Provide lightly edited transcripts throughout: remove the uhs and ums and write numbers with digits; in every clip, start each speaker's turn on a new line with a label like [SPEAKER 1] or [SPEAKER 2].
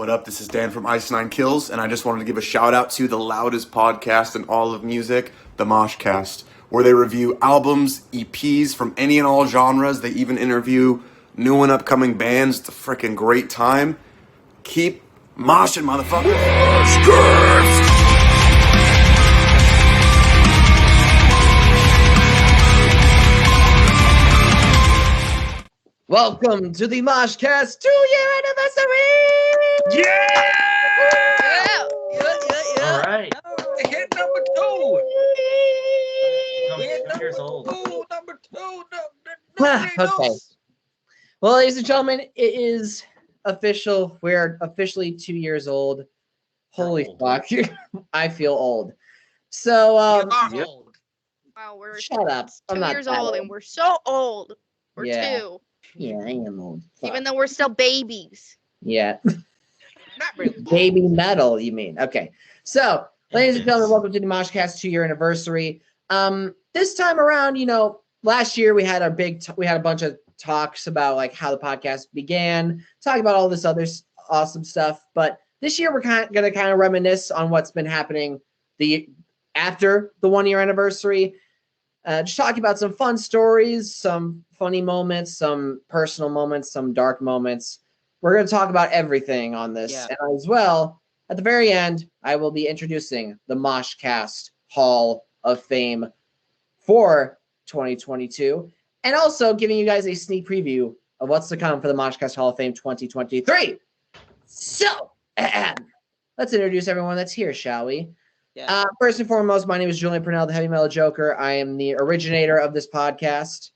[SPEAKER 1] What up? This is Dan from Ice Nine Kills, and I just wanted to give a shout out to the loudest podcast in all of music, the Moshcast, where they review albums, EPs from any and all genres. They even interview new and upcoming bands. It's a freaking great time. Keep moshing, motherfucker. Moshcast!
[SPEAKER 2] Welcome to the Moshcast 2-year anniversary!
[SPEAKER 3] Yeah!
[SPEAKER 4] All right.
[SPEAKER 3] Hit number 2.
[SPEAKER 4] Hit 2 years old.
[SPEAKER 3] Number two.
[SPEAKER 2] Okay. Well, ladies and gentlemen, it is official. We're officially 2 years old. Holy fuck. I feel old. So,
[SPEAKER 3] You're old.
[SPEAKER 5] Wow, we're
[SPEAKER 2] shut up. I'm
[SPEAKER 5] 2
[SPEAKER 2] not
[SPEAKER 5] years
[SPEAKER 2] that
[SPEAKER 5] old and we're so old. We're
[SPEAKER 2] Yeah.
[SPEAKER 5] 2.
[SPEAKER 2] Yeah, I am old. Fuck.
[SPEAKER 5] Even though we're still babies.
[SPEAKER 2] Yeah.
[SPEAKER 3] Not really.
[SPEAKER 2] Baby metal, you mean? Okay. So, ladies and gentlemen, welcome to the Moshcast 2-year anniversary. This time around, last year we had we had a bunch of talks about like how the podcast began, talking about all this other awesome stuff. But this year we're going to kind of reminisce on what's been happening after the 1-year anniversary. Just talking about some fun stories, some funny moments, some personal moments, some dark moments. We're going to talk about everything on this.
[SPEAKER 3] Yeah.
[SPEAKER 2] And as well, at the very end, I will be introducing the Moshcast Hall of Fame for 2022, and also giving you guys a sneak preview of what's to come for the Moshcast Hall of Fame 2023. So, let's introduce everyone that's here, shall we?
[SPEAKER 3] Yeah.
[SPEAKER 2] First and foremost, my name is Julian, the Heavy Metal Joker. I am the originator of this podcast.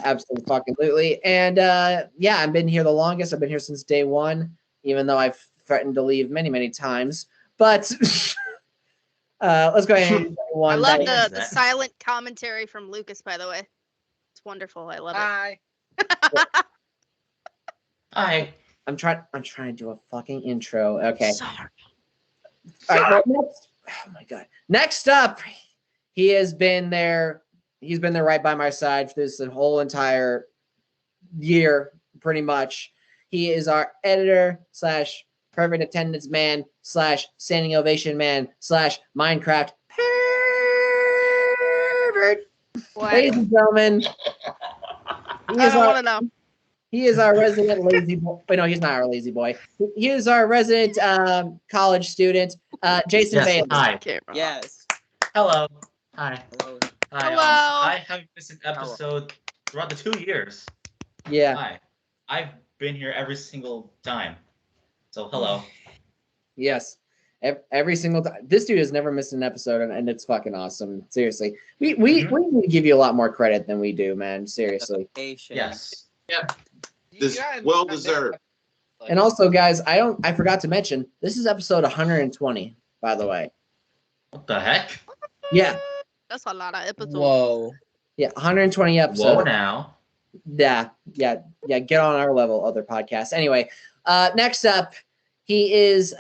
[SPEAKER 2] Absolutely fucking absolutely. And I've been here the longest. I've been here since day one, even though I've threatened to leave many, many times. But let's go ahead and introduce everyone.
[SPEAKER 5] I love
[SPEAKER 2] that-
[SPEAKER 5] the silent commentary from Lucas, by the way. It's wonderful. I love it.
[SPEAKER 3] Hi.
[SPEAKER 4] Hi.
[SPEAKER 2] I'm trying to do a fucking intro. Okay.
[SPEAKER 5] Sorry.
[SPEAKER 2] All right, well, oh my god. Next up, he has been there. He's been there right by my side for this whole entire year, pretty much. He is our editor / perfect attendance man / standing ovation man / Minecraft pervert.
[SPEAKER 5] What?
[SPEAKER 2] Ladies and gentlemen,
[SPEAKER 5] I don't want to know.
[SPEAKER 2] he is our resident lazy boy. Wait, no, he's not our lazy boy. He is our resident college student, Jason
[SPEAKER 4] Yes.
[SPEAKER 2] Bailey.
[SPEAKER 4] Hi.
[SPEAKER 3] Yes.
[SPEAKER 4] Hello. Hi.
[SPEAKER 3] Hello.
[SPEAKER 4] Hi.
[SPEAKER 5] Hello.
[SPEAKER 4] I haven't missed an episode throughout the 2 years.
[SPEAKER 2] Yeah.
[SPEAKER 4] Hi. I've been here every single time. So hello.
[SPEAKER 2] Yes. Every single time. This dude has never missed an episode, and it's fucking awesome. Seriously. We need to give you a lot more credit than we do, man. Seriously.
[SPEAKER 4] Yes.
[SPEAKER 6] This well deserved.
[SPEAKER 2] And also, guys, I forgot to mention, this is episode 120, by the way.
[SPEAKER 4] What the heck?
[SPEAKER 2] Yeah.
[SPEAKER 5] That's a lot of episodes.
[SPEAKER 3] Whoa.
[SPEAKER 2] Yeah, 120
[SPEAKER 4] Whoa
[SPEAKER 2] episodes.
[SPEAKER 4] now.
[SPEAKER 2] Yeah. Get on our level, other podcasts. Anyway, next up, he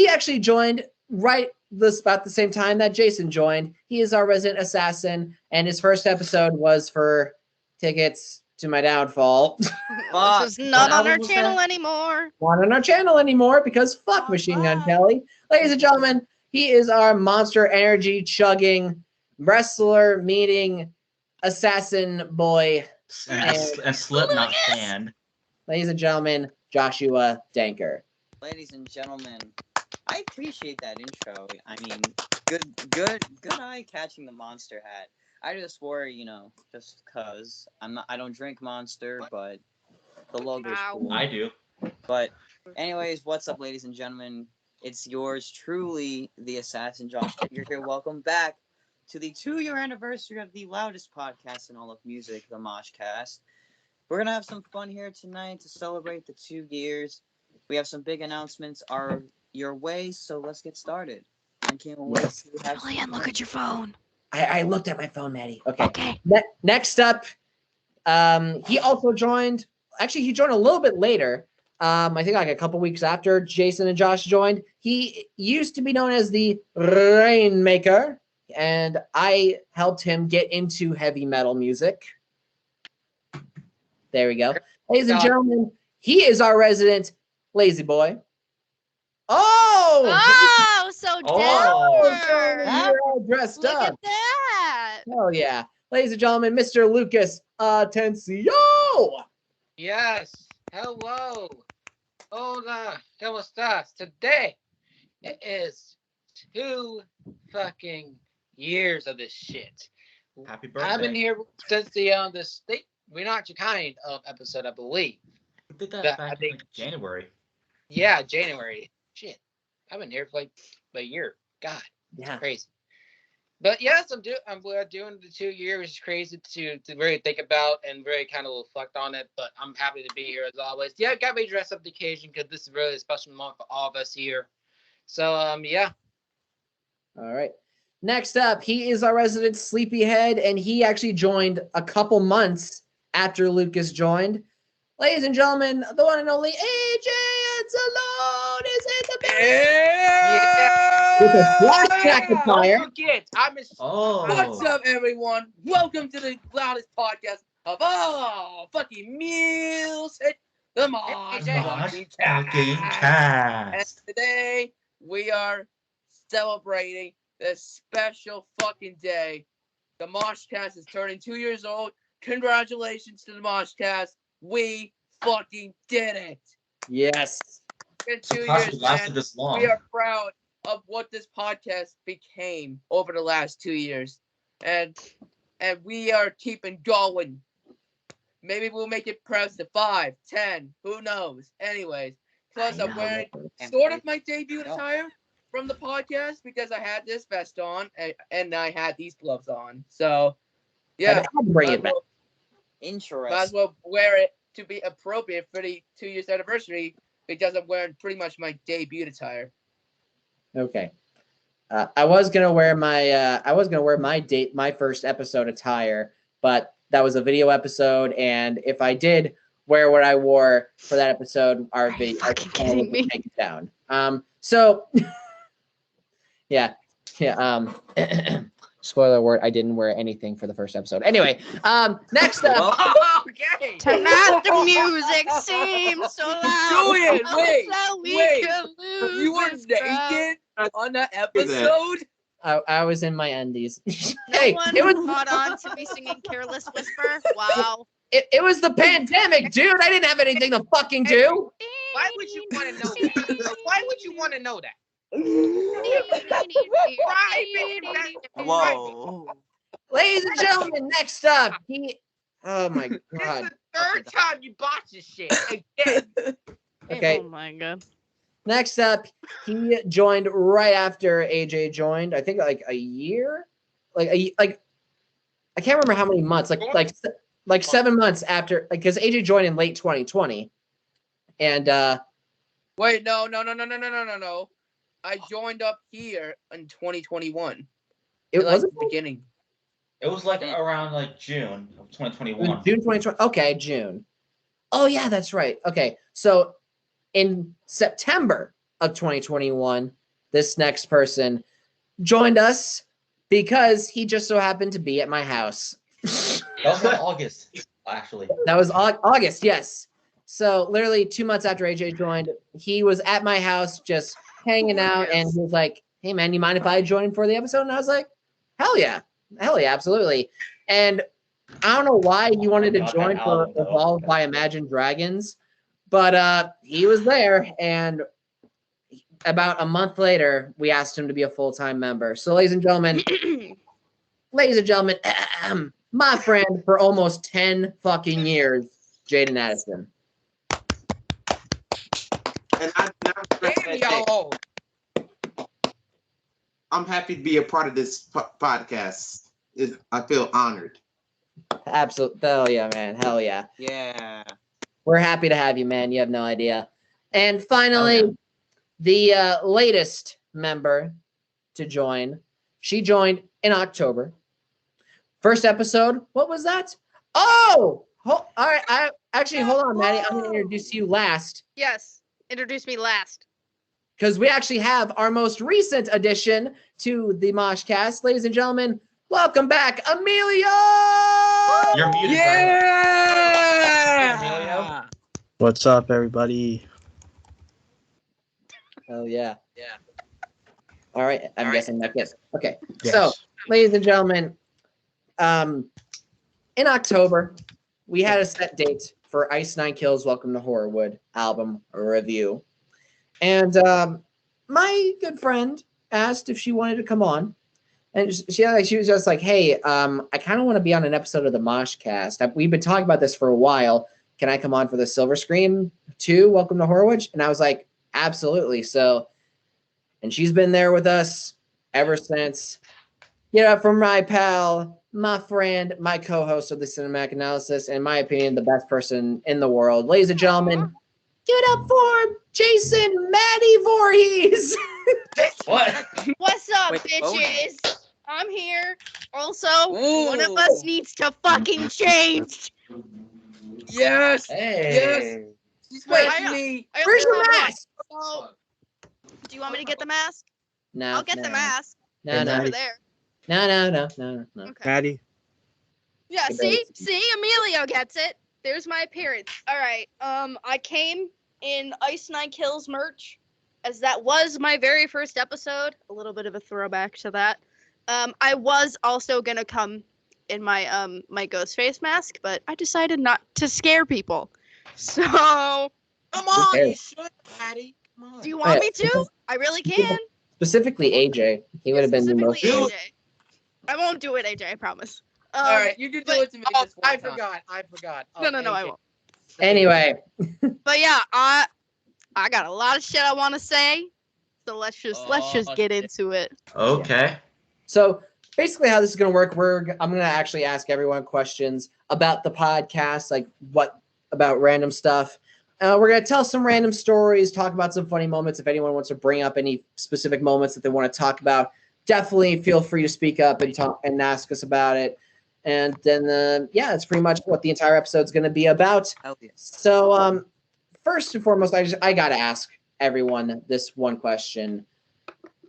[SPEAKER 2] actually joined about the same time that Jason joined. He is our resident assassin, and his first episode was for tickets to my downfall.
[SPEAKER 5] This is not
[SPEAKER 4] What
[SPEAKER 5] on our
[SPEAKER 4] album was
[SPEAKER 5] channel
[SPEAKER 4] that?
[SPEAKER 5] anymore.
[SPEAKER 2] Not on our channel anymore because fuck Machine Gun Kelly. Ladies and gentlemen, he is our monster energy chugging wrestler meeting assassin boy.
[SPEAKER 4] And Slipknot fan.
[SPEAKER 2] Ladies and gentlemen, Joshua Danker.
[SPEAKER 7] Ladies and gentlemen, I appreciate that intro. I mean, good eye catching the monster hat. I just swore, just cause I don't drink Monster, but the logo's
[SPEAKER 5] Wow.
[SPEAKER 7] cool.
[SPEAKER 4] I do.
[SPEAKER 7] But anyways, what's up, ladies and gentlemen? It's yours truly, the Assassin Josh. You're here. Welcome back to the 2-year anniversary of the loudest podcast in all of music, the Moshcast. We're gonna have some fun here tonight to celebrate the 2 years. We have some big announcements are your way, so let's get started. I can't wait to have some
[SPEAKER 5] Julian, look
[SPEAKER 7] fun.
[SPEAKER 5] at your phone.
[SPEAKER 2] I looked at my phone, Maddie. Okay.
[SPEAKER 5] Okay.
[SPEAKER 2] Next up, he also joined. Actually, he joined a little bit later. I think like a couple weeks after Jason and Josh joined. He used to be known as the Rainmaker, and I helped him get into heavy metal music. There we go. Ladies and gentlemen, he is our resident lazy boy. Oh!
[SPEAKER 5] Oh, so
[SPEAKER 4] Oh.
[SPEAKER 5] dapper.
[SPEAKER 2] You're all dressed
[SPEAKER 5] Look
[SPEAKER 2] up.
[SPEAKER 5] at that.
[SPEAKER 2] Hell yeah. Ladies and gentlemen, Mr. Lucas Atencio.
[SPEAKER 3] Yes. Hello. Hola. ¿Cómo estás? Today it is 2 fucking years of this shit.
[SPEAKER 4] Happy birthday.
[SPEAKER 3] I've been here since the state We're Not Your Kind of episode, I believe.
[SPEAKER 4] We did that
[SPEAKER 3] That-
[SPEAKER 4] back
[SPEAKER 3] I
[SPEAKER 4] in
[SPEAKER 3] think-
[SPEAKER 4] like, January.
[SPEAKER 3] Yeah, January. Shit. I've been here for like a year. God,
[SPEAKER 2] Yeah.
[SPEAKER 3] crazy. But yes, I'm doing the 2 years. It's crazy to really think about and very kind of reflect on it. But I'm happy to be here as always. Yeah, got me dressed up the occasion because this is really a special moment for all of us here. So yeah.
[SPEAKER 2] All right. Next up, he is our resident sleepyhead, and he actually joined a couple months after Lucas joined. Ladies and gentlemen, the one and only AJ Anzalone is in the building. With a flashback attire.
[SPEAKER 3] Don't forget,
[SPEAKER 4] Oh.
[SPEAKER 8] What's up, everyone? Welcome to the loudest podcast of all fucking music, the Mosh
[SPEAKER 4] Mosh
[SPEAKER 8] fucking
[SPEAKER 4] fucking
[SPEAKER 8] Cast. And
[SPEAKER 4] cast.
[SPEAKER 8] today we are celebrating this special fucking day. The Moshcast is turning 2 years old. Congratulations to the Moshcast. We fucking did it.
[SPEAKER 2] Yes.
[SPEAKER 8] It's been 2
[SPEAKER 4] Surprised
[SPEAKER 8] years,
[SPEAKER 4] it lasted
[SPEAKER 8] man.
[SPEAKER 4] this long.
[SPEAKER 8] We are proud of what this podcast became over the last 2 years. And we are keeping going. Maybe we'll make it perhaps to 5, 10, who knows? Anyways, plus I'm wearing sort of my debut attire from the podcast because I had this vest on and I had these gloves on. So, yeah,
[SPEAKER 2] Had to bring
[SPEAKER 8] might
[SPEAKER 2] it
[SPEAKER 8] as
[SPEAKER 2] back.
[SPEAKER 8] well-
[SPEAKER 7] Interesting.
[SPEAKER 8] might as well wear it to be appropriate for the 2 years anniversary because I'm wearing pretty much my debut attire.
[SPEAKER 2] Okay. I was gonna wear my first episode attire, but that was a video episode, and if I did wear what I wore for that episode, our video
[SPEAKER 5] fucking kidding me?
[SPEAKER 2] take it down. So yeah. Spoiler alert, I didn't wear anything for the first episode. Anyway, next up.
[SPEAKER 8] Okay.
[SPEAKER 5] Tonight the music seems so loud.
[SPEAKER 8] Julian, wait,
[SPEAKER 5] So we
[SPEAKER 8] wait.
[SPEAKER 5] can lose
[SPEAKER 8] You were
[SPEAKER 5] this crowd.
[SPEAKER 8] naked on that episode?
[SPEAKER 2] I was in my undies.
[SPEAKER 5] No
[SPEAKER 2] Hey,
[SPEAKER 5] one
[SPEAKER 2] it was
[SPEAKER 5] caught on to me singing Careless Whisper. Wow.
[SPEAKER 2] it was the pandemic, dude. I didn't have anything to fucking do.
[SPEAKER 3] Why would you want to know that? Why would you want to know that?
[SPEAKER 7] Whoa.
[SPEAKER 2] Ladies and gentlemen, next up, oh my
[SPEAKER 3] This
[SPEAKER 2] god.
[SPEAKER 3] is the third time you botched this shit. Again.
[SPEAKER 2] Okay.
[SPEAKER 5] Oh my god.
[SPEAKER 2] Next up, he joined right after AJ joined. I think like a year, like I can't remember how many months. Like 7 months after, because AJ joined in late 2020, and
[SPEAKER 8] Wait, no. I joined up here in 2021.
[SPEAKER 2] it
[SPEAKER 8] Like
[SPEAKER 2] wasn't
[SPEAKER 8] the beginning.
[SPEAKER 4] It was like around like June of 2021.
[SPEAKER 2] June 2020. Okay, June. Oh yeah, that's right. Okay, so in September of 2021, this next person joined us because he just so happened to be at my house.
[SPEAKER 4] That was in August, actually.
[SPEAKER 2] That was August, yes. So literally 2 months after AJ joined, he was at my house just hanging out, and he was like, "Hey man, you mind if I join for the episode?" And I was like, "Hell yeah, absolutely." And I don't know why he wanted to
[SPEAKER 4] Got that
[SPEAKER 2] join for
[SPEAKER 4] album, though.
[SPEAKER 2] Evolved by Imagine Dragons, but he was there, and about a month later, we asked him to be a full-time member. So, ladies and gentlemen, my friend for almost 10 fucking years, Jaden Addison.
[SPEAKER 6] And
[SPEAKER 3] Damn y'all.
[SPEAKER 6] I'm happy to be a part of this podcast. I feel honored.
[SPEAKER 2] Absolutely. Hell yeah, man. Hell yeah.
[SPEAKER 7] Yeah.
[SPEAKER 2] We're happy to have you, man. You have no idea. And finally, the latest member to join. She joined in October. First episode. What was that? Oh! All right. Hold on, Maddie. I'm going to introduce you last
[SPEAKER 5] Yes. Introduce me last.
[SPEAKER 2] because we actually have our most recent addition to the Moshcast. Ladies and gentlemen, welcome back, Emilio!
[SPEAKER 4] You're muted. Emilio?
[SPEAKER 9] What's up, everybody?
[SPEAKER 2] Oh yeah. All right. I'm guessing that yes. Okay.
[SPEAKER 1] Yes.
[SPEAKER 2] So, ladies and gentlemen, in October, we had a set date for Ice Nine Kills Welcome to Horrorwood album review. And my good friend asked if she wanted to come on. And she was just like, hey, I kind of want to be on an episode of the Moshcast. We've been talking about this for a while. Can I come on for the Silver Scream 2, Welcome to Horrorwood? And I was like, absolutely. So, and she's been there with us ever since. From my pal, my friend, my co-host of the Cinematic Analysis, in my opinion, the best person in the world. Ladies and gentlemen, give it up for Jason Madi Voorhees.
[SPEAKER 4] What?
[SPEAKER 5] What's up,
[SPEAKER 7] Wait,
[SPEAKER 5] bitches? I'm here. Also, one of
[SPEAKER 8] Ooh.
[SPEAKER 5] us needs to fucking change.
[SPEAKER 8] Yes.
[SPEAKER 2] Hey.
[SPEAKER 8] She's
[SPEAKER 2] Wait,
[SPEAKER 8] making me.
[SPEAKER 5] I
[SPEAKER 2] Where's
[SPEAKER 5] only
[SPEAKER 2] your
[SPEAKER 5] have one.
[SPEAKER 2] mask?
[SPEAKER 5] So, do you want me to get the mask?
[SPEAKER 2] No.
[SPEAKER 5] I'll get the mask.
[SPEAKER 2] No,
[SPEAKER 5] It's
[SPEAKER 2] no.
[SPEAKER 5] over there.
[SPEAKER 2] No.
[SPEAKER 5] Okay.
[SPEAKER 9] Maddie.
[SPEAKER 5] Yeah,
[SPEAKER 2] Good
[SPEAKER 5] see, Emilio gets it. There's my appearance. All right. I came in Ice Nine Kills merch, as that was my very first episode. A little bit of a throwback to that. I was also gonna come in my my ghost face mask, but I decided not to scare people. So,
[SPEAKER 8] Come on,
[SPEAKER 2] cares?
[SPEAKER 8] you should, Patty. Come on.
[SPEAKER 5] do you want me to? I really can.
[SPEAKER 2] Specifically, AJ. He would have been the most.
[SPEAKER 5] Specifically, AJ. I won't do it, AJ. I promise.
[SPEAKER 8] All right, you can do it to me.
[SPEAKER 3] Oh,
[SPEAKER 8] this one
[SPEAKER 3] I
[SPEAKER 8] time.
[SPEAKER 3] forgot.
[SPEAKER 5] No, I won't.
[SPEAKER 2] Anyway,
[SPEAKER 5] But yeah, I got a lot of shit I want to say. So let's just
[SPEAKER 8] Oh,
[SPEAKER 5] get
[SPEAKER 8] shit.
[SPEAKER 5] into it.
[SPEAKER 4] Okay.
[SPEAKER 2] so basically, how this is going to work, I'm going to actually ask everyone questions about the podcast, like what about random stuff. We're going to tell some random stories, talk about some funny moments. If anyone wants to bring up any specific moments that they want to talk about, definitely feel free to speak up and talk and ask us about it. And then, that's pretty much what the entire episode is going to be about.
[SPEAKER 7] Hell yeah.
[SPEAKER 2] So, first and foremost, I got to ask everyone this one question.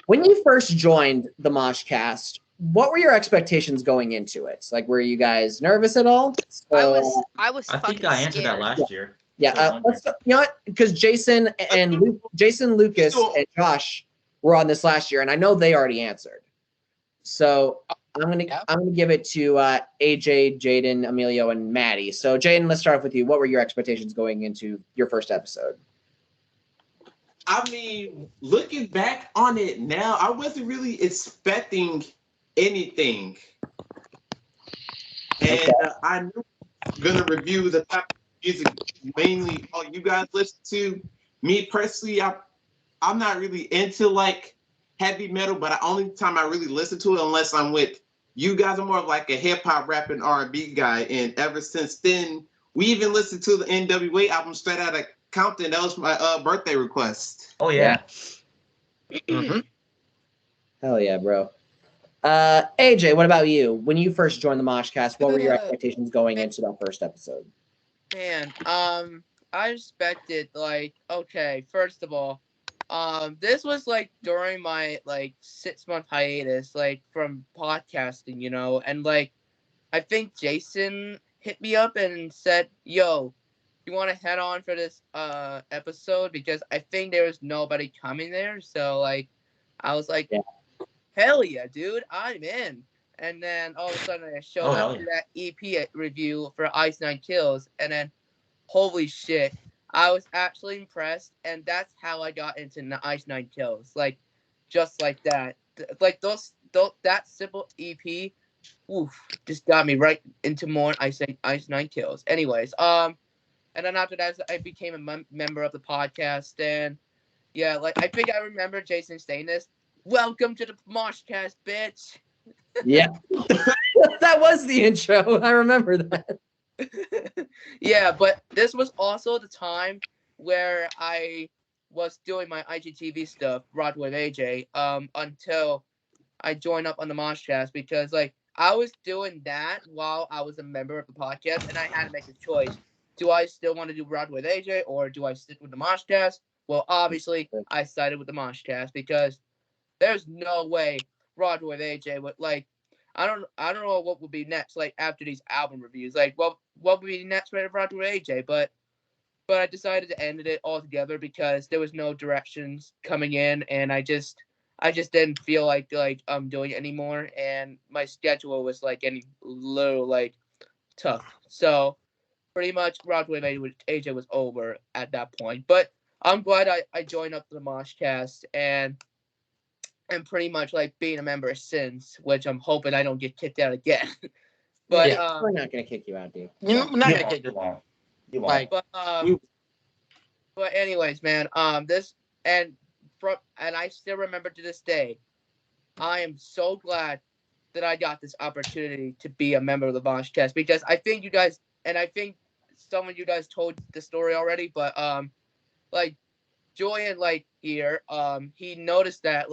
[SPEAKER 2] When you first joined the Moshcast, what were your expectations going into it? Like, were you guys nervous at all?
[SPEAKER 5] I was
[SPEAKER 4] I
[SPEAKER 5] fucking
[SPEAKER 4] think I answered
[SPEAKER 5] scared.
[SPEAKER 4] that last year.
[SPEAKER 2] Yeah, because Jason, Lucas, and Josh were on this last year, and I know they already answered. So I'm gonna give it to AJ, Jaden, Emilio, and Madi. So Jaden, let's start off with you. What were your expectations going into your first episode?
[SPEAKER 6] I mean, looking back on it now, I wasn't really expecting anything. And I knew I was going to review the type of music mainly all you guys listen to. Me personally, I'm not really into like heavy metal, but the only time I really listen to it unless I'm with you guys, I'm more of like a hip hop, rap, and R&B guy. And ever since then, we even listened to the NWA album straight out of Compton. That was my birthday request.
[SPEAKER 4] Oh yeah.
[SPEAKER 3] Mm-hmm.
[SPEAKER 2] Hell yeah, bro. AJ, what about you? When you first joined the Moshcast, what were your expectations going into that first episode?
[SPEAKER 8] Man, I expected like, okay, first of all, this was like during my like 6-month hiatus, like from podcasting, you know, and like I think Jason hit me up and said, "Yo, you want to head on for this episode?" Because I think there was nobody coming there, so like I was like, hell yeah, dude, I'm in. And then all of a sudden I showed up to that EP review for Ice Nine Kills, and then holy shit, I was actually impressed, and that's how I got into Ice Nine Kills, like just like that, like that simple EP, oof, just got me right into more Ice Nine Kills. Anyways, and then after that I became a member of the podcast, and yeah, like I think I remember Jason saying this. Welcome to the Moshcast, bitch.
[SPEAKER 2] Yeah, that was the intro. I remember that.
[SPEAKER 8] Yeah, but this was also the time where I was doing my IGTV stuff, Broadway with AJ, until I joined up on the Moshcast, because like I was doing that while I was a member of the podcast, and I had to make a choice. Do I still want to do Broadway with AJ, or do I stick with the Moshcast? Well, obviously, I sided with the Moshcast, because there's no way Broadway with AJ would like. I don't know what would be next, like after these album reviews. Like what would be next for Broadway with AJ? But but I decided to end it altogether because there was no directions coming in, and I just didn't feel like I'm doing it anymore, and my schedule was like getting a little like tough. So pretty much Rock with AJ was over at that point. But I'm glad I joined up to the Moshcast and pretty much like being a member since, which I'm hoping I don't get kicked out again. But
[SPEAKER 2] Yeah, we're not gonna kick you out, dude.
[SPEAKER 3] You're not gonna kick
[SPEAKER 4] You
[SPEAKER 3] it.
[SPEAKER 4] won't. You won't.
[SPEAKER 3] Like,
[SPEAKER 8] But anyways, man, this and I still remember to this day, I am so glad that I got this opportunity to be a member of the Moshcast, because I think you guys, and I think some of you guys told the story already, but like Julian here, he noticed that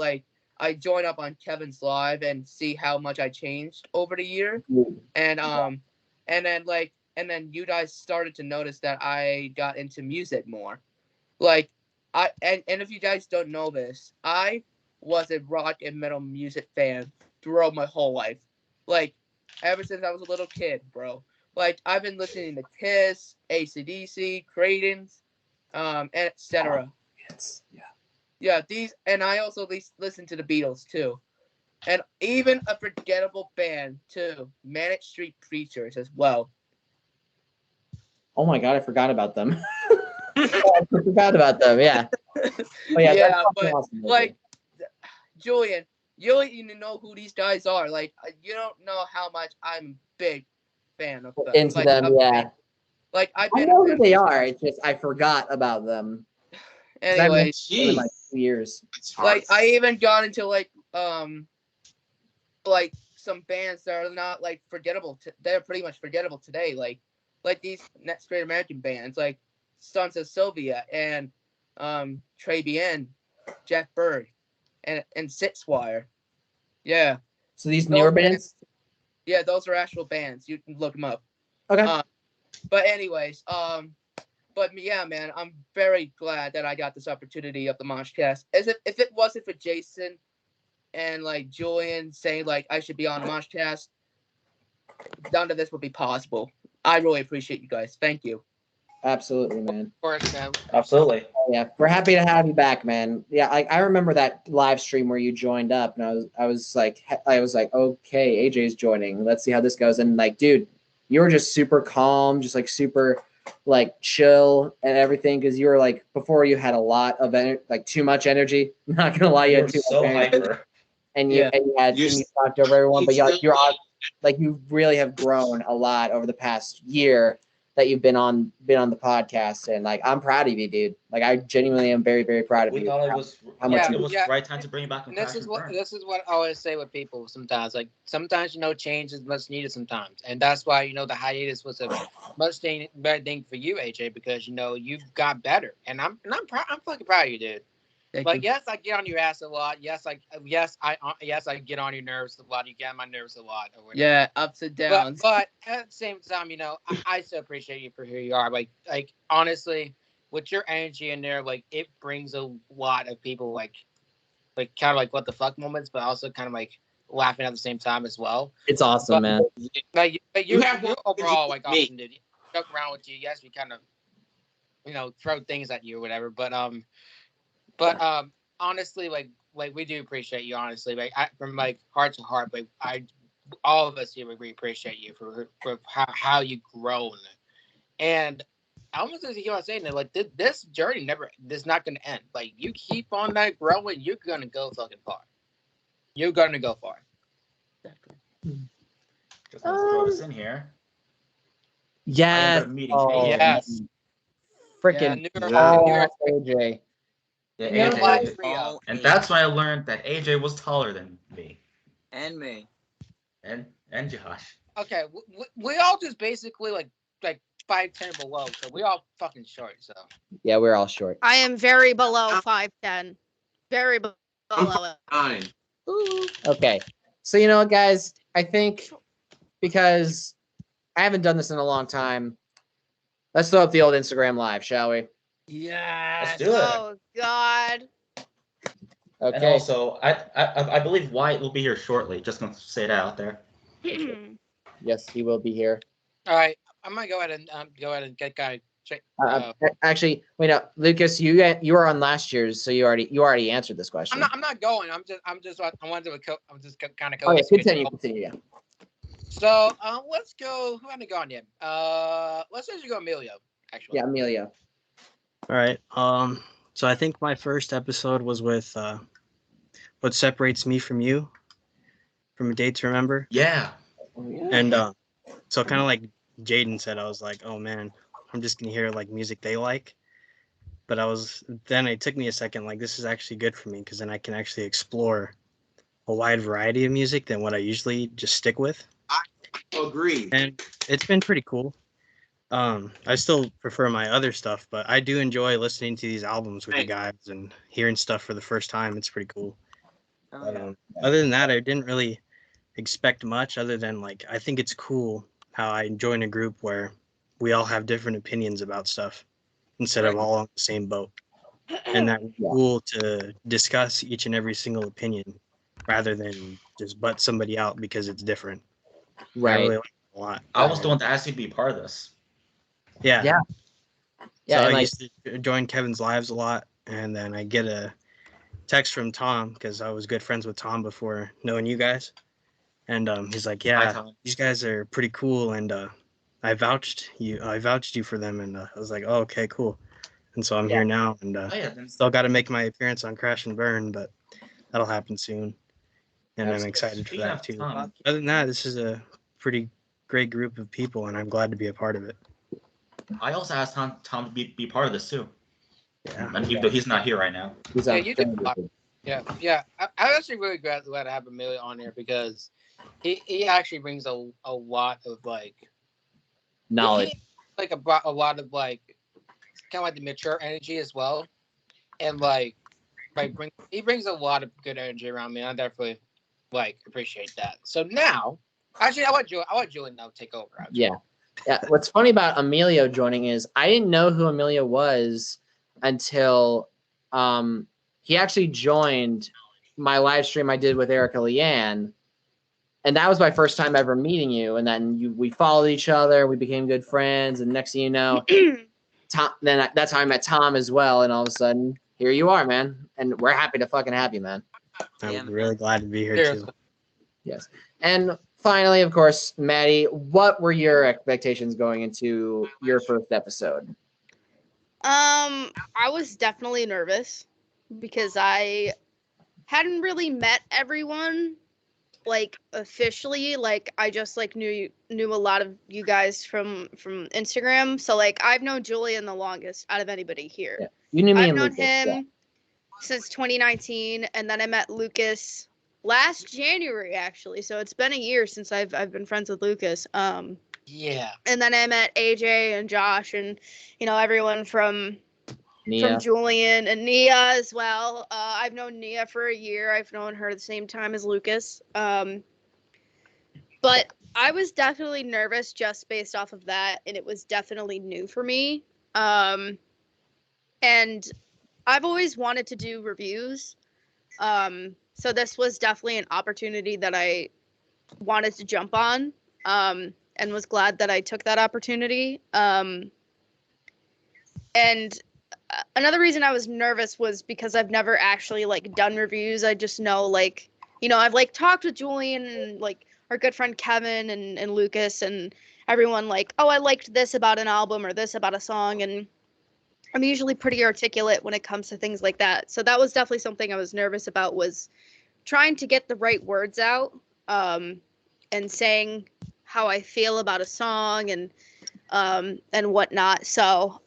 [SPEAKER 8] I joined up on Kevin's live and see how much I changed over the year, and then you guys started to notice that I got into music more. And if you guys don't know this, I was a rock and metal music fan throughout my whole life. Ever since I was a little kid, bro. I've been listening to Kiss, AC/DC, Creedence, etc. Yeah, and I also listen to the Beatles too. And even a forgettable band too, Manic Street Preachers as well.
[SPEAKER 2] Oh my god, I forgot about them. I forgot about them. Yeah. Oh, yeah.
[SPEAKER 8] Yeah, but
[SPEAKER 2] awesome,
[SPEAKER 8] Julian, you don't even know who these guys are. You don't know how much I'm a big fan of them.
[SPEAKER 2] Into them, yeah.
[SPEAKER 8] I
[SPEAKER 2] know who they are. It's just I forgot about them.
[SPEAKER 8] Anyways,
[SPEAKER 2] in like 2 years.
[SPEAKER 8] I even got into some bands that are not forgettable. They're pretty much forgettable today. Like these straight American bands, like Sons of Sylvia and Trey Bien, Jeff Berg, and Sixwire. Yeah.
[SPEAKER 2] So these newer bands?
[SPEAKER 8] Yeah, those are actual bands. You can look them up.
[SPEAKER 2] Okay.
[SPEAKER 8] But anyways, but yeah, man, I'm very glad that I got this opportunity of the Moshcast. If it wasn't for Jason and Julian saying I should be on the Moshcast, none of this would be possible. I really appreciate you guys. Thank you.
[SPEAKER 2] Absolutely, man.
[SPEAKER 3] Of course, man.
[SPEAKER 4] Absolutely.
[SPEAKER 2] Oh, yeah, we're happy to have you back, man. Yeah, I remember that live stream where you joined up, and I was like, okay, AJ's joining. Let's see how this goes. And dude, you were just super calm, just super chill and everything, because you were before you had a lot of too much energy. Not gonna lie, you had too
[SPEAKER 4] so
[SPEAKER 2] much energy.
[SPEAKER 4] hyper.
[SPEAKER 2] And you talked over everyone, but you're you really have grown a lot over the past year that you've been on the podcast, and I'm proud of you, dude. I genuinely am very, very proud of you.
[SPEAKER 4] We thought it was the right time to bring you back.
[SPEAKER 3] And this is what I always say with people sometimes. Sometimes change is much needed sometimes, and that's why the hiatus was a much better thing for you, AJ, because you've got better, and I'm fucking proud of you, dude. Yes, I get on your ass a lot. Yes, I get on your nerves a lot. You get on my nerves a lot. Or whatever.
[SPEAKER 8] Yeah, ups and downs.
[SPEAKER 3] But at the same time, I still appreciate you for who you are. Honestly, with your energy in there, it brings a lot of people kind of what the fuck moments, but also kind of laughing at the same time as well.
[SPEAKER 2] It's awesome, man.
[SPEAKER 3] But you overall awesome, dude. Joke around with you. Yes, we kind of throw things at you or whatever, but honestly, we do appreciate you. Honestly, from heart to heart, all of us here, we appreciate you for how you've grown. And I almost keep on saying that this journey is not going to end. You keep on that growing, you're gonna go fucking far. You're gonna go far.
[SPEAKER 8] Exactly.
[SPEAKER 4] Just let's throw this in here.
[SPEAKER 2] Yes.
[SPEAKER 3] Yes.
[SPEAKER 2] Freaking AJ.
[SPEAKER 4] Yeah, AJ. And that's when I learned that AJ was taller than me.
[SPEAKER 7] And me.
[SPEAKER 4] And Josh.
[SPEAKER 3] Okay, we all just basically 5'10" below, so we all fucking short. So
[SPEAKER 2] yeah, we're all short.
[SPEAKER 5] I am very below 5'10". Very below it.
[SPEAKER 6] Fine.
[SPEAKER 2] Okay, so guys, I think because I haven't done this in a long time, let's throw up the old Instagram live, shall we?
[SPEAKER 3] yeah,
[SPEAKER 4] Let's do it.
[SPEAKER 5] Oh God.
[SPEAKER 2] Okay.
[SPEAKER 4] And also, I believe Wyatt will be here shortly. Just gonna say that out there.
[SPEAKER 2] Yes, he will be here.
[SPEAKER 3] All right, I'm gonna go ahead and get guy
[SPEAKER 2] Actually, wait, no, Lucas, you were on last year's, so you already answered this question.
[SPEAKER 3] I'm not going. I wanted to kind of
[SPEAKER 2] Oh yeah, continue. Yeah.
[SPEAKER 3] So let's go. Who haven't gone yet? Let's just go Emilio. Actually.
[SPEAKER 2] Yeah, Emilio.
[SPEAKER 9] All right. So I think my first episode was with What Separates Me From You, from A Day to Remember.
[SPEAKER 4] Yeah.
[SPEAKER 9] And so kind of like Jaden said, I was like, oh man, I'm just gonna hear like music they like. But then it took me a second, like this is actually good for me because then I can actually explore a wide variety of music than what I usually just stick with.
[SPEAKER 6] I agree.
[SPEAKER 9] And it's been pretty cool. I still prefer my other stuff, but I do enjoy listening to these albums with you guys and hearing stuff for the first time. It's pretty cool. Other than that, I didn't really expect much other than like I think it's cool how I join a group where we all have different opinions about stuff instead of all on the same boat. And that's cool to discuss each and every single opinion rather than just butt somebody out because it's different.
[SPEAKER 2] Right.
[SPEAKER 9] I really like it a lot.
[SPEAKER 4] I was the one to ask you to be part of this.
[SPEAKER 9] Yeah.
[SPEAKER 2] Yeah. Yeah.
[SPEAKER 9] So
[SPEAKER 2] And
[SPEAKER 9] I used to join Kevin's lives a lot, and then I get a text from Tom because I was good friends with Tom before knowing you guys, and he's like,
[SPEAKER 4] Hi,
[SPEAKER 9] "Yeah,
[SPEAKER 4] Tom.
[SPEAKER 9] these guys are pretty cool," and I vouched you for them, and I was like, "Oh, okay, cool." And so I'm here now, and still got to make my appearance on Crash and Burn, but that'll happen soon, and I'm excited for that too. Other than that, this is a pretty great group of people, and I'm glad to be a part of it.
[SPEAKER 4] I also asked Tom to be part of this too.
[SPEAKER 9] Yeah.
[SPEAKER 4] And even though he's not here right now.
[SPEAKER 3] Yeah, you did. Yeah. I'm actually really glad to have Emilio on here because he actually brings a lot of like
[SPEAKER 2] knowledge,
[SPEAKER 3] like a lot of like kind of like the mature energy as well, and like he brings a lot of good energy around me. And I definitely like appreciate that. So now, actually, I want Julian now to take over. Actually.
[SPEAKER 2] Yeah. Yeah, what's funny about Emilio joining is I didn't know who Emilio was until he actually joined my live stream I did with Erica Leanne. And that was my first time ever meeting you. And then we followed each other. We became good friends. And next thing you know, Tom, that's how I met Tom as well. And all of a sudden, here you are, man. And we're happy to fucking have you, man.
[SPEAKER 9] I'm really glad to be here too.
[SPEAKER 2] Yes. And finally, of course, Madi, what were your expectations going into your first episode?
[SPEAKER 5] I was definitely nervous because I hadn't really met everyone like officially. Like I just like knew a lot of you guys from Instagram. So like I've known Julian the longest out of anybody here.
[SPEAKER 2] Yeah. You knew me
[SPEAKER 5] I've
[SPEAKER 2] and
[SPEAKER 5] known
[SPEAKER 2] Lucas,
[SPEAKER 5] him since 2019, and then I met Lucas last January actually. So it's been a year since I've been friends with Lucas.
[SPEAKER 3] Yeah.
[SPEAKER 5] And then I met AJ and Josh and everyone from
[SPEAKER 2] Niah.
[SPEAKER 5] Julian and Niah as well. I've known Niah for a year. I've known her at the same time as Lucas. But I was definitely nervous just based off of that, and it was definitely new for me. And I've always wanted to do reviews. So this was definitely an opportunity that I wanted to jump on, and was glad that I took that opportunity. And another reason I was nervous was because I've never actually like done reviews. I just know like, I've like talked with Julian and like our good friend Kevin and Lucas and everyone like, oh, I liked this about an album or this about a song. And I'm usually pretty articulate when it comes to things like that. So that was definitely something I was nervous about, was trying to get the right words out, and saying how I feel about a song and whatnot. So,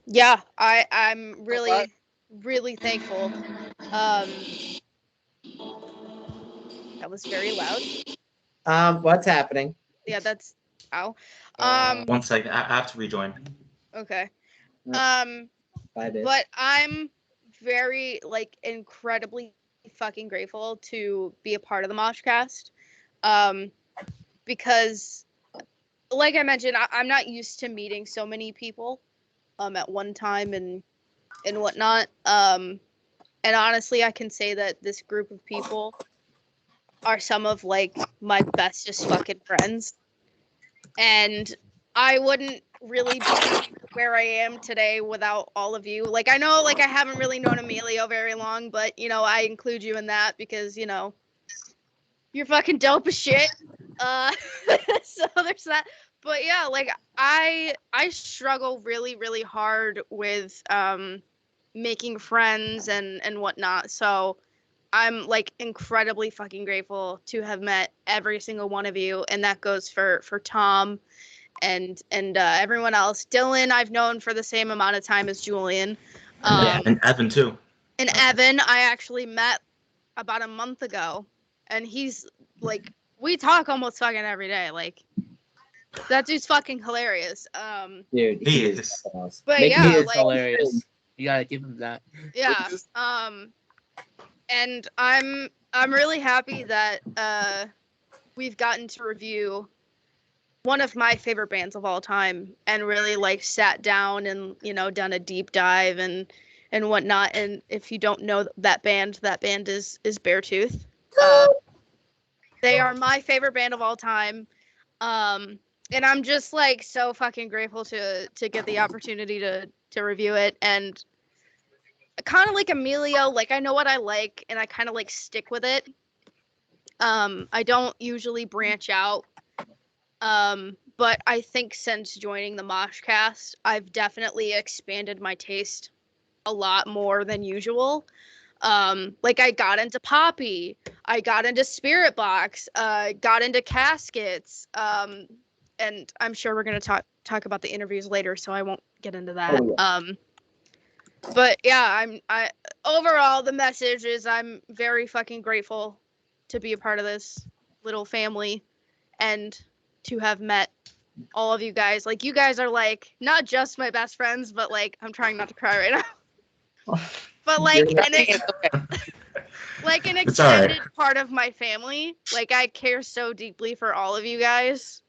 [SPEAKER 5] yeah, I'm really, really thankful. That was very loud.
[SPEAKER 2] What's happening?
[SPEAKER 5] Yeah, that's ow.
[SPEAKER 4] 1 second, I have to rejoin.
[SPEAKER 5] Okay.
[SPEAKER 2] Bye, bitch.
[SPEAKER 5] But I'm very like incredibly fucking grateful to be a part of the Moshcast. Because like I mentioned, I'm not used to meeting so many people at one time and whatnot. And honestly, I can say that this group of people are some of like my bestest fucking friends. And I wouldn't really be where I am today without all of you. Like, I know, like, I haven't really known Emilio very long, but, you know, I include you in that because, you know, you're fucking dope as shit. So there's that. But yeah, like, I struggle really, really hard with making friends and whatnot. So I'm, like, incredibly fucking grateful to have met every single one of you, and that goes for Tom and everyone else. Dylan, I've known for the same amount of time as Julian.
[SPEAKER 10] And Evan too.
[SPEAKER 5] And Evan, I actually met about a month ago, and he's like, we talk almost fucking every day. Like, that dude's fucking hilarious.
[SPEAKER 2] Dude,
[SPEAKER 10] He is.
[SPEAKER 5] But
[SPEAKER 2] Maybe
[SPEAKER 5] yeah,
[SPEAKER 2] he is
[SPEAKER 5] like,
[SPEAKER 8] Hilarious. You gotta give him that.
[SPEAKER 5] yeah. And I'm really happy that we've gotten to review one of my favorite bands of all time and really, like, sat down and, you know, done a deep dive and whatnot. And if you don't know that band is Beartooth. They are my favorite band of all time. And I'm just, like, so fucking grateful to get the opportunity to review it. And kind of like Emilio, like, I know what I like and I kind of, like, stick with it. I don't usually branch out. But I think since joining the Moshcast, I've definitely expanded my taste a lot more than usual. Like, I got into Poppy, I got into Spirit Box, got into Caskets, and I'm sure we're gonna talk about the interviews later, so I won't get into that.
[SPEAKER 2] Oh, yeah.
[SPEAKER 5] But yeah, I overall the message is I'm very fucking grateful to be a part of this little family and to have met all of you guys. Like, you guys are, like, not just my best friends, but, like, I'm trying not to cry right now. But, like, like an
[SPEAKER 10] It's all right.
[SPEAKER 5] extended part of my family. Like, I care so deeply for all of you guys.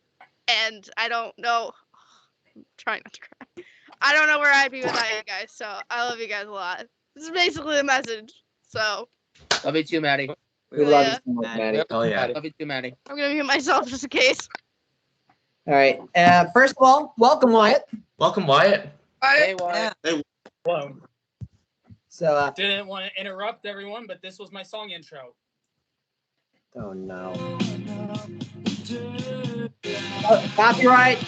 [SPEAKER 5] And I don't know. I'm trying not to cry. I don't know where I'd be without you guys. So I love you guys a lot. This is basically the message. So
[SPEAKER 8] Love you too, Maddie.
[SPEAKER 2] We love
[SPEAKER 5] Yeah.
[SPEAKER 2] you so much, Maddie.
[SPEAKER 10] Oh yeah.
[SPEAKER 8] Love you too, Maddie.
[SPEAKER 5] I'm going to mute myself just in case.
[SPEAKER 2] All right. First of all, welcome, Wyatt.
[SPEAKER 10] Welcome, Wyatt.
[SPEAKER 8] Hey, Wyatt.
[SPEAKER 11] Hello.
[SPEAKER 2] So,
[SPEAKER 11] Didn't want to interrupt everyone, but this was my song intro.
[SPEAKER 2] oh no. Copyright,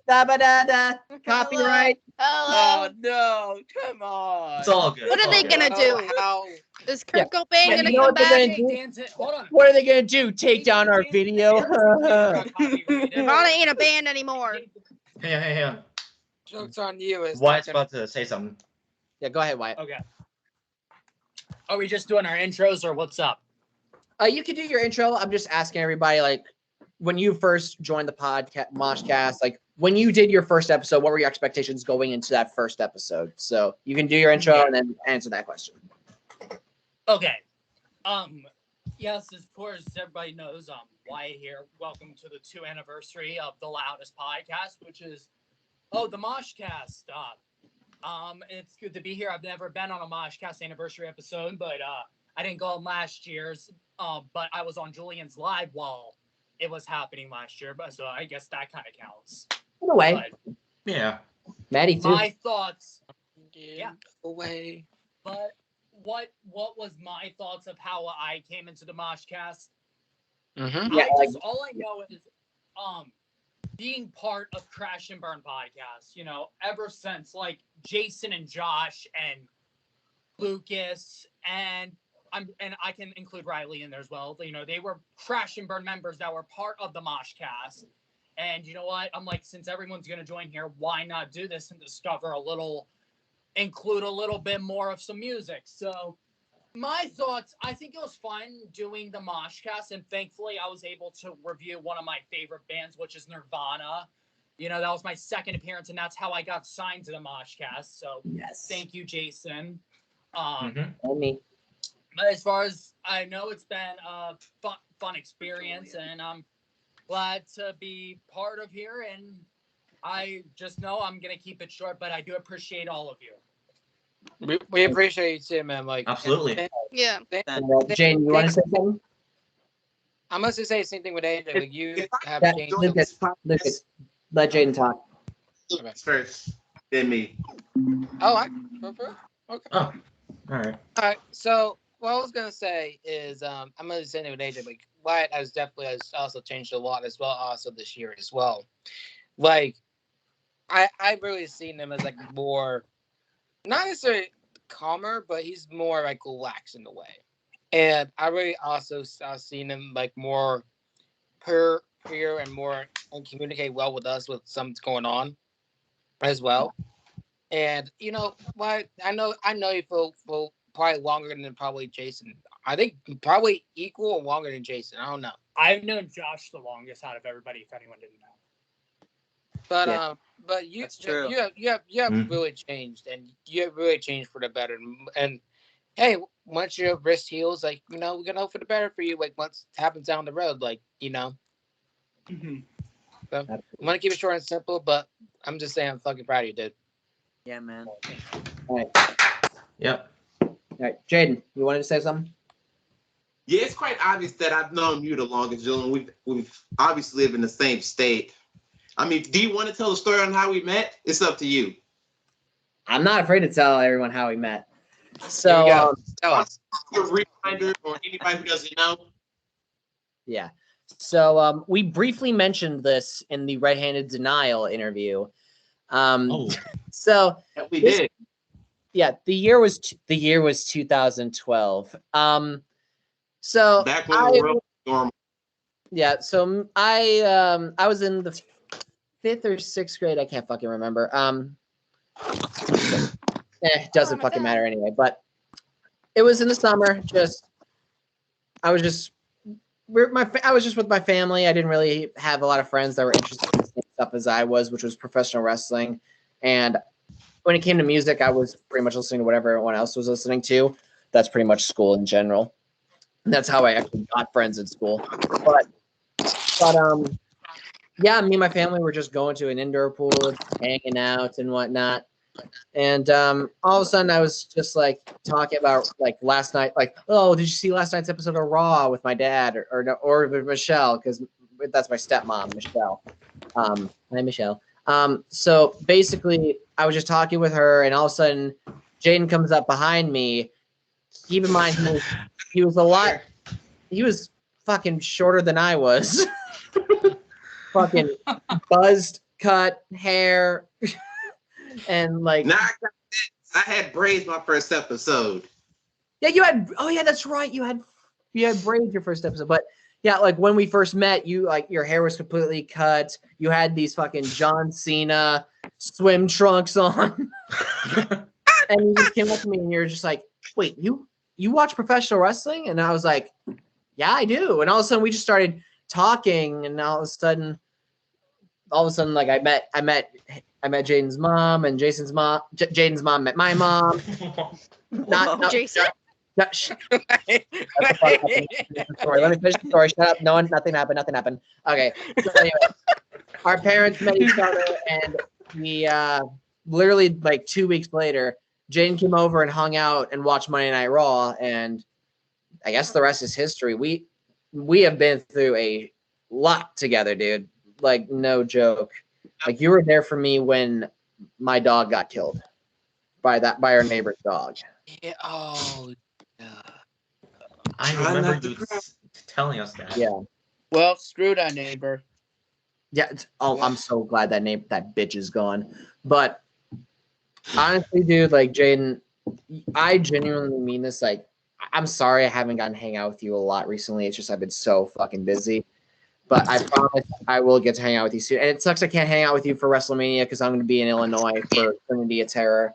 [SPEAKER 2] da-ba-da-da, copyright.
[SPEAKER 5] Hello.
[SPEAKER 8] Oh no! Come on.
[SPEAKER 10] It's all good.
[SPEAKER 5] What
[SPEAKER 10] It's
[SPEAKER 5] are
[SPEAKER 10] all
[SPEAKER 5] they
[SPEAKER 10] good.
[SPEAKER 5] going to do?
[SPEAKER 8] How?
[SPEAKER 5] Is Kurt Cobain
[SPEAKER 2] Yeah,
[SPEAKER 5] going to
[SPEAKER 2] you know
[SPEAKER 5] come
[SPEAKER 2] what they're
[SPEAKER 5] back?
[SPEAKER 2] gonna do?
[SPEAKER 11] Dance, hold on.
[SPEAKER 2] What are they gonna do? Take down our video?
[SPEAKER 5] Ronda ain't a band anymore.
[SPEAKER 10] Hey.
[SPEAKER 8] Joke's on you. It's
[SPEAKER 10] Wyatt's
[SPEAKER 8] not gonna-
[SPEAKER 10] about to say something.
[SPEAKER 2] Yeah, go ahead, Wyatt.
[SPEAKER 11] Okay. Are we just doing our intros or what's up?
[SPEAKER 2] You can do your intro. I'm just asking everybody, like, when you first joined the podcast, Moshcast, like, when you did your first episode, what were your expectations going into that first episode? So you can do your intro and then answer that question.
[SPEAKER 11] Okay. Yes, of course, everybody knows Wyatt here. Welcome to the 2nd anniversary of the Loudest Podcast, which is the Moshcast. It's good to be here. I've never been on a Moshcast anniversary episode, but I didn't go on last year's. But I was on Julian's live while it was happening last year, but so I guess that kind of counts.
[SPEAKER 2] In a way,
[SPEAKER 11] But
[SPEAKER 10] Yeah.
[SPEAKER 2] Maddie too.
[SPEAKER 11] my thoughts,
[SPEAKER 8] Yeah. Away.
[SPEAKER 11] but what was my thoughts of how I came into the Moshcast?
[SPEAKER 8] Mm-hmm.
[SPEAKER 2] Yeah,
[SPEAKER 11] All I know is being part of Crash and Burn podcast, you know, ever since like Jason and Josh and Lucas and I can include Riley in there as well. You know, they were Crash and Burn members that were part of the Moshcast. And you know what? I'm like, since everyone's gonna join here, why not do this and include a little bit more of some music? So my thoughts, I think it was fun doing the Moshcast, and thankfully I was able to review one of my favorite bands, which is Nirvana. You know, that was my second appearance, and that's how I got signed to the Moshcast. So
[SPEAKER 2] Yes.
[SPEAKER 11] thank you, Jason.
[SPEAKER 2] And me.
[SPEAKER 11] But as far as I know, it's been a fun experience, and I'm glad to be part of here. And I just know I'm going to keep it short, but I do appreciate all of you.
[SPEAKER 8] We appreciate you too, man. Like,
[SPEAKER 10] Absolutely.
[SPEAKER 5] Yeah.
[SPEAKER 2] Jane, you want to say something?
[SPEAKER 8] I must say the same thing with AJ. Like, you have
[SPEAKER 2] That,
[SPEAKER 8] changed.
[SPEAKER 2] Lucas, let Jaden talk.
[SPEAKER 6] first, then me.
[SPEAKER 3] Oh, okay.
[SPEAKER 10] Oh, all right.
[SPEAKER 3] All right. So what I was gonna say is, I'm gonna say with AJ, like Wyatt has also changed a lot as well, also this year as well. Like, I've really seen him as like more, not necessarily calmer, but he's more like relaxed in a way. And I really also seen him like more peer and more and communicate well with us with something's going on as well. And you know what? I know you for probably longer than probably Jason. I think probably equal or longer than Jason. I don't know.
[SPEAKER 11] I've known Josh the longest out of everybody, if anyone didn't know.
[SPEAKER 3] But you
[SPEAKER 7] That's true.
[SPEAKER 3] you have really changed, and you have really changed for the better. And hey, once your wrist heals, like we're gonna hope for the better for you. Like once it happens down the road, like
[SPEAKER 11] Mm-hmm.
[SPEAKER 3] So I'm gonna keep it short and simple, but I'm just saying I'm fucking proud of you, dude.
[SPEAKER 7] Yeah, man.
[SPEAKER 2] All right.
[SPEAKER 10] Yep.
[SPEAKER 2] All right, Jaden, you wanted to say something?
[SPEAKER 6] Yeah, it's quite obvious that I've known you the longest, Julian. We've obviously lived in the same state. I mean, do you want to tell the story on how we met? It's up to you.
[SPEAKER 2] I'm not afraid to tell everyone how we met. So,
[SPEAKER 3] tell us.
[SPEAKER 6] A reminder or anybody who doesn't know.
[SPEAKER 2] Yeah. So we briefly mentioned this in the Right-Handed Denial interview. So
[SPEAKER 6] Yeah, we did.
[SPEAKER 2] Yeah, the year was 2012. So
[SPEAKER 6] Back when the world was normal.
[SPEAKER 2] Yeah, so I was in the 5th or 6th grade. I can't fucking remember. It doesn't fucking matter anyway. But it was in the summer. I was just with my family. I didn't really have a lot of friends that were interested in the same stuff as I was, which was professional wrestling. And when it came to music, I was pretty much listening to whatever everyone else was listening to. That's pretty much school in general. And that's how I actually got friends in school. But yeah, me and my family were just going to an indoor pool, hanging out and whatnot. And all of a sudden I was just like talking about like last night, like, oh, did you see last night's episode of Raw with my dad or with Michelle? Because that's my stepmom, Michelle. Hi, Michelle. So basically I was just talking with her, and all of a sudden Jaden comes up behind me. Keep in mind he was fucking shorter than I was. Fucking buzzed cut hair. And like,
[SPEAKER 6] Nah, I had braids my first episode.
[SPEAKER 2] Yeah, you had. Oh yeah, that's right. You had braids your first episode. But yeah, like when we first met, you like your hair was completely cut. You had these fucking John Cena swim trunks on, and you just came up to me and you're just like, "Wait, you watch professional wrestling?" And I was like, "Yeah, I do." And all of a sudden, we just started talking, and all of a sudden, like I met Jaden's mom, and Jaden's mom met my mom.
[SPEAKER 5] Jason?
[SPEAKER 2] Let me finish the story. Shut up. Nothing happened. Okay. So anyway, our parents met each other, and we literally like 2 weeks later, Jaden came over and hung out and watched Monday Night Raw, and I guess the rest is history. We have been through a lot together, dude. Like, no joke. Like, you were there for me when my dog got killed by our neighbor's dog.
[SPEAKER 3] Yeah. Oh.
[SPEAKER 10] I remember you telling us that.
[SPEAKER 2] Yeah.
[SPEAKER 8] Well, screw that neighbor.
[SPEAKER 2] Yeah. I'm so glad that bitch is gone. But honestly, dude, like, Jaden, I genuinely mean this. Like, I'm sorry I haven't gotten to hang out with you a lot recently. It's just I've been so fucking busy. But I promise I will get to hang out with you soon. And it sucks I can't hang out with you for WrestleMania because I'm going to be in Illinois for Trinity of Terror.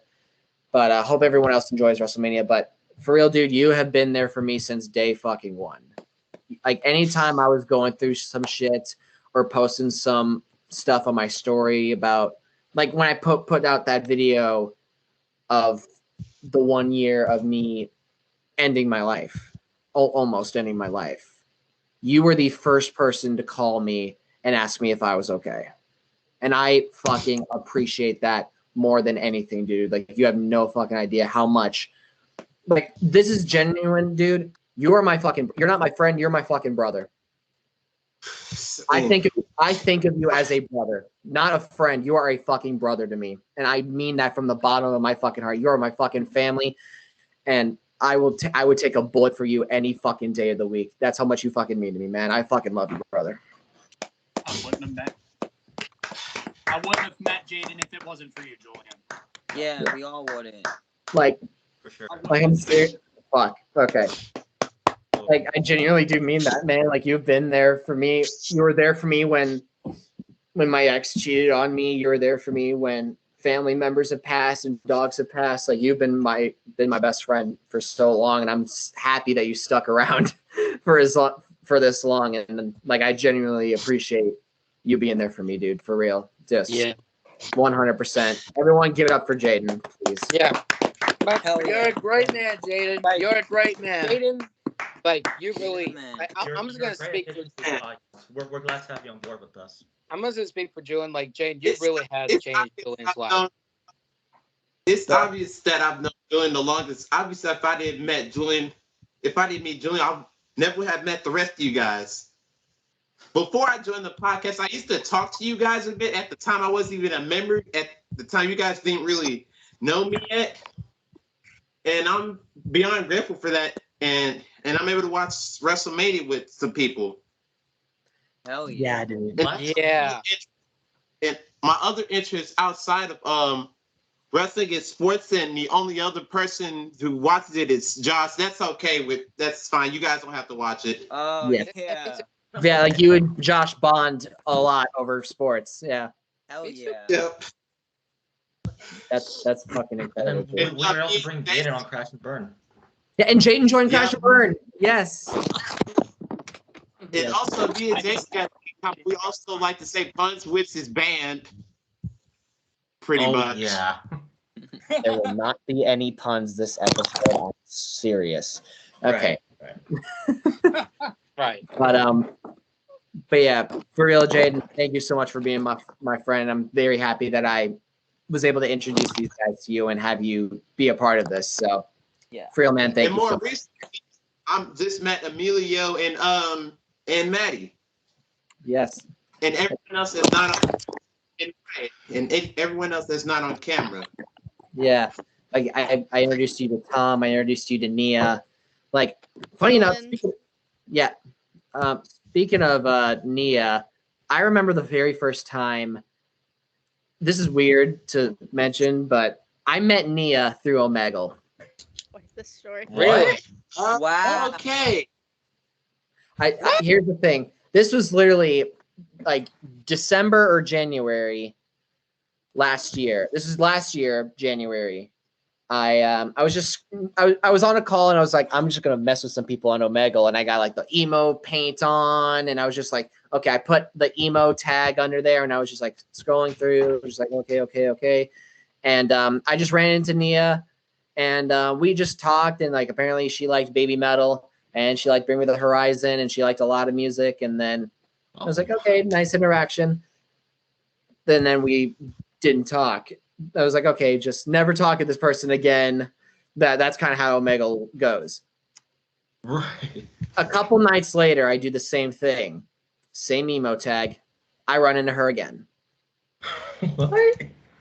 [SPEAKER 2] But I hope everyone else enjoys WrestleMania. But for real, dude, you have been there for me since day fucking one. Like, anytime I was going through some shit or posting some stuff on my story about, like, when I put out that video of the 1 year of me ending my life, almost ending my life. You were the first person to call me and ask me if I was okay. And I fucking appreciate that more than anything, dude. Like, you have no fucking idea how much. Like, this is genuine, dude. You're not my friend. You're my fucking brother. I think I think of you as a brother, not a friend. You are a fucking brother to me. And I mean that from the bottom of my fucking heart. You are my fucking family. And I would take a bullet for you any fucking day of the week. That's how much you fucking mean to me, man. I fucking love you, brother.
[SPEAKER 11] I wouldn't have met Jaden if it wasn't for you, Julian.
[SPEAKER 7] Yeah, we all wouldn't.
[SPEAKER 2] Like,
[SPEAKER 10] For sure.
[SPEAKER 2] like I'm serious. Fuck. Okay. Like, I genuinely do mean that, man. Like, you've been there for me. You were there for me when my ex cheated on me. You were there for me when family members have passed and dogs have passed. Like, you've been my best friend for so long, and I'm happy that you stuck around for this long. And like, I genuinely appreciate you being there for me, dude. For real, just 100%. Everyone, give it up for Jaden, please.
[SPEAKER 3] Yeah. But
[SPEAKER 7] Hell
[SPEAKER 8] You're a great man, Jaden. You're a great man.
[SPEAKER 3] Jaden, like you really,
[SPEAKER 7] Man.
[SPEAKER 3] I'm just gonna speak for.
[SPEAKER 10] We're glad to have you on board with us.
[SPEAKER 3] I'm just gonna speak for Julian. Like Jaden, you really have
[SPEAKER 6] It's
[SPEAKER 3] changed
[SPEAKER 6] obvious
[SPEAKER 3] Julian's
[SPEAKER 6] I've
[SPEAKER 3] life.
[SPEAKER 6] known- It's obvious that I've known Julian the longest. Obviously, if I didn't meet Julian, I never have met the rest of you guys. Before I joined the podcast, I used to talk to you guys a bit. At the time, I wasn't even a member. At the time, you guys didn't really know me yet. And I'm beyond grateful for that. And I'm able to watch WrestleMania with some people.
[SPEAKER 7] Hell yeah.
[SPEAKER 2] Yeah, dude.
[SPEAKER 6] And
[SPEAKER 3] Yeah.
[SPEAKER 6] And my other interest outside of wrestling is sports, and the only other person who watches it is Josh. That's fine. You guys don't have to watch it.
[SPEAKER 7] Oh,
[SPEAKER 2] Yeah.
[SPEAKER 7] yeah.
[SPEAKER 2] Yeah, like you and Josh bond a lot over sports. Yeah,
[SPEAKER 7] Hell yeah.
[SPEAKER 6] Yep.
[SPEAKER 2] that's fucking
[SPEAKER 10] And
[SPEAKER 2] incredible.
[SPEAKER 10] we
[SPEAKER 2] dude.
[SPEAKER 10] were able to bring Jaden on Crash and Burn.
[SPEAKER 2] Yeah, and Jaden joined Crash
[SPEAKER 6] Yeah.
[SPEAKER 2] and Burn. Yes.
[SPEAKER 6] And also, me and Jason, we also like to say puns with his band. Pretty much.
[SPEAKER 10] Yeah.
[SPEAKER 2] There will not be any puns this episode. I'm serious. Okay.
[SPEAKER 10] Right.
[SPEAKER 3] Right.
[SPEAKER 2] But yeah, for real, Jaden, thank you so much for being my friend. I'm very happy that I was able to introduce these guys to you and have you be a part of this. So,
[SPEAKER 7] Yeah.
[SPEAKER 2] for real, man, thank
[SPEAKER 6] And
[SPEAKER 2] you.
[SPEAKER 6] more
[SPEAKER 2] So much.
[SPEAKER 6] recently, I'm just met Emilio and Madi,
[SPEAKER 2] Yes.
[SPEAKER 6] and everyone else that's not on, and everyone else that's not on camera.
[SPEAKER 2] Yeah. Like I introduced you to Tom. I introduced you to Niah. Like, funny enough, speaking of Niah, I remember the very first time. This is weird to mention, but I met Niah through Omegle.
[SPEAKER 5] Like this story.
[SPEAKER 3] Really?
[SPEAKER 7] Wow.
[SPEAKER 6] Okay.
[SPEAKER 2] Here's the thing. This was literally like December or January last year. This is last year, January. I was on a call and I was like, I'm just gonna mess with some people on Omegle, and I got like the emo paint on, and I was just like, okay, I put the emo tag under there, and I was just like scrolling through, just like okay, and I just ran into Niah, and we just talked, and like apparently she liked baby metal, and she liked Bring Me the Horizon, and she liked a lot of music, and then I was like, okay, nice interaction. Then we didn't talk. I was like, okay, just never talk to this person again. That's kind of how Omegle goes.
[SPEAKER 10] Right.
[SPEAKER 2] A couple nights later, I do the same thing. Same emo tag. I run into her again.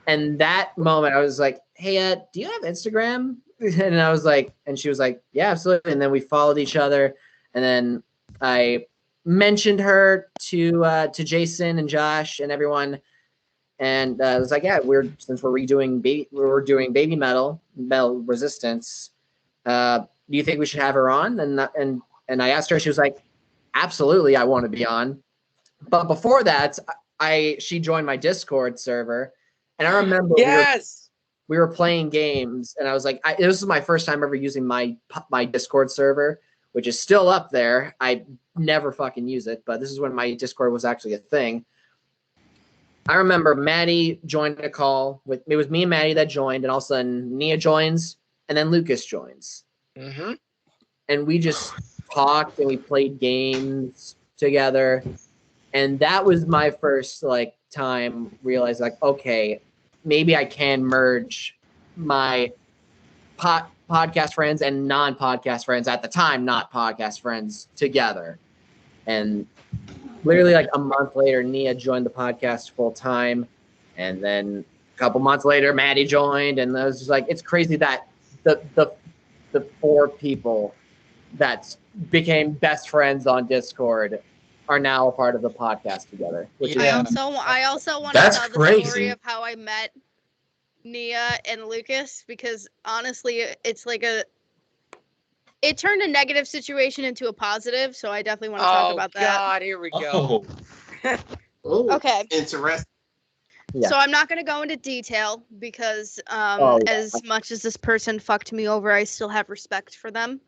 [SPEAKER 2] And that moment, I was like, hey, do you have Instagram? And I was like, and she was like, yeah, absolutely. And then we followed each other. And then I mentioned her to Jason and Josh and everyone. And I was like, yeah, since we're doing baby metal resistance. Do you think we should have her on? And I asked her, she was like, absolutely, I want to be on. But before that, she joined my Discord server, and I remember we were playing games, and I was like, this was my first time ever using my Discord server, which is still up there. I never fucking use it, but this is when my Discord was actually a thing. I remember Madi joined a call it was me and Madi that joined, and all of a sudden Niah joins, and then Lucas joins.
[SPEAKER 3] Mm-hmm.
[SPEAKER 2] And we just talked and we played games together. And that was my first time realized okay, maybe I can merge my podcast friends and non-podcast friends at the time, not podcast friends together. And literally like a month later, Niah joined the podcast full time, and then a couple months later, Madi joined, and it was just like it's crazy that the 4 people that became best friends on Discord are now a part of the podcast together. Which
[SPEAKER 5] I
[SPEAKER 2] is
[SPEAKER 5] also want to
[SPEAKER 10] That's
[SPEAKER 5] tell the story
[SPEAKER 10] crazy.
[SPEAKER 5] of how I met Niah and Lucas, because honestly, it's like it turned a negative situation into a positive, so I definitely want to talk about that.
[SPEAKER 3] God, here we go.
[SPEAKER 6] Ooh,
[SPEAKER 5] Okay.
[SPEAKER 6] interesting.
[SPEAKER 2] Yeah.
[SPEAKER 5] So I'm not going to go into detail because as much as this person fucked me over, I still have respect for them.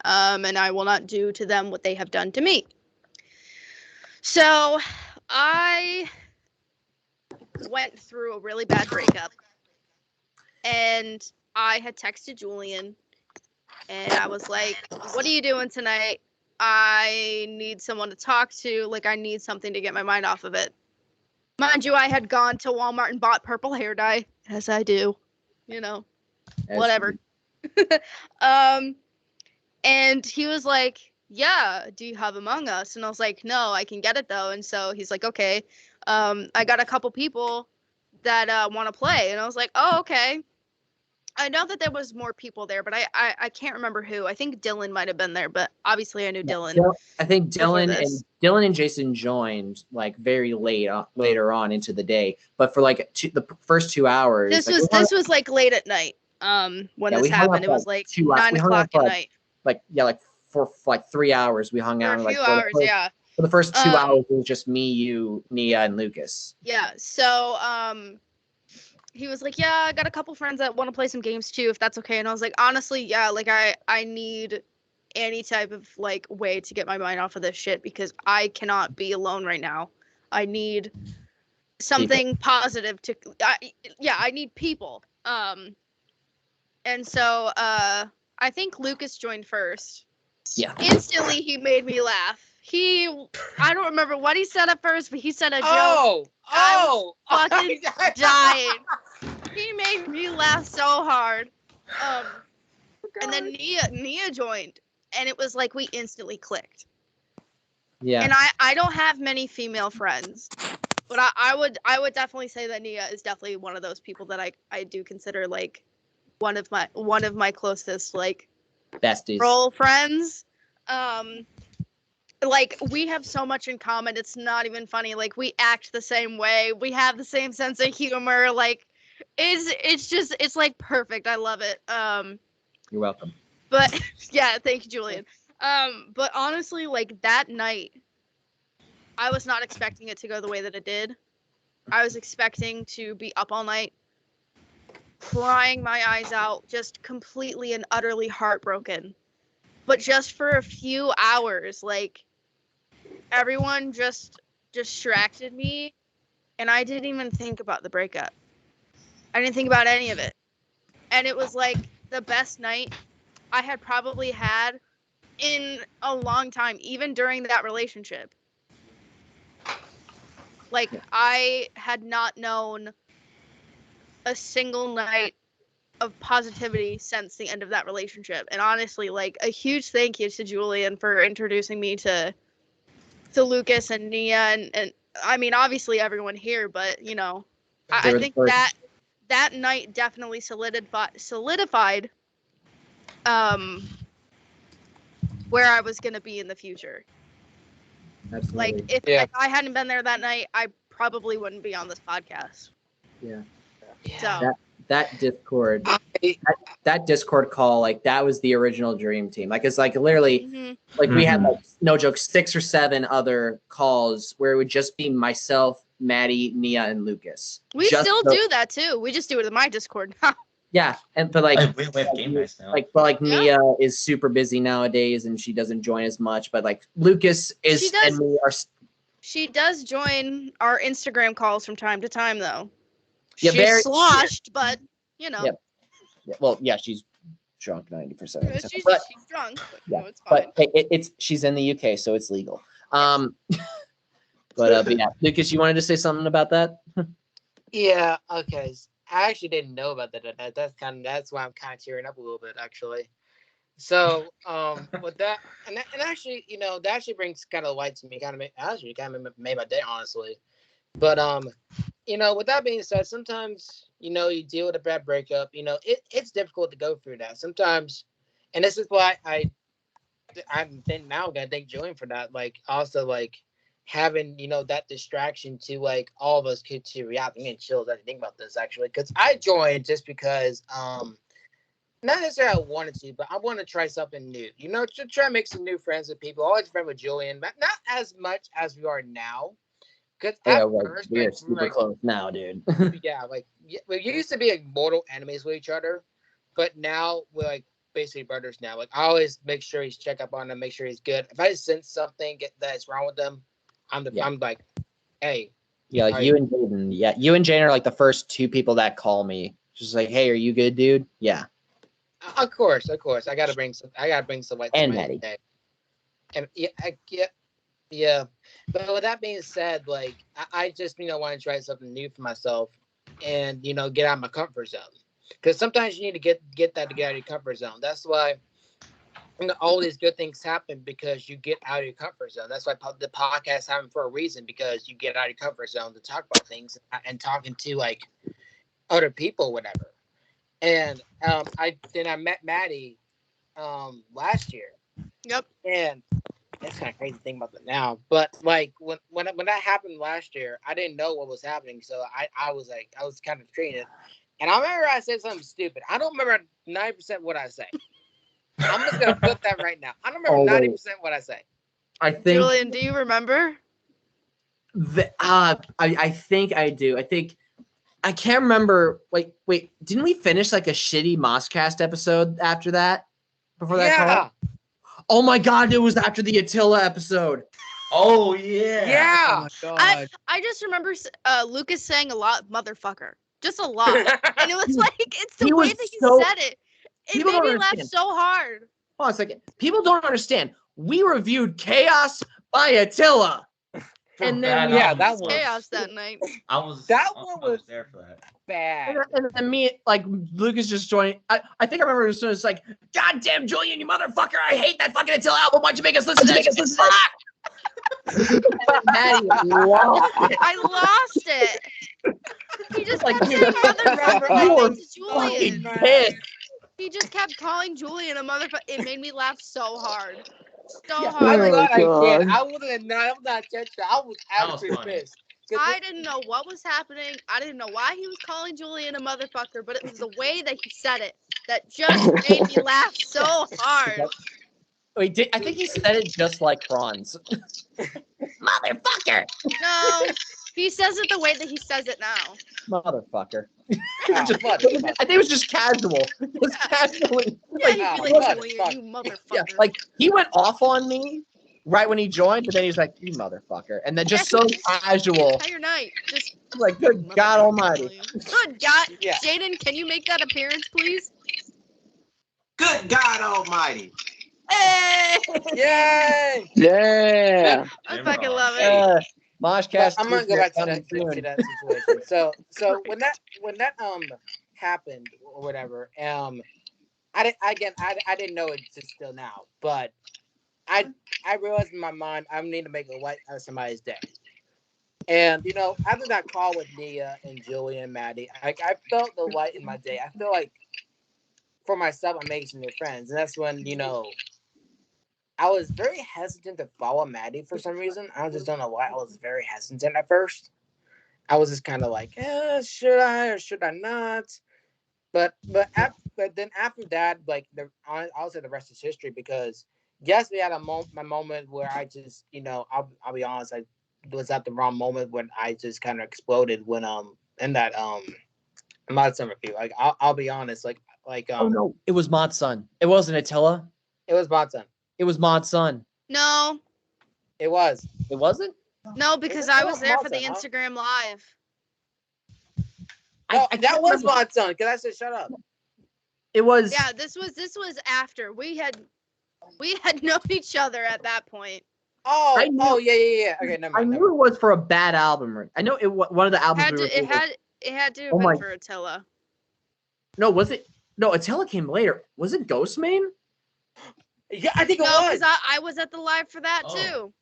[SPEAKER 5] And I will not do to them what they have done to me. So I went through a really bad breakup, and I had texted Julian, and I was like, what are you doing tonight? I need someone to talk to. Like, I need something to get my mind off of it. Mind you, I had gone to Walmart and bought purple hair dye, as I do. You know, whatever. And he was like, yeah, do you have Among Us? And I was like, no, I can get it though. And so he's like, okay, I got a couple people that want to play. And I was like, oh, okay. I know that there was more people there, but I can't remember who. I think Dylan might have been there, but obviously I knew Dylan.
[SPEAKER 2] I think
[SPEAKER 5] before
[SPEAKER 2] Dylan and Jason joined like very later on into the day, but for like the first 2 hours.
[SPEAKER 5] This was like late at night. When this happened, it was like 9 o'clock at night.
[SPEAKER 2] For like 3 hours we hung out.
[SPEAKER 5] For a few hours, yeah.
[SPEAKER 2] For the first 2 hours, it was just me, you, Niah, and Lucas.
[SPEAKER 5] Yeah. So he was like, yeah, I got a couple friends that want to play some games too, if that's okay. And I was like, honestly, yeah, like I need any type of like way to get my mind off of this shit, because I cannot be alone right now. I need something positive to I need people. And so I think Lucas joined first.
[SPEAKER 2] Yeah.
[SPEAKER 5] Instantly he made me laugh. I don't remember what he said at first, but he said a joke. I was fucking dying. He made me laugh so hard. And then Niah joined, and it was like we instantly clicked.
[SPEAKER 2] Yeah.
[SPEAKER 5] And I don't have many female friends, but I would definitely say that Niah is definitely one of those people that I do consider like one of my closest like
[SPEAKER 2] besties,
[SPEAKER 5] role friends. Like we have so much in common, it's not even funny. Like we act the same way, we have the same sense of humor. Like it's like perfect. I love it.
[SPEAKER 2] You're welcome.
[SPEAKER 5] But yeah, thank you, Julian. But honestly, like that night, I was not expecting it to go the way that it did. I was expecting to be up all night, crying my eyes out, just completely and utterly heartbroken. But just for a few hours, like everyone just distracted me, and I didn't even think about the breakup. I didn't think about any of it. And it was like the best night I had probably had in a long time, even during that relationship. Like I had not known a single night of positivity since the end of that relationship. And honestly, like a huge thank you to Julian for introducing me to Lucas and Niah and I mean obviously everyone here, but you know, I think that night definitely solidified where I was gonna be in the future.
[SPEAKER 2] Absolutely.
[SPEAKER 5] Like if I hadn't been there that night, I probably wouldn't be on this podcast.
[SPEAKER 2] Yeah.
[SPEAKER 5] So
[SPEAKER 2] that Discord, that Discord call, like that was the original dream team. Like it's like literally, like we had like no joke 6 or 7 other calls where it would just be myself, Madi, Niah, and Lucas.
[SPEAKER 5] We still do that too. We just do it in my Discord now.
[SPEAKER 2] Yeah, but like,
[SPEAKER 10] we have game nights now.
[SPEAKER 2] Niah is super busy nowadays, and she doesn't join as much. But like Lucas is and me are.
[SPEAKER 5] She does join our Instagram calls from time to time, though.
[SPEAKER 2] Yeah,
[SPEAKER 5] she's sloshed, but you know.
[SPEAKER 2] Yep. Yeah, well, yeah, she's drunk 90% of the time.
[SPEAKER 5] She's drunk, but
[SPEAKER 2] yeah,
[SPEAKER 5] no, it's fine.
[SPEAKER 2] But it's she's in the UK, so it's legal. But yeah, Lucas, you wanted to say something about that?
[SPEAKER 3] Yeah. Okay. I actually didn't know about that. That's why I'm kind of tearing up a little bit, actually. So with that, and actually, that actually brings kind of light to me. Kind of made my day, honestly. But with that being said, sometimes you deal with a bad breakup. It's difficult to go through that sometimes, and this is why I think now I'm gonna thank Julian for that. Like also like having that distraction to like all of us could to react. I'm getting chills as I think about this actually because I joined just because not necessarily I wanted to, but I want to try something new. To try to make some new friends with people. Always friend with Julian, but not as much as we are now. Because
[SPEAKER 2] Yeah,
[SPEAKER 3] at
[SPEAKER 2] like,
[SPEAKER 3] first,
[SPEAKER 2] we're
[SPEAKER 3] like,
[SPEAKER 2] super close now, dude.
[SPEAKER 3] yeah, we used to be like mortal enemies with each other, but now we're like basically brothers now. Like I always make sure he's check up on him, make sure he's good. If I sense something that's wrong with them, I'm like, hey.
[SPEAKER 2] Yeah, like you and Jaden. Yeah, you and Jaden are like the first two people that call me. Just like, hey, are you good, dude? Yeah.
[SPEAKER 3] Of course. I gotta bring some light to
[SPEAKER 2] And
[SPEAKER 3] my
[SPEAKER 2] Maddie.
[SPEAKER 3] day. And yeah. But with that being said, like I just want to try something new for myself, and get out of my comfort zone. Because sometimes you need to get that to get out of your comfort zone. That's why all these good things happen because you get out of your comfort zone. That's why the podcast happen for a reason because you get out of your comfort zone to talk about things and talking to like other people, whatever. And I met Madi last year.
[SPEAKER 5] Yep.
[SPEAKER 3] And that's kind of crazy thing about that now. But like when that happened last year, I didn't know what was happening, so I was kind of treated. And I remember I said something stupid. I don't remember 90% what I say. I'm just gonna put that right now. I don't remember 90% what I say.
[SPEAKER 2] I think
[SPEAKER 5] Julian, do you remember?
[SPEAKER 2] I think I do. I can't remember. Wait, didn't we finish like a shitty Moshcast episode after that? Before that call? Oh my god, it was after the Attila episode.
[SPEAKER 10] Oh yeah.
[SPEAKER 3] Yeah.
[SPEAKER 11] Oh my god.
[SPEAKER 5] I just remember Lucas saying a lot, motherfucker. Just a lot. And it was like, it's the way that he said it. It made me laugh so hard.
[SPEAKER 2] Hold on a second. People don't understand. We reviewed Chaos by Attila. And then
[SPEAKER 3] that was
[SPEAKER 5] chaos that night.
[SPEAKER 10] I was there for that.
[SPEAKER 3] Bad.
[SPEAKER 2] And then me, like, Lucas just joined. I think I remember as soon as like, God damn, Julian, you motherfucker. I hate that fucking Attila album. Why'd you make us listen to that?
[SPEAKER 5] I lost it. He just kept saying motherfucker to Julian. He just kept calling Julian a motherfucker. It made me laugh so hard. So hard.
[SPEAKER 3] I'm glad I did. I wouldn't have not touched that. I was absolutely pissed.
[SPEAKER 5] I didn't know what was happening. I didn't know why he was calling Julian a motherfucker, but it was the way that he said it that just made me laugh so hard.
[SPEAKER 2] Wait, I think he said it just like Franz. Motherfucker!
[SPEAKER 5] No, he says it the way that he says it now.
[SPEAKER 2] Motherfucker. I think it was just casual. Just casually.
[SPEAKER 5] Yeah, he'd be like, Julian, you motherfucker.
[SPEAKER 2] Yeah, like, he went off on me right when he joined, but then he's like, you motherfucker. And then just so casual.
[SPEAKER 5] Entire night. Just
[SPEAKER 2] like, good God almighty.
[SPEAKER 5] Good God. Yeah. Jaden, can you make that appearance, please?
[SPEAKER 6] Good God almighty.
[SPEAKER 5] Hey!
[SPEAKER 3] Yay!
[SPEAKER 2] Yeah!
[SPEAKER 5] I fucking love it.
[SPEAKER 2] Moshcast.
[SPEAKER 3] I'm gonna go back to that situation. So when that happened or whatever, I didn't know it still now, but I realized in my mind I need to make a light out of somebody's day. And after that call with Niah and Julian and Madi, I felt the light in my day. I feel like for myself I'm making some new friends, and that's when I was very hesitant to follow Madi for some reason. I just don't know why. I was very hesitant at first. I was just kind of like, should I or should I not? But then after that, like I'll say the rest is history because yes, we had my moment where I just I'll be honest, I was at the wrong moment when I just kind of exploded when in that Mod Son review. Like I'll be honest, like
[SPEAKER 2] oh no, it was Mod Son. It wasn't Attila.
[SPEAKER 3] It was Mod Son.
[SPEAKER 2] It was Mod Son.
[SPEAKER 5] No.
[SPEAKER 3] It was.
[SPEAKER 2] It wasn't?
[SPEAKER 5] No, because I was there for the Instagram Live.
[SPEAKER 3] That was Mod Son, because I said shut up.
[SPEAKER 2] It was.
[SPEAKER 5] Yeah, this was after. We had known each other at that point.
[SPEAKER 3] Oh, yeah. Okay, never mind.
[SPEAKER 2] I knew it was for a bad album. I know one of the albums.
[SPEAKER 5] It had to have been for Attila.
[SPEAKER 2] No, was it? No, Attila came later. Was it Ghostmane?
[SPEAKER 3] Yeah, I think it
[SPEAKER 5] No,
[SPEAKER 3] was.
[SPEAKER 5] because I was at the live for that
[SPEAKER 4] Oh.
[SPEAKER 5] too.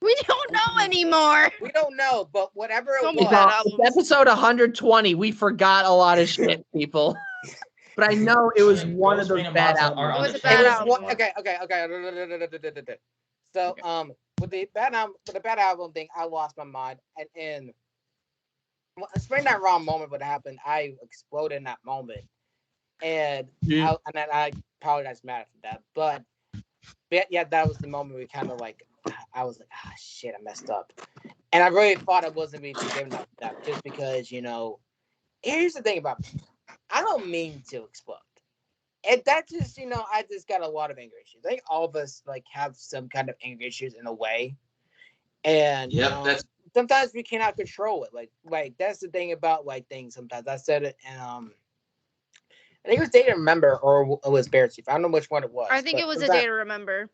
[SPEAKER 5] We don't know anymore.
[SPEAKER 3] We don't know, but whatever it
[SPEAKER 5] So many
[SPEAKER 3] was.
[SPEAKER 5] bad
[SPEAKER 2] It's
[SPEAKER 5] albums.
[SPEAKER 2] episode 120. We forgot a lot of shit, people. But I know it was one of those
[SPEAKER 4] Ghost
[SPEAKER 2] bad
[SPEAKER 4] Rain and Mods are
[SPEAKER 2] albums.
[SPEAKER 4] on
[SPEAKER 5] It was
[SPEAKER 4] the
[SPEAKER 5] a bad
[SPEAKER 3] It was
[SPEAKER 5] album.
[SPEAKER 3] one. Okay. So with the bad album thing, I lost my mind, and it's been that wrong moment. What happened? I exploded in that moment, and I apologize, Matt, for that. But yeah, that was the moment we kind of like. I was like, ah, shit, I messed up, and I really thought I wasn't being forgiven that just because Here's the thing about me. I don't mean to explode. And that just, I just got a lot of anger issues. I think all of us like have some kind of anger issues in a way. And sometimes we cannot control it. Like that's the thing about like things sometimes. I said it and I think it was Day to Remember or it was Beartooth. I don't know which one it was.
[SPEAKER 5] I think it was A Day to Remember.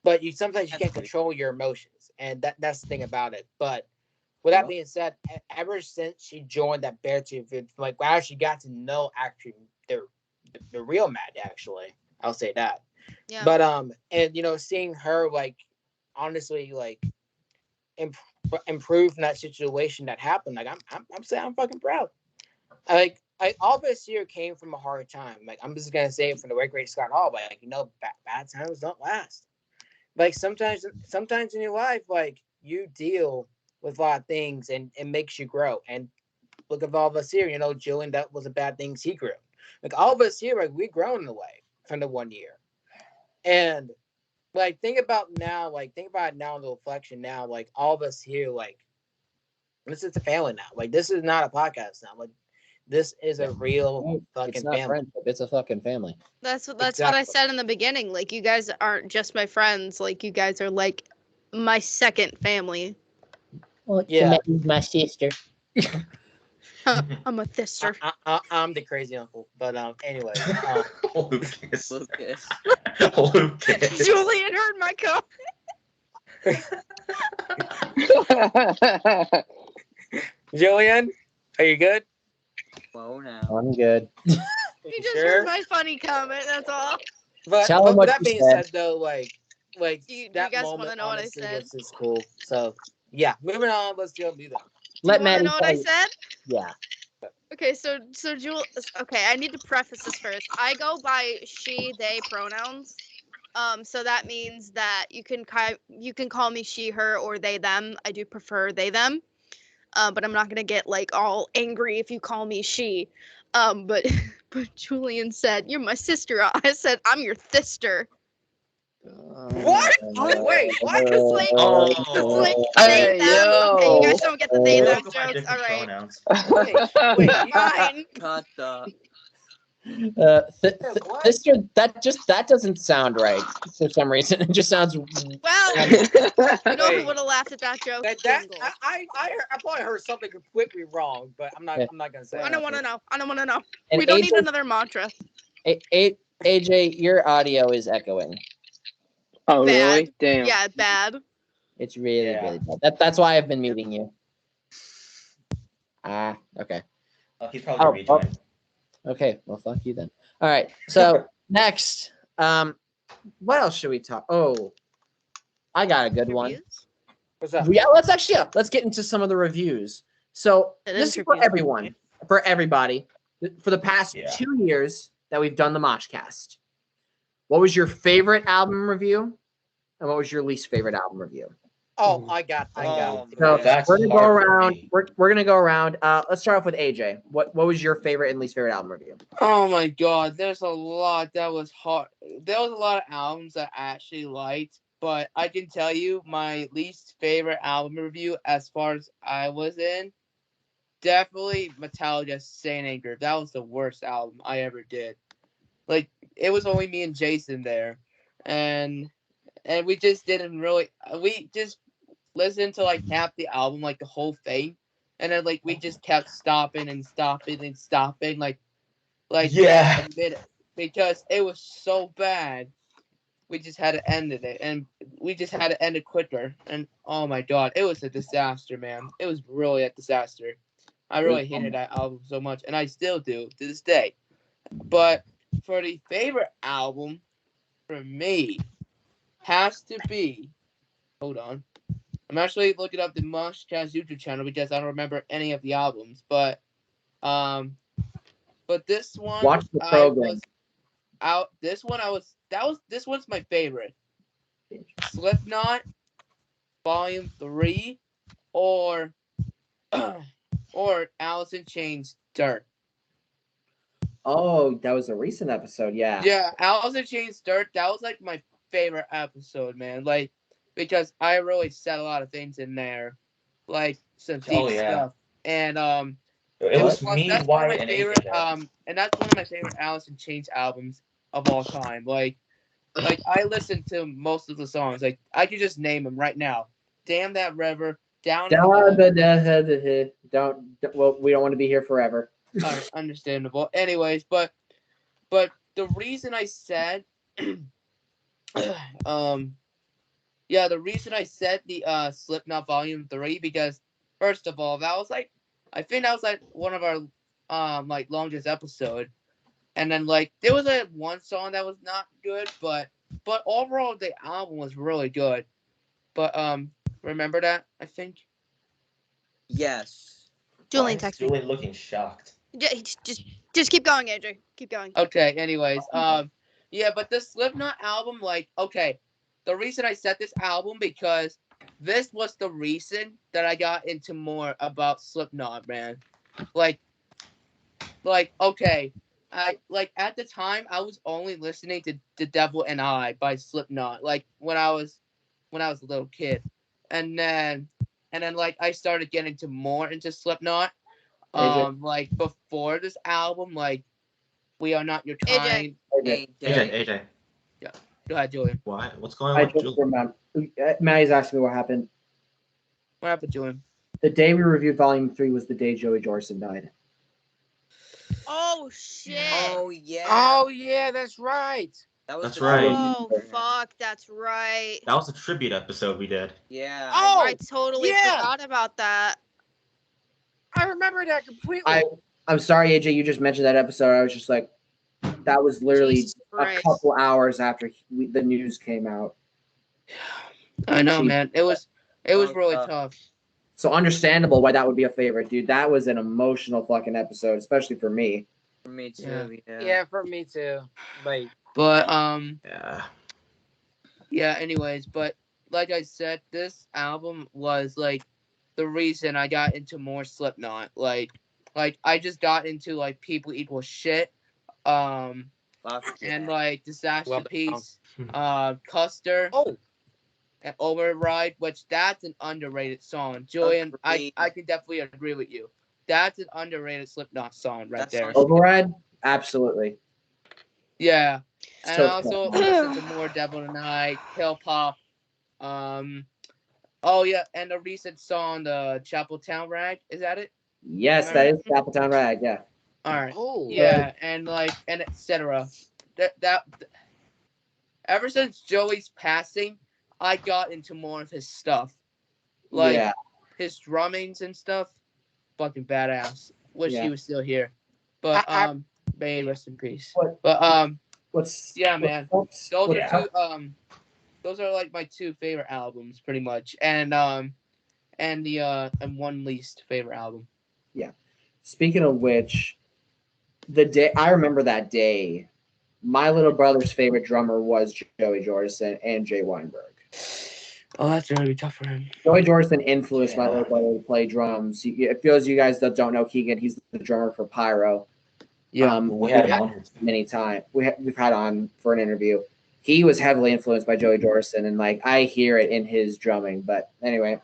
[SPEAKER 3] But sometimes you can't control your emotions. And that's the thing about it. But with that being said, ever since she joined that Beartooth, like I actually got to know actually the real Mad, actually. I'll say that.
[SPEAKER 5] Yeah.
[SPEAKER 3] But and seeing her like honestly like improve in that situation that happened, like I'm saying I'm fucking proud. Like all this year came from a hard time. Like I'm just gonna say it from the great Scott Hall, but bad times don't last. Like sometimes in your life, like you deal with a lot of things and it makes you grow. And look at all of us here, Julian, that was a bad thing. He grew. Like all of us here, like we grown in a way from the 1 year. And like think about it now in the reflection now, like all of us here, like this is a family now. Like this is not a podcast now. Like this is a real fucking
[SPEAKER 2] It's not
[SPEAKER 3] family.
[SPEAKER 2] friendship. It's a fucking family.
[SPEAKER 5] That's what I said in the beginning. Like you guys aren't just my friends. Like you guys are like my second family.
[SPEAKER 2] Well,
[SPEAKER 3] Yeah.
[SPEAKER 2] my sister.
[SPEAKER 5] I'm a thister.
[SPEAKER 3] I'm the crazy uncle. But anyway.
[SPEAKER 4] Lucas.
[SPEAKER 7] Lucas.
[SPEAKER 4] Lucas.
[SPEAKER 5] Julian heard my comment.
[SPEAKER 3] Julian, are you good?
[SPEAKER 7] Whoa now.
[SPEAKER 2] I'm good.
[SPEAKER 5] He just heard my funny comment. That's all.
[SPEAKER 3] But,
[SPEAKER 2] Tell him
[SPEAKER 3] but
[SPEAKER 2] what
[SPEAKER 3] that
[SPEAKER 2] you
[SPEAKER 3] being
[SPEAKER 2] said.
[SPEAKER 3] said, though, like
[SPEAKER 5] You
[SPEAKER 3] that
[SPEAKER 5] guys
[SPEAKER 3] moment
[SPEAKER 5] wanna know what I
[SPEAKER 3] honestly
[SPEAKER 5] said?
[SPEAKER 3] was just cool. So yeah, moving on. Let's go do that.
[SPEAKER 2] Let
[SPEAKER 5] You wanna
[SPEAKER 2] Maddie
[SPEAKER 5] know what I said?
[SPEAKER 2] Yeah.
[SPEAKER 5] Okay, so okay, I need to preface this first. I go by she, they pronouns. So that means that you can call me she, her, or they, them. I do prefer they, them. But I'm not gonna get like all angry if you call me she. But Julian said, "You're my sister." I said, "I'm your thister."
[SPEAKER 3] What? Wait, what?
[SPEAKER 5] It's like,
[SPEAKER 8] Hey,
[SPEAKER 5] they, them. Okay, you guys don't get the they, them
[SPEAKER 4] Those are
[SPEAKER 5] jokes.
[SPEAKER 4] different
[SPEAKER 5] All right,
[SPEAKER 4] pronouns.
[SPEAKER 3] Wait,
[SPEAKER 5] fine.
[SPEAKER 7] Cut the.
[SPEAKER 2] Sister, that doesn't sound right for some reason. It just sounds.
[SPEAKER 5] Well, you know who
[SPEAKER 3] Wait.
[SPEAKER 5] would have laughed at that joke?
[SPEAKER 3] that
[SPEAKER 5] Jingle.
[SPEAKER 3] I probably heard something completely wrong, but I'm not gonna say.
[SPEAKER 5] I don't want to know. I don't want to know.
[SPEAKER 2] And
[SPEAKER 5] We don't
[SPEAKER 2] AJ
[SPEAKER 5] need another mantra.
[SPEAKER 2] AJ, your audio is echoing.
[SPEAKER 12] Oh,
[SPEAKER 5] Bad.
[SPEAKER 12] really? Damn.
[SPEAKER 5] Yeah, bad.
[SPEAKER 2] It's really bad. That's why I've been muting you. Okay.
[SPEAKER 4] He's probably rejoined.
[SPEAKER 2] Okay, well, fuck you then. All right, so next, what else should we talk? Oh, I got a good one.
[SPEAKER 5] Reviews?
[SPEAKER 3] What's up?
[SPEAKER 2] Yeah, let's get into some of the reviews. So this is for everyone, for everybody. For the past 2 years that we've done the Moshcast, what was your favorite album review, and what was your least favorite album review?
[SPEAKER 3] Oh, I got.
[SPEAKER 2] So we're gonna go around. We're gonna go around. Let's start off with AJ. What was your favorite and least favorite album review?
[SPEAKER 8] Oh my god, there's a lot that was hard. There was a lot of albums that I actually liked, but I can tell you my least favorite album review as far as I was in, definitely Metallica's Saint Anger. That was the worst album I ever did. Like, it was only me and Jason there, and we just didn't really. We just listened to like half the album, like the whole thing, and then like we just kept stopping and stopping and stopping, like
[SPEAKER 4] Yeah.
[SPEAKER 8] a minute, because it was so bad. We just had to end it, and we just had to end it quicker. And oh my god, it was a disaster, man. It was really a disaster. I really hated that album so much, and I still do to this day. But for the favorite album, for me, has to be. Hold on. I'm actually looking up the Moshcast YouTube channel because I don't remember any of the albums, but this one
[SPEAKER 2] Watch the
[SPEAKER 8] I
[SPEAKER 2] program.
[SPEAKER 8] was out. This one's my favorite. Slipknot, Volume 3, or Alice in Chains Dirt.
[SPEAKER 2] Oh, that was a recent episode. Yeah.
[SPEAKER 8] Yeah, Alice in Chains Dirt. That was like my favorite episode, man. Like, because I really said a lot of things in there, like some deep stuff. And
[SPEAKER 10] It was me,
[SPEAKER 8] that's one of
[SPEAKER 10] Wyatt,
[SPEAKER 8] my
[SPEAKER 10] and
[SPEAKER 8] favorite.
[SPEAKER 10] AJ.
[SPEAKER 8] And that's one of my favorite Alice in Chains albums of all time. Like I listened to most of the songs. Like I could just name them right now. Damn That River, Down in the Hole.
[SPEAKER 2] Don't. Well, we don't want to be here forever.
[SPEAKER 8] Understandable. Anyways, but the reason I said, the reason I said the Slipknot Volume 3 because first of all, I think that was like one of our like longest episode, and then like there was like one song that was not good, but overall the album was really good. But remember that I think.
[SPEAKER 7] Yes.
[SPEAKER 5] Julian texted me.
[SPEAKER 10] Julian looking shocked.
[SPEAKER 5] Just keep going, AJ. Keep going.
[SPEAKER 8] Okay. Anyways, yeah, but this Slipknot album, like, okay, the reason I said this album because this was the reason that I got into more about Slipknot, man. Like, okay, at the time I was only listening to "The Devil and I" by Slipknot, like when I was a little kid, and then like I started getting more into Slipknot. Like before this album, like "We Are Not Your Kind."
[SPEAKER 10] AJ.
[SPEAKER 8] Yeah, go ahead, Julian.
[SPEAKER 10] What? What's going
[SPEAKER 2] I
[SPEAKER 10] on?
[SPEAKER 2] just remember. Maddie's asking me what happened.
[SPEAKER 8] What happened, Julian?
[SPEAKER 2] The day we reviewed Volume 3 was the day Joey Jordison died.
[SPEAKER 5] Oh shit.
[SPEAKER 7] Oh yeah.
[SPEAKER 8] Oh yeah, that's right.
[SPEAKER 10] That's right.
[SPEAKER 5] Oh fuck, that's right.
[SPEAKER 10] That was a tribute episode we did.
[SPEAKER 7] Yeah.
[SPEAKER 5] Oh, I totally forgot about that.
[SPEAKER 8] I remember that completely.
[SPEAKER 2] I'm sorry, AJ. You just mentioned that episode. I was just like, that was literally
[SPEAKER 5] Jesus
[SPEAKER 2] a
[SPEAKER 5] Christ.
[SPEAKER 2] couple hours after the news came out.
[SPEAKER 8] I know, man. It was really tough.
[SPEAKER 2] So understandable why that would be a favorite, dude. That was an emotional fucking episode, especially for me.
[SPEAKER 7] For me too.
[SPEAKER 3] Yeah, for me too. But
[SPEAKER 8] yeah. Anyways, but like I said, this album was like the reason I got into more Slipknot. Like I just got into like People Equal Shit, and like Disaster Piece, Custer, and Override, which that's an underrated song. Julian, I can definitely agree with you. That's an underrated Slipknot song there.
[SPEAKER 2] Override, absolutely.
[SPEAKER 8] Yeah, and
[SPEAKER 2] So
[SPEAKER 8] I also listen to more Devil and I, Kill Pop. Oh yeah, and the recent song, the Chapel Town Rag. Is that it?
[SPEAKER 2] Yes, that is Chapel Rag. Yeah.
[SPEAKER 8] All right. Yeah, and etc. That ever since Joey's passing, I got into more of his stuff, like his drummings and stuff. Fucking badass. Wish he was still here, but may rest in peace. Man. Those are like my two favorite albums, pretty much, and one least favorite album.
[SPEAKER 2] Yeah. Speaking of which, I remember that day. My little brother's favorite drummer was Joey Jordison and Jay Weinberg.
[SPEAKER 8] Oh, that's gonna be tough for him.
[SPEAKER 2] Joey Jordison influenced my little brother to play drums. It feels you guys that don't know Keegan, he's the drummer for Pyro.
[SPEAKER 10] Yeah, we had him on
[SPEAKER 2] many times. We've had on for an interview. He was heavily influenced by Joey Jordison, and like I hear it in his drumming. But anyway,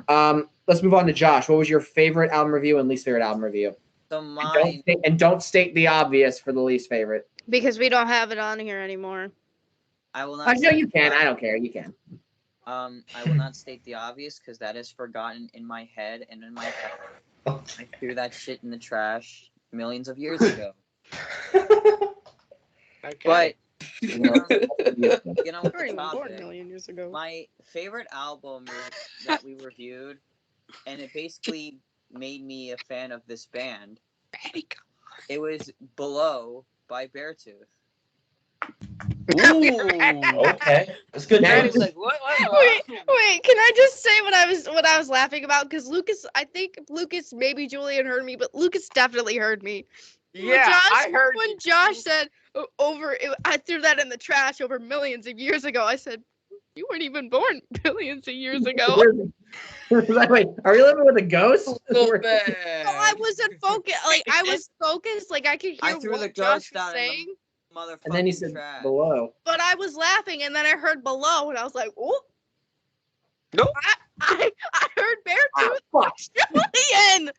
[SPEAKER 2] let's move on to Josh. What was your favorite album review and least favorite album review?
[SPEAKER 7] So mine.
[SPEAKER 2] Don't state the obvious for the least favorite.
[SPEAKER 5] Because we don't have it on here anymore.
[SPEAKER 7] I will not.
[SPEAKER 2] No, you can. I don't care. You can.
[SPEAKER 7] I will not state the obvious because that is forgotten in my head and in my head. I threw that shit in the trash millions of years ago. But
[SPEAKER 5] million years ago.
[SPEAKER 7] My favorite album that we reviewed, and it basically made me a fan of this band. It was Below by Beartooth. Ooh.
[SPEAKER 10] Okay. That's good
[SPEAKER 2] Now
[SPEAKER 10] news.
[SPEAKER 3] Maddie's like, what?
[SPEAKER 5] Wait, can I just say what I was laughing about? Because Lucas, I think Lucas, maybe Julian heard me, but Lucas definitely heard me.
[SPEAKER 3] Yeah, I heard
[SPEAKER 5] When
[SPEAKER 3] you.
[SPEAKER 5] Josh said I threw that in the trash over millions of years ago. I said, you weren't even born billions of years ago.
[SPEAKER 2] Wait, are we living with a ghost?
[SPEAKER 3] So
[SPEAKER 5] No,
[SPEAKER 3] bad.
[SPEAKER 5] I wasn't focused. Like I was focused. Like I could
[SPEAKER 7] I
[SPEAKER 5] hear
[SPEAKER 7] threw the
[SPEAKER 5] what Josh
[SPEAKER 7] ghost
[SPEAKER 5] was
[SPEAKER 7] down in
[SPEAKER 5] saying,
[SPEAKER 7] the motherfucking
[SPEAKER 2] And then he said
[SPEAKER 7] trash.
[SPEAKER 2] below.
[SPEAKER 5] but I was laughing, and then I heard below, and I was like, oh.
[SPEAKER 3] Nope.
[SPEAKER 5] I heard Beartooth.
[SPEAKER 2] Fuck.
[SPEAKER 5] Julian.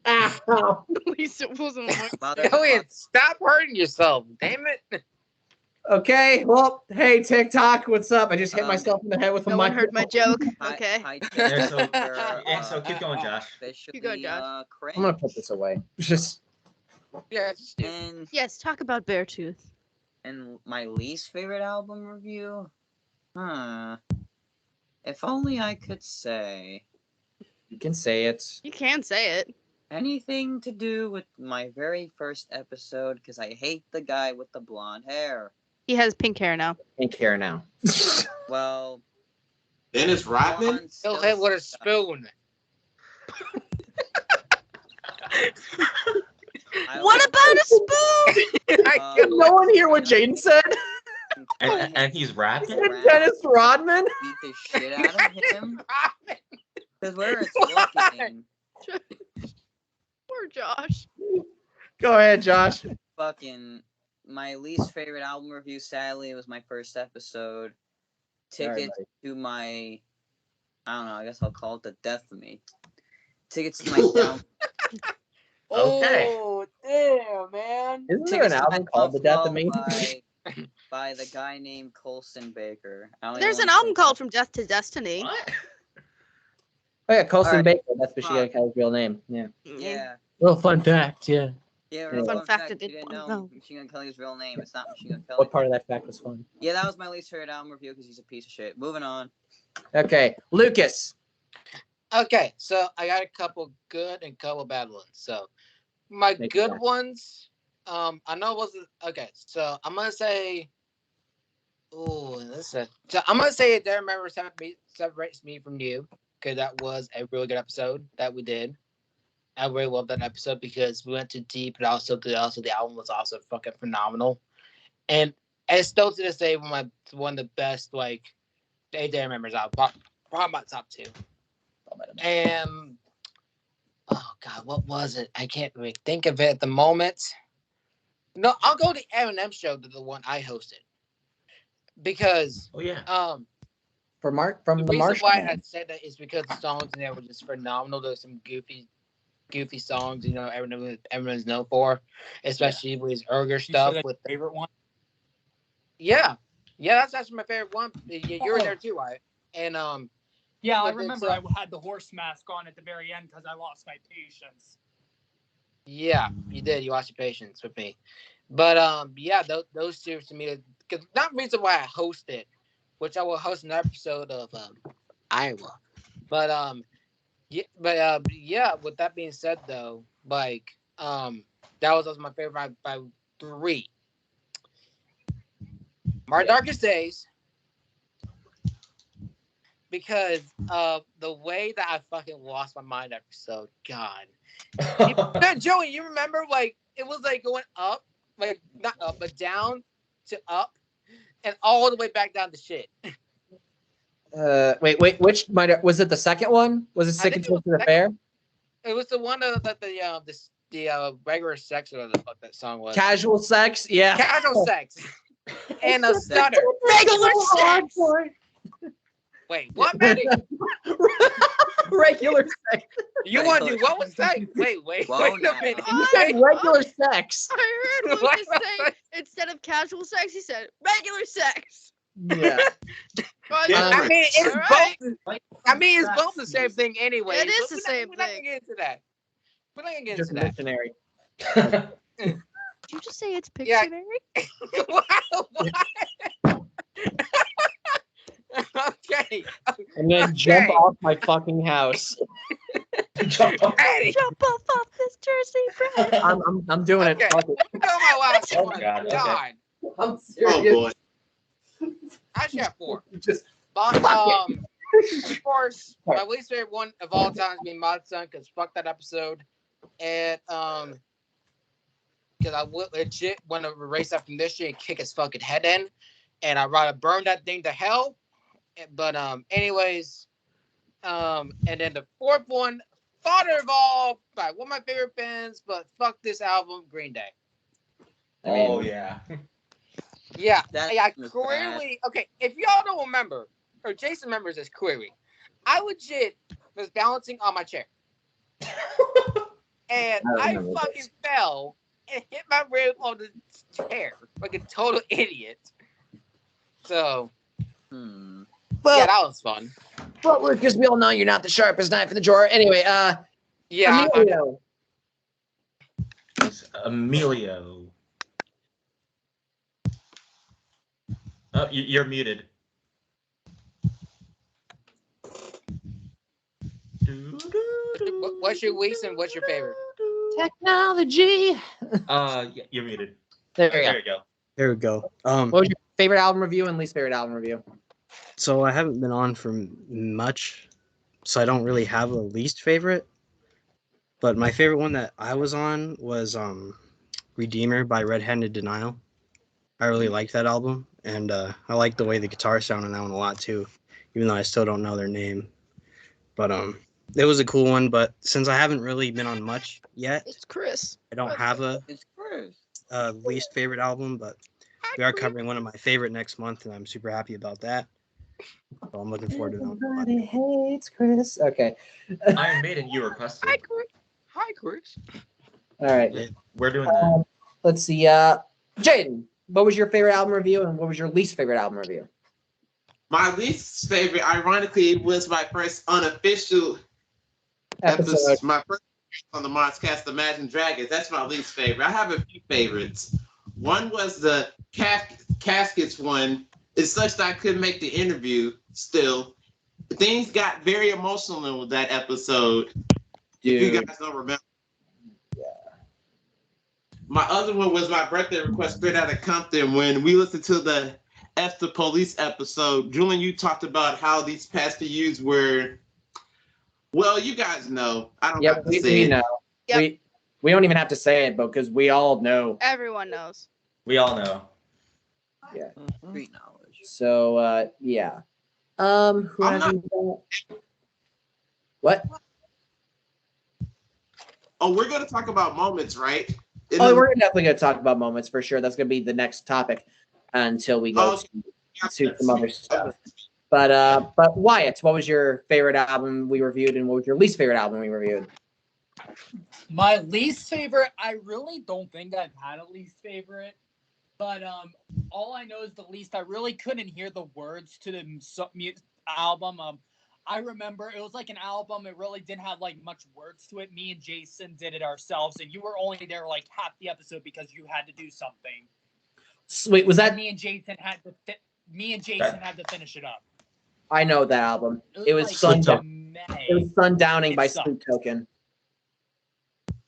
[SPEAKER 2] Ow.
[SPEAKER 5] At least it wasn't like
[SPEAKER 3] Julian, stop hurting yourself. Damn it.
[SPEAKER 2] Okay, well, hey TikTok, what's up? I just hit
[SPEAKER 7] Um,
[SPEAKER 2] myself in the head with
[SPEAKER 5] no
[SPEAKER 2] a
[SPEAKER 5] one
[SPEAKER 2] mic.
[SPEAKER 5] heard my joke.
[SPEAKER 7] Hi,
[SPEAKER 5] Okay.
[SPEAKER 7] hi,
[SPEAKER 10] Yeah, so,
[SPEAKER 7] Tinder,
[SPEAKER 10] yeah, so keep going, Josh.
[SPEAKER 7] officially,
[SPEAKER 5] Keep going, Josh.
[SPEAKER 7] cringe.
[SPEAKER 2] I'm gonna put this away. Just
[SPEAKER 3] Yeah, just do.
[SPEAKER 7] And
[SPEAKER 5] Yes, talk about Beartooth.
[SPEAKER 7] and my least favorite album review? If only I could say
[SPEAKER 2] you can say it.
[SPEAKER 5] You can say it.
[SPEAKER 7] anything to do with my very first episode, because I hate the guy with the blonde hair.
[SPEAKER 5] He has pink hair now.
[SPEAKER 2] Ain't care now.
[SPEAKER 7] Well,
[SPEAKER 6] Dennis Rodman?
[SPEAKER 7] blonde
[SPEAKER 3] Kill
[SPEAKER 7] still
[SPEAKER 3] him with a
[SPEAKER 7] sucks.
[SPEAKER 3] spoon.
[SPEAKER 7] I
[SPEAKER 5] What
[SPEAKER 7] like-
[SPEAKER 5] about a spoon?
[SPEAKER 3] I
[SPEAKER 2] Did no one hear what Jaden said?
[SPEAKER 10] And he's
[SPEAKER 2] He
[SPEAKER 10] rapping?
[SPEAKER 2] said Dennis Rodman?
[SPEAKER 7] Beat the shit out of him. Because where it's looking,
[SPEAKER 5] Poor Josh.
[SPEAKER 2] Go ahead, Josh.
[SPEAKER 7] fucking my least favorite album review, sadly, it was my first episode. Tickets to my, I don't know, I guess I'll call it the death of me. Tickets to my down.
[SPEAKER 10] Okay.
[SPEAKER 8] Oh, damn, man.
[SPEAKER 2] Isn't there an
[SPEAKER 7] Tickets to my
[SPEAKER 2] album called The Death of Me?
[SPEAKER 7] By the guy named Colson Baker. I don't
[SPEAKER 5] There's
[SPEAKER 7] even
[SPEAKER 5] an
[SPEAKER 7] wanna
[SPEAKER 5] album
[SPEAKER 7] say-
[SPEAKER 5] called From Death to Destiny.
[SPEAKER 10] What?
[SPEAKER 2] Oh yeah, Colson
[SPEAKER 7] Alright.
[SPEAKER 2] Baker. That's Machine Kelly's real name. Yeah.
[SPEAKER 7] Yeah.
[SPEAKER 2] Well, fun fact. Yeah.
[SPEAKER 7] Yeah,
[SPEAKER 2] Fun
[SPEAKER 7] fun
[SPEAKER 5] fact, I
[SPEAKER 7] fact,
[SPEAKER 5] did
[SPEAKER 7] you didn't
[SPEAKER 5] not
[SPEAKER 7] know
[SPEAKER 5] know.
[SPEAKER 7] Machine Gun Kelly's real name. It's not Machine Gun Kelly.
[SPEAKER 2] What part of that fact was fun?
[SPEAKER 7] Yeah, that was my least favorite album review because he's a piece of shit. Moving on.
[SPEAKER 2] Okay, Lucas.
[SPEAKER 3] Okay, so I got a couple good and couple bad ones. So my
[SPEAKER 2] Make it
[SPEAKER 3] good
[SPEAKER 2] bad.
[SPEAKER 3] ones, I know it wasn't okay. So I'm gonna say, oh, listen. So I'm gonna say There Remember separates me from you because that was a really good episode that we did. I really love that episode because we went too deep, but also the album was also fucking phenomenal. And it's still to this day one of the best like There Remembers album, probably my top two. And oh god, what was it? I can't really think of it at the moment. No, I'll go to Eminem show, the one I hosted, because
[SPEAKER 10] Oh, yeah.
[SPEAKER 2] From
[SPEAKER 3] the
[SPEAKER 2] the
[SPEAKER 3] reason
[SPEAKER 2] Marsh.
[SPEAKER 3] why I said that is because the songs in there were just phenomenal. There's some goofy songs, you know, everyone's known for, especially with his earlier stuff. With
[SPEAKER 11] favorite one.
[SPEAKER 3] yeah, that's actually my favorite one. You were there too, right? And
[SPEAKER 11] Yeah, I
[SPEAKER 3] But it's,
[SPEAKER 11] remember I had the horse mask on at the very end because I lost my patience.
[SPEAKER 3] yeah, you did. You lost your patience with me, but yeah, those two to me, because not the reason why I hosted, which I will host an episode of Iowa, but yeah. With that being said, though, like that was also my favorite by 3. My Darkest Days, because of the way that I fucking lost my mind episode. God. Now, Joey, you remember like it was like going up, like not up, but down to up, and all the way back down to shit.
[SPEAKER 2] Wait, which was it? The second one? Was it Sick and
[SPEAKER 3] think it was
[SPEAKER 2] Twisted
[SPEAKER 3] the
[SPEAKER 2] Affair?
[SPEAKER 3] It was the one that the regular sex, or the fuck that song was.
[SPEAKER 2] Casual sex? Yeah.
[SPEAKER 3] Casual sex. And a stutter.
[SPEAKER 5] Regular sex.
[SPEAKER 3] Wait, what, Maddie?
[SPEAKER 2] Regular sex.
[SPEAKER 3] You want to do what was that? Wait
[SPEAKER 7] Whoa,
[SPEAKER 3] a
[SPEAKER 7] now.
[SPEAKER 3] minute.
[SPEAKER 2] You said regular sex.
[SPEAKER 5] I heard Lucas say instead of casual sex, he said regular sex.
[SPEAKER 2] Yeah.
[SPEAKER 5] Well,
[SPEAKER 3] I mean, it's
[SPEAKER 5] Alright.
[SPEAKER 3] both. I mean, it's both the same thing anyway.
[SPEAKER 5] It is
[SPEAKER 3] but
[SPEAKER 5] the
[SPEAKER 3] we're
[SPEAKER 5] same
[SPEAKER 3] not gonna
[SPEAKER 5] thing.
[SPEAKER 3] get into that. We're not gonna get
[SPEAKER 2] Just
[SPEAKER 3] into that.
[SPEAKER 2] missionary.
[SPEAKER 5] Did you just say it's
[SPEAKER 3] Yeah.
[SPEAKER 5] Pictionary?
[SPEAKER 3] Wow. Okay.
[SPEAKER 2] And then jump off my fucking house.
[SPEAKER 3] Maddie.
[SPEAKER 5] Jump off this Jersey bread.
[SPEAKER 2] I'm doing
[SPEAKER 3] Okay.
[SPEAKER 2] it. Fuck it.
[SPEAKER 3] Go my last
[SPEAKER 10] Oh,
[SPEAKER 3] one.
[SPEAKER 10] God, okay.
[SPEAKER 3] God.
[SPEAKER 2] I'm
[SPEAKER 6] Oh boy.
[SPEAKER 3] actually have 4.
[SPEAKER 2] Just
[SPEAKER 3] But,
[SPEAKER 2] fuck it.
[SPEAKER 3] of course, my least favorite one of all time is being Mod Son, because fuck that episode. And, because I would legit want to erase that from this year and kick his fucking head in. And I'd rather burn that thing to hell. But, anyways, and then the 4th one, Father of All, by one of my favorite bands, but fuck this album, Green Day.
[SPEAKER 10] Oh yeah.
[SPEAKER 3] Yeah,
[SPEAKER 7] That
[SPEAKER 3] I
[SPEAKER 7] was
[SPEAKER 3] clearly okay. If y'all don't remember, or Jason remembers this clearly, I legit was balancing on my chair, and I
[SPEAKER 2] remember
[SPEAKER 3] fucking fell and hit my rib on the chair like a total idiot. So
[SPEAKER 7] Hmm.
[SPEAKER 3] yeah, that was fun.
[SPEAKER 2] But Lucas, we all know you're not the sharpest knife in the drawer. Anyway,
[SPEAKER 3] Yeah,
[SPEAKER 2] Emilio.
[SPEAKER 10] It's Emilio. Oh, you're muted.
[SPEAKER 3] what's your least and what's your favorite?
[SPEAKER 2] Technology.
[SPEAKER 10] Yeah, you're muted.
[SPEAKER 2] There we go.
[SPEAKER 10] There you go.
[SPEAKER 9] There we go.
[SPEAKER 2] What was your favorite album review and least favorite album review?
[SPEAKER 9] So I haven't been on for much, so I don't really have a least favorite. But my favorite one that I was on was Redeemer by Red Handed Denial. I really liked that album, and I like the way the guitar sound on that one a lot too, even though I still don't know their name. But it was a cool one. But since I haven't really been on much yet,
[SPEAKER 5] It's Chris.
[SPEAKER 9] I don't have
[SPEAKER 7] It's Chris.
[SPEAKER 9] a least favorite album. But we are covering one of my favorite next month, and I'm super happy about that. So I'm looking forward to that.
[SPEAKER 2] Everybody hates Chris. Okay.
[SPEAKER 10] Iron Maiden, you requested.
[SPEAKER 3] Hi, Chris. Hi, Chris.
[SPEAKER 2] All right.
[SPEAKER 10] Yeah, we're doing that.
[SPEAKER 2] Let's see. Jaden, what was your favorite album review and what was your least favorite album review?
[SPEAKER 6] My least favorite, ironically, was my first unofficial episode. My first on the Moshcast, Imagine Dragons. That's my least favorite. I have a few favorites. One was the Caskets one. It sucks that I couldn't make the interview still. Things got very emotional with that episode.
[SPEAKER 2] Dude.
[SPEAKER 6] If you guys don't remember.
[SPEAKER 2] Yeah.
[SPEAKER 6] My other one was my birthday request straight out of Compton when we listened to the F the Police episode. Julian, you talked about how these past few years were, well, you guys know. I don't have to say
[SPEAKER 2] we
[SPEAKER 6] it.
[SPEAKER 2] know.
[SPEAKER 5] Yep.
[SPEAKER 2] We don't even have to say it, because we all know.
[SPEAKER 5] Everyone knows.
[SPEAKER 10] We all know.
[SPEAKER 2] Yeah.
[SPEAKER 7] Great knowledge.
[SPEAKER 2] So yeah. Who
[SPEAKER 6] I'm
[SPEAKER 2] has
[SPEAKER 6] not-
[SPEAKER 2] what?
[SPEAKER 6] Oh, we're going to talk about moments, right?
[SPEAKER 2] Oh, we're definitely going to talk about moments for sure. That's going to be the next topic until we go to some other stuff. But Wyatt, what was your favorite album we reviewed, and what was your least favorite album we reviewed?
[SPEAKER 11] My least favorite, I really don't think I've had a least favorite, but all I know is the least. I really couldn't hear the words to the album. I remember it was like an album. It really didn't have like much words to it. Me and Jason did it ourselves, and you were only there like half the episode because you had to do something.
[SPEAKER 2] Sweet, was that?
[SPEAKER 11] Me and Jason had to finish it up.
[SPEAKER 2] I know that album. It was
[SPEAKER 11] like
[SPEAKER 2] Sundowning.
[SPEAKER 11] May.
[SPEAKER 2] It was Sundowning by
[SPEAKER 11] It sucked.
[SPEAKER 2] Sleep Token.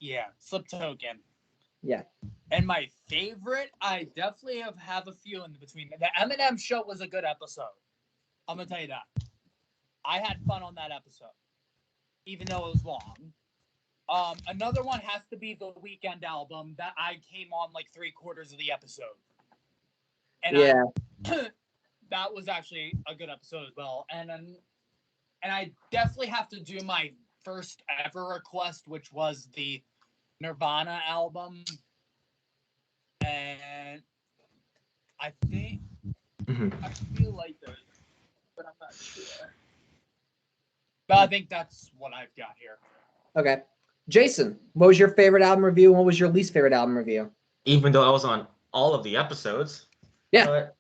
[SPEAKER 11] Yeah, Slip Token.
[SPEAKER 2] Yeah.
[SPEAKER 11] And my favorite, I definitely have a few in between. The Eminem show was a good episode. I'm gonna tell you that. I had fun on that episode, even though it was long. Another one has to be the Weekend album that I came on like 3/4 of the episode. And
[SPEAKER 2] Yeah.
[SPEAKER 11] that was actually a good episode as well. And I definitely have to do my first ever request, which was the Nirvana album. And I think I feel like those, but I'm not sure. But I think that's what I've got here.
[SPEAKER 2] Okay. Jason, what was your favorite album review, and what was your least favorite album review?
[SPEAKER 10] Even though I was on all of the episodes.
[SPEAKER 2] Yeah.
[SPEAKER 10] But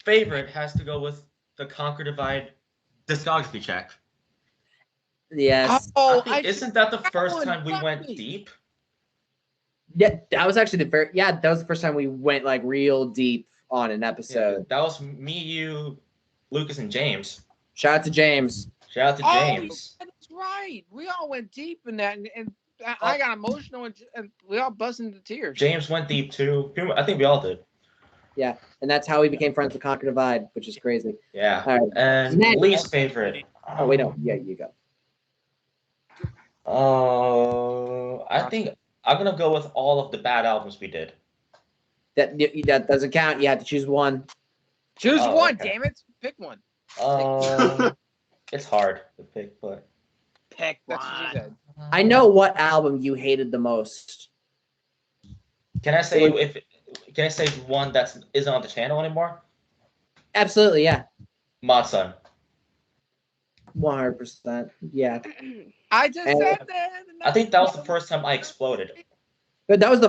[SPEAKER 10] favorite has to go with the Conquer Divide discography check.
[SPEAKER 2] Yes.
[SPEAKER 3] Oh,
[SPEAKER 10] Isn't that the first
[SPEAKER 3] one
[SPEAKER 10] time we
[SPEAKER 3] got
[SPEAKER 10] went
[SPEAKER 3] me.
[SPEAKER 10] deep?
[SPEAKER 2] Yeah, that was actually that was the first time we went like real deep on an episode.
[SPEAKER 10] That was me, you, Lucas, and James.
[SPEAKER 2] Shout out to James.
[SPEAKER 10] Shout out to James.
[SPEAKER 3] That's right. We all went deep in that, and I got emotional, and we all busted into tears.
[SPEAKER 10] James went deep too. I think we all did.
[SPEAKER 2] Yeah, and that's how we became friends with Conquer Divide, which is crazy.
[SPEAKER 10] Yeah.
[SPEAKER 2] All right.
[SPEAKER 10] And
[SPEAKER 2] Maddie.
[SPEAKER 10] least favorite.
[SPEAKER 2] Oh wait, no. Yeah, you go.
[SPEAKER 10] I think I'm gonna go with all of the bad albums we did.
[SPEAKER 2] That doesn't count. You have to choose one.
[SPEAKER 3] Choose
[SPEAKER 10] Oh,
[SPEAKER 3] one,
[SPEAKER 10] okay.
[SPEAKER 3] damn it. Pick one.
[SPEAKER 10] It's hard to pick, but
[SPEAKER 3] Pick one. That's what she said.
[SPEAKER 2] I know what album you hated the most.
[SPEAKER 10] can I say one that isn't on the channel anymore?
[SPEAKER 2] Absolutely, yeah.
[SPEAKER 10] Mod Sun.
[SPEAKER 2] 100%. Yeah.
[SPEAKER 3] I just
[SPEAKER 2] And-
[SPEAKER 3] said that.
[SPEAKER 10] I think that was the first time I exploded.
[SPEAKER 2] But that was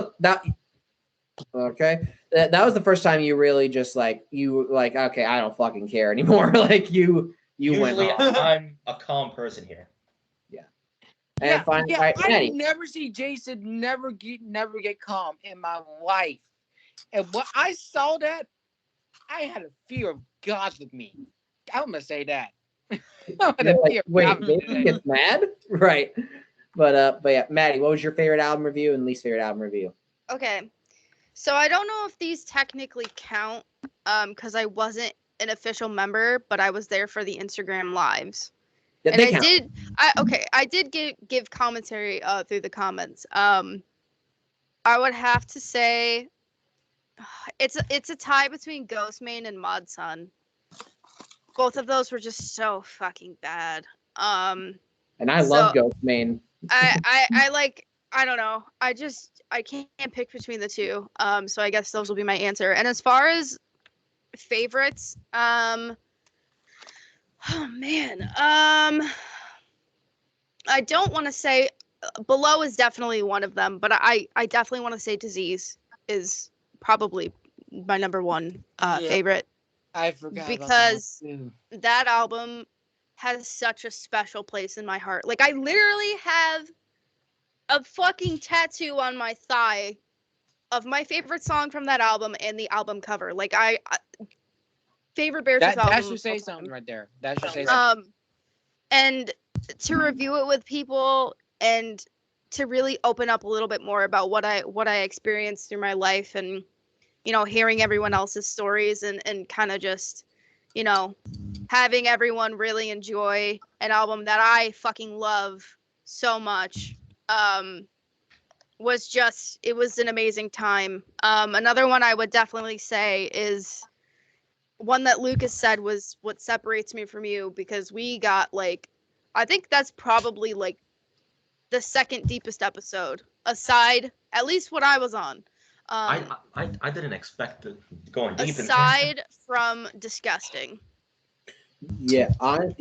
[SPEAKER 2] okay. That was the first time you really just okay, I don't fucking care anymore. Like you went
[SPEAKER 10] Usually
[SPEAKER 2] off.
[SPEAKER 10] I'm a calm person here.
[SPEAKER 2] And finally,
[SPEAKER 3] I
[SPEAKER 2] Maddie.
[SPEAKER 3] never see Jason never get calm in my life. And when I saw that, I had a fear of God with me. I'm gonna say that. I had a fear of
[SPEAKER 2] Wait,
[SPEAKER 3] God with me
[SPEAKER 2] Jason
[SPEAKER 3] today.
[SPEAKER 2] gets mad? Right. But yeah, Maddie, what was your favorite album review and least favorite album review?
[SPEAKER 5] Okay. So I don't know if these technically count because I wasn't an official member, but I was there for the Instagram lives.
[SPEAKER 2] Yeah,
[SPEAKER 5] And
[SPEAKER 2] they
[SPEAKER 5] I
[SPEAKER 2] count.
[SPEAKER 5] I did give commentary through the comments. I would have to say it's a tie between Ghostmane and Mod Sun. Both of those were just so fucking bad.
[SPEAKER 2] And I love Ghostmane.
[SPEAKER 5] I don't know. I can't pick between the two. So I guess those will be my answer. And as far as favorites, oh man. I don't want to say Below is definitely one of them, but I definitely want to say Disease is probably my number one favorite.
[SPEAKER 3] I forgot
[SPEAKER 5] because
[SPEAKER 3] about that one too.
[SPEAKER 5] that album has such a special place in my heart. Like I literally have a fucking tattoo on my thigh of my favorite song from that album and the album cover. Like I favorite Beartooth album.
[SPEAKER 3] That should say something right there. That should say something.
[SPEAKER 5] And to review it with people and to really open up a little bit more about what I experienced through my life and hearing everyone else's stories and kind of just having everyone really enjoy an album that I fucking love so much it was an amazing time. Another one I would definitely say is one that Lucas said was what separates me from you, because we got I think that's probably the second deepest episode, aside at least what I was on.
[SPEAKER 10] I didn't expect it going deep.
[SPEAKER 5] Aside from Disgusting.
[SPEAKER 2] I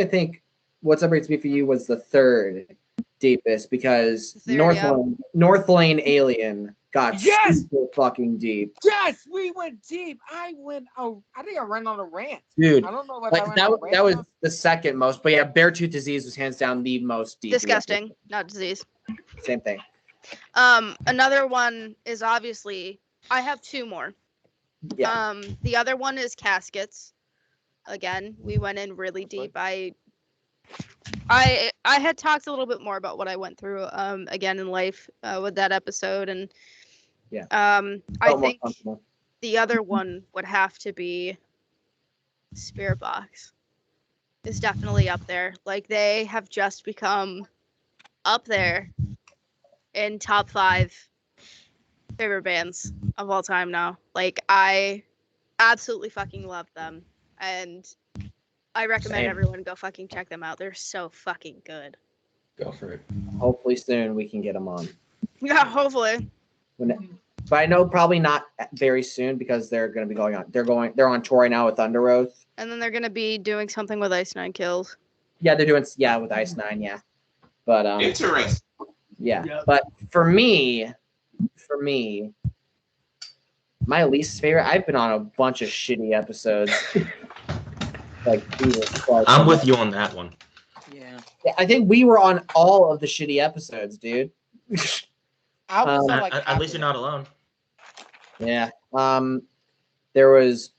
[SPEAKER 2] think what separates me from you was the third deepest, because North Lane Alien got super fucking deep.
[SPEAKER 3] Yes, we went deep. I think I ran on a rant.
[SPEAKER 2] Dude,
[SPEAKER 3] I don't know if
[SPEAKER 2] that was the second most, but yeah, Beartooth Disease was hands down the most deep.
[SPEAKER 5] Disgusting, not Disease.
[SPEAKER 2] Same thing.
[SPEAKER 5] Another one is obviously I have two more.
[SPEAKER 2] Yeah.
[SPEAKER 5] The other one is Caskets. Again, we went in really deep. I had talked a little bit more about what I went through again in life with that episode, and I think the other one would have to be Spirit Box. Is definitely up there. Like they have just become up there in top 5 favorite bands of all time now. Like I absolutely fucking love them, and I recommend everyone go fucking check them out. They're so fucking good.
[SPEAKER 10] Go for it.
[SPEAKER 2] Hopefully soon we can get them on.
[SPEAKER 5] Yeah, hopefully.
[SPEAKER 2] But I know probably not very soon, because they're going to be going on. They're on tour right now with Thunder Oath.
[SPEAKER 5] And then they're gonna be doing something with Ice Nine Kills.
[SPEAKER 2] Yeah, they're doing with Ice Nine. Yeah, but
[SPEAKER 6] interesting.
[SPEAKER 2] Yeah, but for me, my least favorite. I've been on a bunch of shitty episodes. Jesus Christ.
[SPEAKER 10] I'm with you on that one.
[SPEAKER 3] Yeah.
[SPEAKER 2] I think we were on all of the shitty episodes, dude.
[SPEAKER 10] At least you're not alone.
[SPEAKER 2] Yeah. There was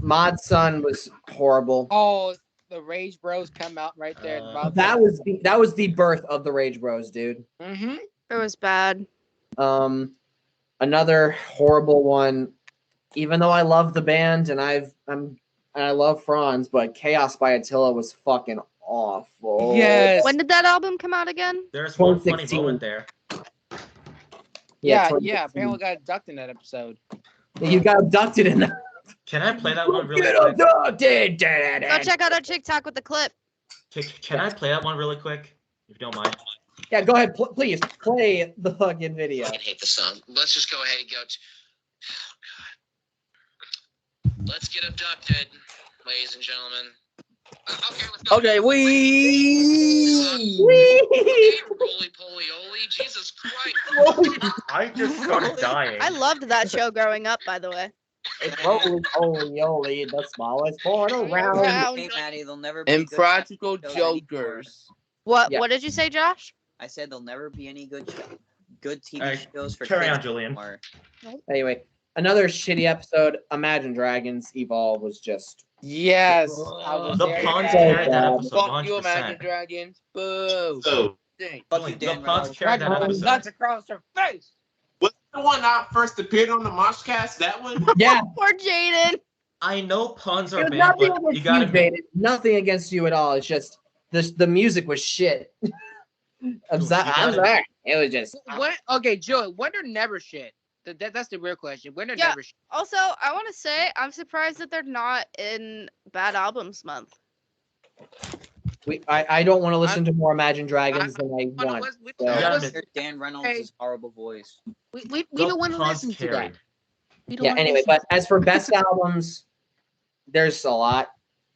[SPEAKER 2] Mod Sun was horrible.
[SPEAKER 3] Oh, the Rage Bros come out right there.
[SPEAKER 2] That was the birth of the Rage Bros, dude.
[SPEAKER 3] Mm-hmm.
[SPEAKER 5] It was bad.
[SPEAKER 2] Another horrible one. Even though I love the band and I love Franz, but Chaos by Attila was fucking awful.
[SPEAKER 3] Yes.
[SPEAKER 5] When did that album come out again?
[SPEAKER 10] There's one funny
[SPEAKER 2] 2016.
[SPEAKER 10] moment there.
[SPEAKER 3] Yeah,
[SPEAKER 2] 2016.
[SPEAKER 3] apparently got abducted in that episode.
[SPEAKER 2] You got abducted in that.
[SPEAKER 10] Can I play that one really
[SPEAKER 2] Get
[SPEAKER 10] quick?
[SPEAKER 2] abducted.
[SPEAKER 5] Go check out our TikTok with the clip.
[SPEAKER 10] Can I play that one really quick? If you don't mind.
[SPEAKER 2] Yeah, go ahead. Please play the fucking video.
[SPEAKER 12] I hate the song. Let's just go ahead and go. Let's get abducted, ladies and gentlemen. Okay, let's go.
[SPEAKER 3] Okay,
[SPEAKER 12] Roly poly oly, Jesus Christ.
[SPEAKER 10] I just started dying.
[SPEAKER 5] I loved that show growing up, by the way.
[SPEAKER 2] It's roly the smallest board around.
[SPEAKER 7] Hey, Maddie, they'll never be
[SPEAKER 8] Impractical
[SPEAKER 7] good show anymore.
[SPEAKER 8] Jokers.
[SPEAKER 5] What
[SPEAKER 2] Yeah.
[SPEAKER 5] What did you say, Josh?
[SPEAKER 7] I said there'll never be any good TV
[SPEAKER 10] Alright,
[SPEAKER 7] shows for
[SPEAKER 10] carry
[SPEAKER 7] kids
[SPEAKER 10] on, Julian.
[SPEAKER 7] anymore.
[SPEAKER 2] Anyway, another shitty episode. Imagine Dragons Evolve was just
[SPEAKER 3] Yes.
[SPEAKER 10] The
[SPEAKER 3] there.
[SPEAKER 10] puns
[SPEAKER 2] So
[SPEAKER 10] carried that
[SPEAKER 2] bad.
[SPEAKER 10] episode
[SPEAKER 8] Fuck you, Imagine
[SPEAKER 10] 100%.
[SPEAKER 8] Dragons. Boo.
[SPEAKER 6] So,
[SPEAKER 8] Stink.
[SPEAKER 7] Fuck you,
[SPEAKER 10] The
[SPEAKER 7] Dan
[SPEAKER 10] puns
[SPEAKER 7] Reynolds.
[SPEAKER 10] carried that
[SPEAKER 3] Nuts
[SPEAKER 10] episode.
[SPEAKER 3] across her face.
[SPEAKER 6] was the one that first appeared on the Moshcast? That one?
[SPEAKER 2] yeah.
[SPEAKER 5] Poor Jaden.
[SPEAKER 10] I know puns are
[SPEAKER 2] It was
[SPEAKER 10] bad,
[SPEAKER 2] nothing
[SPEAKER 10] but
[SPEAKER 2] against
[SPEAKER 10] you gotta
[SPEAKER 2] you, Jaden. Nothing against you at all. It's just the music was shit. I'm sorry. It was just
[SPEAKER 3] When, okay, Joey, when are never shit? That's the real question. When are
[SPEAKER 5] Yeah.
[SPEAKER 3] never shit?
[SPEAKER 5] Also, I want to say I'm surprised that they're not in Bad Albums Month.
[SPEAKER 2] I don't want to listen to more Imagine Dragons than I
[SPEAKER 3] But
[SPEAKER 2] want.
[SPEAKER 3] we
[SPEAKER 2] So-
[SPEAKER 10] Yeah,
[SPEAKER 3] don't
[SPEAKER 10] but-
[SPEAKER 7] Dan Reynolds'
[SPEAKER 3] Hey.
[SPEAKER 7] horrible voice.
[SPEAKER 3] we
[SPEAKER 10] The
[SPEAKER 3] don't want to
[SPEAKER 10] puns
[SPEAKER 3] listen to that.
[SPEAKER 10] carried.
[SPEAKER 3] We don't
[SPEAKER 2] Yeah,
[SPEAKER 3] wanna
[SPEAKER 2] anyway,
[SPEAKER 3] listen
[SPEAKER 2] but as for best albums, there's a lot.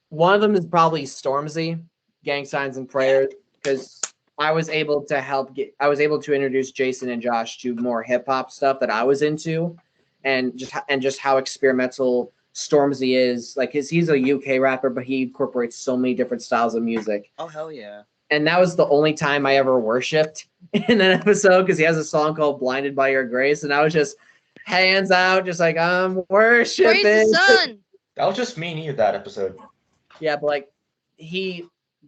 [SPEAKER 2] One of them is probably Stormzy, Gang Signs and Prayers, because I was able to introduce Jason and Josh to more hip hop stuff that I was into, and just how experimental Stormzy is. Like he's a UK rapper, but he incorporates so many different styles of music.
[SPEAKER 7] Oh hell yeah!
[SPEAKER 2] And that was the only time I ever worshipped in that episode, because he has a song called "Blinded by Your Grace," and I was just hands out, just like I'm worshiping.
[SPEAKER 5] Praise the sun.
[SPEAKER 10] That was just me and you that episode.
[SPEAKER 2] Yeah, but like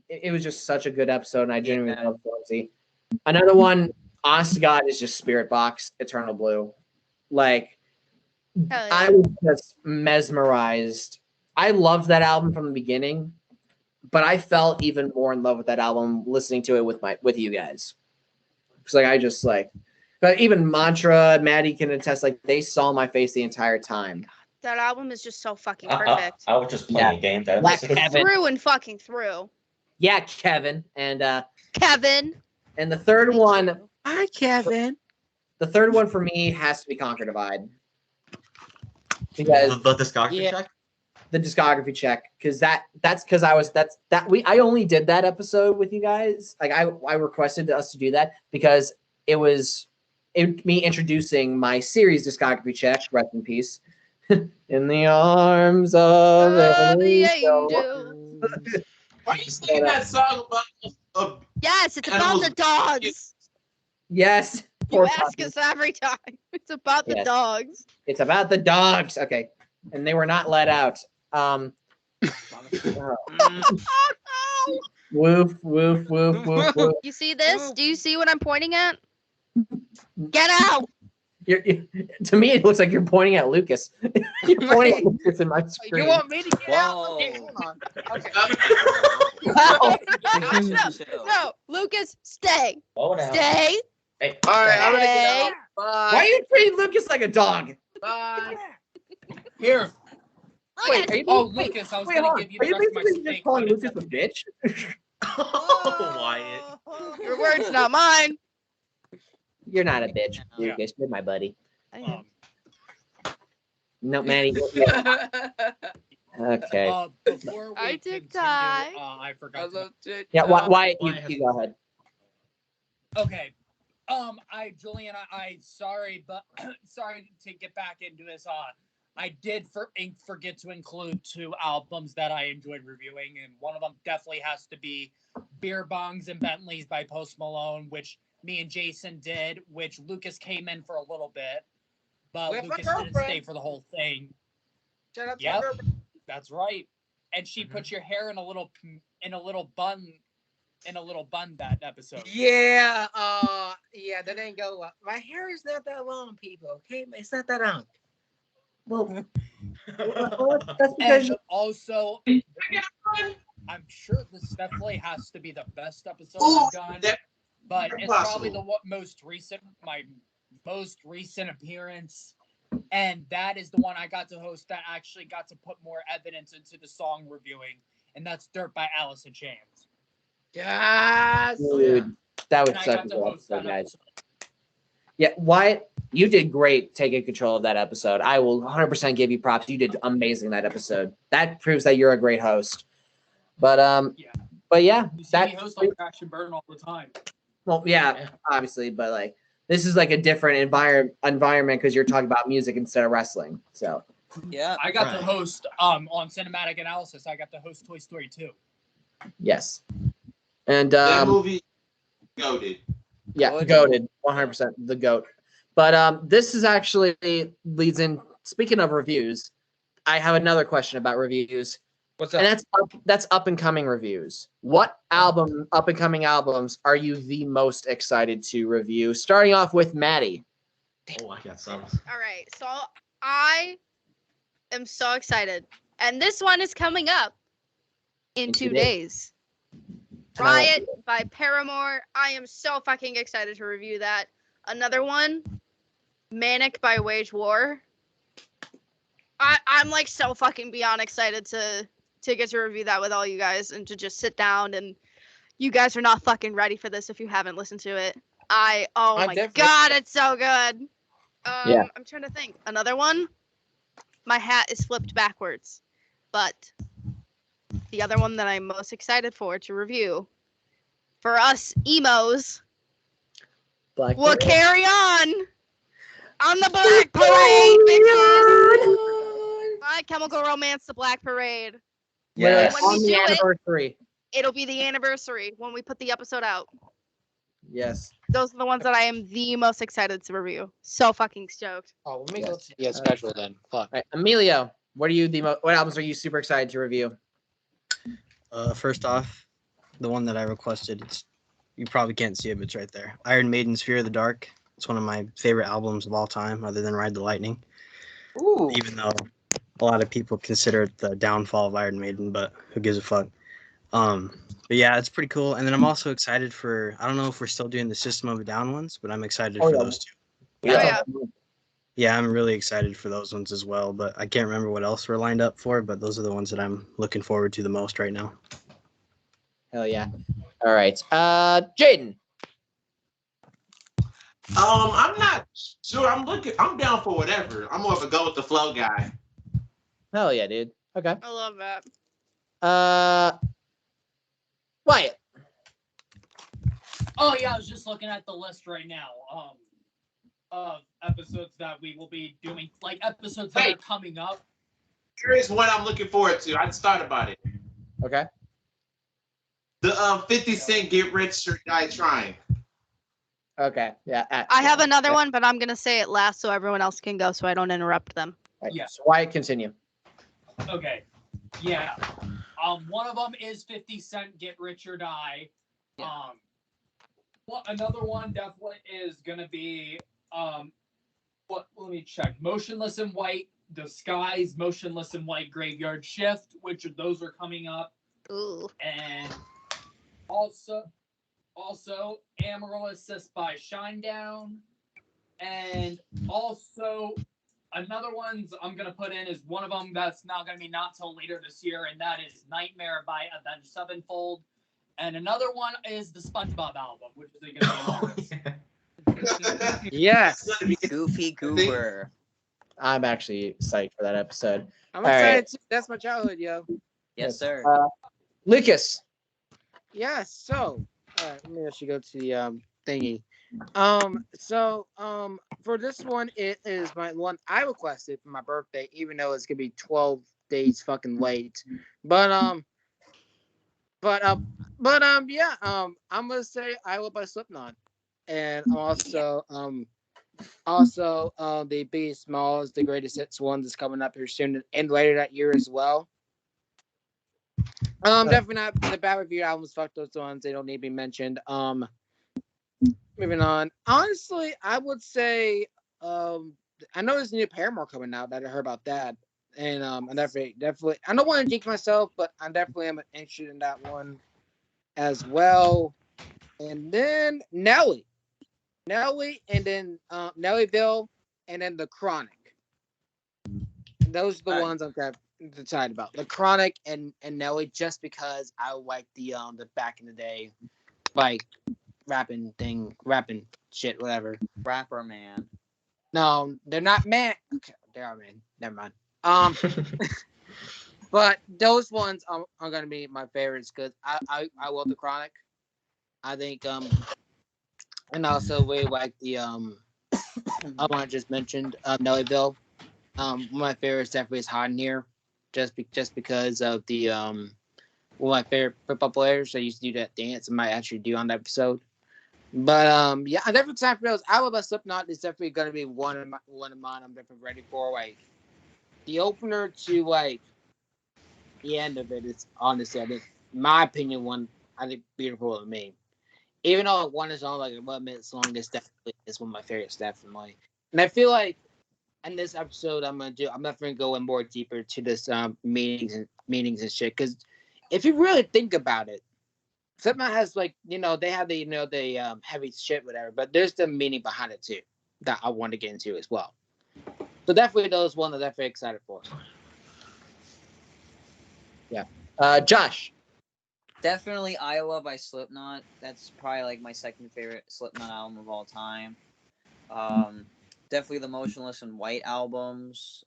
[SPEAKER 2] it was just such a good episode, and I genuinely
[SPEAKER 7] Yeah.
[SPEAKER 2] love Stormzy. Another one, honest to God, is just Spirit Box, Eternal Blue. Like
[SPEAKER 5] Hell
[SPEAKER 2] I
[SPEAKER 5] yeah.
[SPEAKER 2] was just mesmerized. I loved that album from the beginning, but I felt even more in love with that album listening to it with you guys. Because like I just like, but even Mantra, Maddie can attest, like they saw my face the entire time.
[SPEAKER 5] That album is just so fucking perfect.
[SPEAKER 10] I was just playing a game that
[SPEAKER 2] Black
[SPEAKER 10] episode.
[SPEAKER 2] Kevin.
[SPEAKER 5] Through and fucking through.
[SPEAKER 2] Yeah, Kevin. And
[SPEAKER 5] Kevin.
[SPEAKER 2] the third one,
[SPEAKER 3] Hi, Kevin.
[SPEAKER 2] the third one for me has to be Conquer Divide. Because
[SPEAKER 10] The discography
[SPEAKER 3] Yeah.
[SPEAKER 10] check?
[SPEAKER 2] the discography check, because that's because I only did that episode with you guys. Like I requested us to do that because it was me introducing my series discography check. Rest in peace. In the arms of
[SPEAKER 5] Oh, the
[SPEAKER 2] an angel.
[SPEAKER 5] angel.
[SPEAKER 6] Why are you singing that song about
[SPEAKER 5] Yes, it's about the dogs.
[SPEAKER 2] Yes.
[SPEAKER 5] You
[SPEAKER 2] Poor
[SPEAKER 5] ask
[SPEAKER 2] puppy.
[SPEAKER 5] us every time. It's about the
[SPEAKER 2] Yes.
[SPEAKER 5] dogs.
[SPEAKER 2] It's about the dogs. Okay. And they were not let out. Woof, woof, woof, woof, woof.
[SPEAKER 5] You see this? Do you see what I'm pointing at? Get out!
[SPEAKER 2] To me, it looks like you're pointing at Lucas. You're pointing at Lucas in my screen.
[SPEAKER 3] You want me to get out?
[SPEAKER 7] Whoa.
[SPEAKER 3] Okay, hold on. Okay.
[SPEAKER 5] No, Lucas, stay.
[SPEAKER 10] Oh, now.
[SPEAKER 5] Stay.
[SPEAKER 10] Hey,
[SPEAKER 3] All right, I'm gonna get
[SPEAKER 5] Hey.
[SPEAKER 3] out. Bye.
[SPEAKER 2] Why are you treating Lucas like a dog?
[SPEAKER 3] Bye.
[SPEAKER 11] Here.
[SPEAKER 2] Wait, are you
[SPEAKER 11] Oh,
[SPEAKER 2] wait,
[SPEAKER 11] Lucas, I was
[SPEAKER 2] wait,
[SPEAKER 11] gonna
[SPEAKER 2] hold on.
[SPEAKER 11] give you
[SPEAKER 2] Are
[SPEAKER 11] the
[SPEAKER 2] you
[SPEAKER 11] rest of my
[SPEAKER 2] basically just
[SPEAKER 11] steak.
[SPEAKER 2] calling
[SPEAKER 11] but it's
[SPEAKER 2] Lucas a bitch?
[SPEAKER 10] Oh, Wyatt.
[SPEAKER 5] Your words, not mine.
[SPEAKER 2] You're not a bitch,
[SPEAKER 11] Yeah.
[SPEAKER 2] Lucas. You're my buddy.
[SPEAKER 11] Um,
[SPEAKER 2] No, Manny. Okay.
[SPEAKER 11] Before we
[SPEAKER 5] I did
[SPEAKER 11] continue,
[SPEAKER 5] die.
[SPEAKER 11] I forgot. To,
[SPEAKER 2] Yeah, why you
[SPEAKER 10] Why-
[SPEAKER 2] go ahead.
[SPEAKER 11] okay. Julian, I sorry, but sorry to get back into this. I did forget to include two albums that I enjoyed reviewing, and one of them definitely has to be Beer Bongs and Bentleys by Post Malone, which me and Jason did, which Lucas came in for a little bit, but
[SPEAKER 3] With my
[SPEAKER 11] Lucas didn't
[SPEAKER 3] girlfriend.
[SPEAKER 11] stay for the whole thing.
[SPEAKER 3] Shout out to
[SPEAKER 11] Yep.
[SPEAKER 3] her.
[SPEAKER 11] That's right. And she puts your hair in a little bun in a little bun that episode.
[SPEAKER 3] Yeah, yeah, that didn't go well. My hair is not that long, people. Okay, it's not that long.
[SPEAKER 2] Well, that's because
[SPEAKER 11] And also, I'm sure this definitely has to be the best episode
[SPEAKER 6] Ooh,
[SPEAKER 11] I've done,
[SPEAKER 6] that-
[SPEAKER 11] but it's probably
[SPEAKER 6] impossible.
[SPEAKER 11] my most recent appearance, and that is the one I got to host that actually got to put more evidence into the song reviewing, and that's "Dirt" by Alice in Chains.
[SPEAKER 3] Yes.
[SPEAKER 2] dude, that was
[SPEAKER 11] And I
[SPEAKER 2] such a
[SPEAKER 11] got to
[SPEAKER 2] good
[SPEAKER 11] host
[SPEAKER 2] episode,
[SPEAKER 11] that
[SPEAKER 2] guys.
[SPEAKER 11] episode.
[SPEAKER 2] Yeah, Wyatt, you did great taking control of that episode. I will 100% give you props. You did amazing that episode. That proves that you're a great host. But
[SPEAKER 11] Yeah.
[SPEAKER 2] but yeah,
[SPEAKER 11] You see
[SPEAKER 2] that
[SPEAKER 11] me host on Crash and Burn all the time.
[SPEAKER 2] well, yeah, obviously, but like this is like a different environment because you're talking about music instead of wrestling. So
[SPEAKER 7] Yeah.
[SPEAKER 11] I got to
[SPEAKER 9] Right.
[SPEAKER 11] host on Cinematic Analysis. I got to host Toy Story 2.
[SPEAKER 2] yes, and
[SPEAKER 6] That movie, goated.
[SPEAKER 2] yeah,
[SPEAKER 7] Goated.
[SPEAKER 2] goated, 100% the goat. But this is actually leads in. Speaking of reviews, I have another question about reviews.
[SPEAKER 3] What's up?
[SPEAKER 2] And that's up and coming reviews. What up and coming albums are you the most excited to review? Starting off with Madi.
[SPEAKER 10] Oh, I got some.
[SPEAKER 5] All right, so I am so excited, and this one is coming up in 2 days. Riot by Paramore. I am so fucking excited to review that. Another one, Manic by Wage War. I'm like so fucking beyond excited to get to review that with all you guys and to just sit down, and you guys are not fucking ready for this if you haven't listened to it. Oh my
[SPEAKER 3] definitely-
[SPEAKER 5] god, it's so good.
[SPEAKER 2] Yeah.
[SPEAKER 5] I'm trying to think. Another one. My hat is flipped backwards, but the other one that I'm most excited for to review for us emos
[SPEAKER 2] Black
[SPEAKER 5] will
[SPEAKER 2] Parade.
[SPEAKER 5] carry on the Black Parade, bitches. My Chemical Romance, the Black Parade.
[SPEAKER 2] Literally
[SPEAKER 5] When we
[SPEAKER 2] on the
[SPEAKER 5] do it-
[SPEAKER 2] anniversary.
[SPEAKER 5] It'll be the anniversary when we put the episode out.
[SPEAKER 2] Yes.
[SPEAKER 5] Those are the ones that I am the most excited to review. So fucking stoked.
[SPEAKER 3] Oh, let me go
[SPEAKER 2] Yes.
[SPEAKER 3] to the schedule then. Fuck.
[SPEAKER 2] All right, Emilio, what albums are you super excited to review?
[SPEAKER 9] First off, the one that I requested, you probably can't see it, but it's right there. Iron Maiden's Fear of the Dark. It's one of my favorite albums of all time, other than Ride the Lightning.
[SPEAKER 3] Ooh.
[SPEAKER 9] Even though a lot of people consider it the downfall of Iron Maiden, but who gives a fuck? But yeah, it's pretty cool. And then I'm also excited for, I don't know if we're still doing the System of a Down ones, but I'm excited for
[SPEAKER 2] yeah.
[SPEAKER 9] those two.
[SPEAKER 5] Yeah.
[SPEAKER 9] Yeah, I'm really excited for those ones as well, but I can't remember what else we're lined up for, but those are the ones that I'm looking forward to the most right now.
[SPEAKER 2] Hell yeah. All right. Jaden.
[SPEAKER 6] I'm not sure. I'm down for whatever. I'm more of a go with the flow guy.
[SPEAKER 2] Hell yeah, dude. Okay.
[SPEAKER 5] I love that.
[SPEAKER 2] Wyatt.
[SPEAKER 11] Oh yeah, I was just looking at the list right now. Of episodes that we will be doing, like episodes that are coming up.
[SPEAKER 6] Here is what I'm looking forward to. I just thought about it.
[SPEAKER 2] Okay.
[SPEAKER 6] The 50 Cent Get Rich or Die Trying.
[SPEAKER 2] Okay. Yeah.
[SPEAKER 5] I have another one, but I'm gonna say it last so everyone else can go, so I don't interrupt them.
[SPEAKER 2] Right,
[SPEAKER 11] Yeah.
[SPEAKER 2] So Wyatt, continue.
[SPEAKER 11] Okay. Yeah. One of them is 50 Cent Get Rich or Die.
[SPEAKER 7] Yeah.
[SPEAKER 11] Another one definitely is gonna be let me check. Motionless in White, Disguise, Motionless in White, Graveyard Shift, which of those are coming up.
[SPEAKER 5] Ooh.
[SPEAKER 11] And also Amaral Assist by Shinedown. And also another ones I'm gonna put in is one of them that's not gonna be not till later this year, and that is Nightmare by Avenged Sevenfold. And another one is the SpongeBob album, which is gonna be
[SPEAKER 3] Yes.
[SPEAKER 7] Goofy Goober.
[SPEAKER 2] I'm actually psyched for that episode.
[SPEAKER 3] I'm
[SPEAKER 2] All
[SPEAKER 3] excited
[SPEAKER 2] right.
[SPEAKER 3] too. That's my childhood, yo.
[SPEAKER 7] Yes, sir.
[SPEAKER 2] Lucas.
[SPEAKER 3] Yeah, so let me actually go to the thingy. For this one, it is my one I requested for my birthday, even though it's gonna be 12 days fucking late. I'm gonna say I Will by Slipknot. And also the Biggest Smalls, the Greatest Hits one that's coming up here soon and later that year as well. Definitely not the bad review albums. Fuck those ones. They don't need to be mentioned. Moving on. Honestly, I would say, I know there's a new Paramore coming out. I heard about that, and I'm definitely. I don't want to jinx myself, but I definitely am interested in that one as well. And then Nelly, and then Nellyville, and then The Chronic. Those are the ones I'm kind of decided about. The Chronic and Nelly, just because I like the back in the day, like rapping shit, whatever.
[SPEAKER 7] Rapper man.
[SPEAKER 3] No, they're not man. Okay, they are man. Never mind. But those ones are gonna be my favorites because I love The Chronic. I think and also we like the I want to just mentioned Nellyville. One of my favorites definitely is Hot in Here, just because of the one of my favorite football players that used to do that dance. I might actually do on the episode. But yeah, I'm definitely excited for those. I love Slipknot is definitely gonna be one of mine. I'm definitely ready for. Like the opener to like the end of it is honestly, I think, in my opinion, one I think beautiful to me. Even though one is only like 11 minutes long, this definitely is one of my favorites, definitely. And I feel like in this episode, I'm definitely go in more deeper to this meanings and shit. Because if you really think about it, Slipknot has like they have the heavy shit whatever, but there's the meaning behind it too that I want to get into as well. So definitely those one that I'm definitely excited for. Yeah, Josh.
[SPEAKER 7] Definitely Iowa by Slipknot. That's probably like my second favorite Slipknot album of all time. Definitely the Motionless and White albums.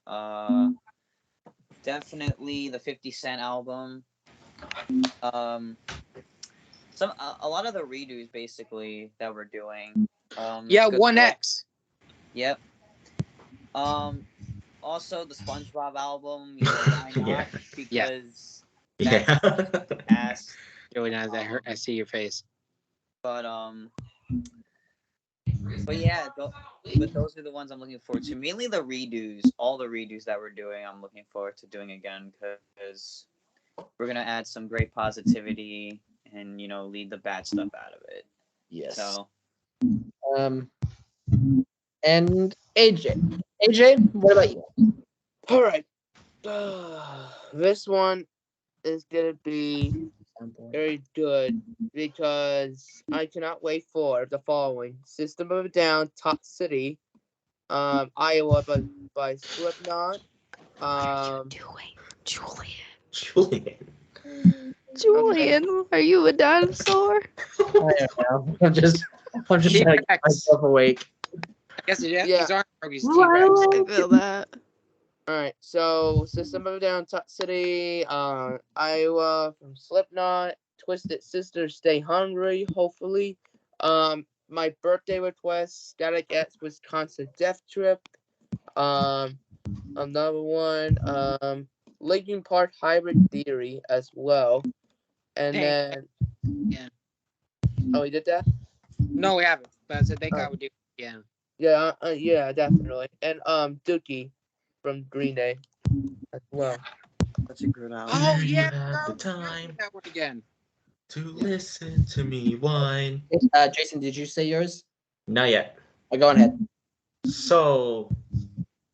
[SPEAKER 7] Definitely the 50 Cent album. A lot of the redos basically that we're doing.
[SPEAKER 3] Yeah, 1X.
[SPEAKER 7] Yep. Also the SpongeBob album. Why not? Because ass.
[SPEAKER 3] Really nice. I see your face.
[SPEAKER 7] But yeah, but those are the ones I'm looking forward to. Mainly the redos, all the redos that we're doing. I'm looking forward to doing again because we're gonna add some great positivity and lead the bad stuff out of it.
[SPEAKER 2] Yes.
[SPEAKER 7] So.
[SPEAKER 2] And AJ, what about you?
[SPEAKER 8] All right. This one is gonna be very good because I cannot wait for the following: System of a Down, Top City, Iowa by Slipknot.
[SPEAKER 5] Julian, are you a dinosaur?
[SPEAKER 2] I don't know. I'm just trying to get myself awake.
[SPEAKER 3] I guess
[SPEAKER 8] Yeah.
[SPEAKER 3] these aren't Rogies
[SPEAKER 5] I feel that.
[SPEAKER 8] All right, so System of a Down, Top City, Iowa from Slipknot, Twisted Sister, Stay Hungry, hopefully. My birthday request, Static X, Wisconsin Death Trip. Another one, Linkin Park Hybrid Theory as well. And then,
[SPEAKER 3] yeah.
[SPEAKER 8] Oh, we did that?
[SPEAKER 3] No, we haven't. But I said they would do it again.
[SPEAKER 8] Yeah, yeah, definitely. And Dookie from Green Day as well.
[SPEAKER 7] That's a good album.
[SPEAKER 3] Oh
[SPEAKER 10] Do
[SPEAKER 3] yeah,
[SPEAKER 10] you have the time
[SPEAKER 3] that one again.
[SPEAKER 10] to listen to me whine?
[SPEAKER 2] Jason, did you say yours?
[SPEAKER 10] Not yet.
[SPEAKER 2] Go ahead.
[SPEAKER 10] So,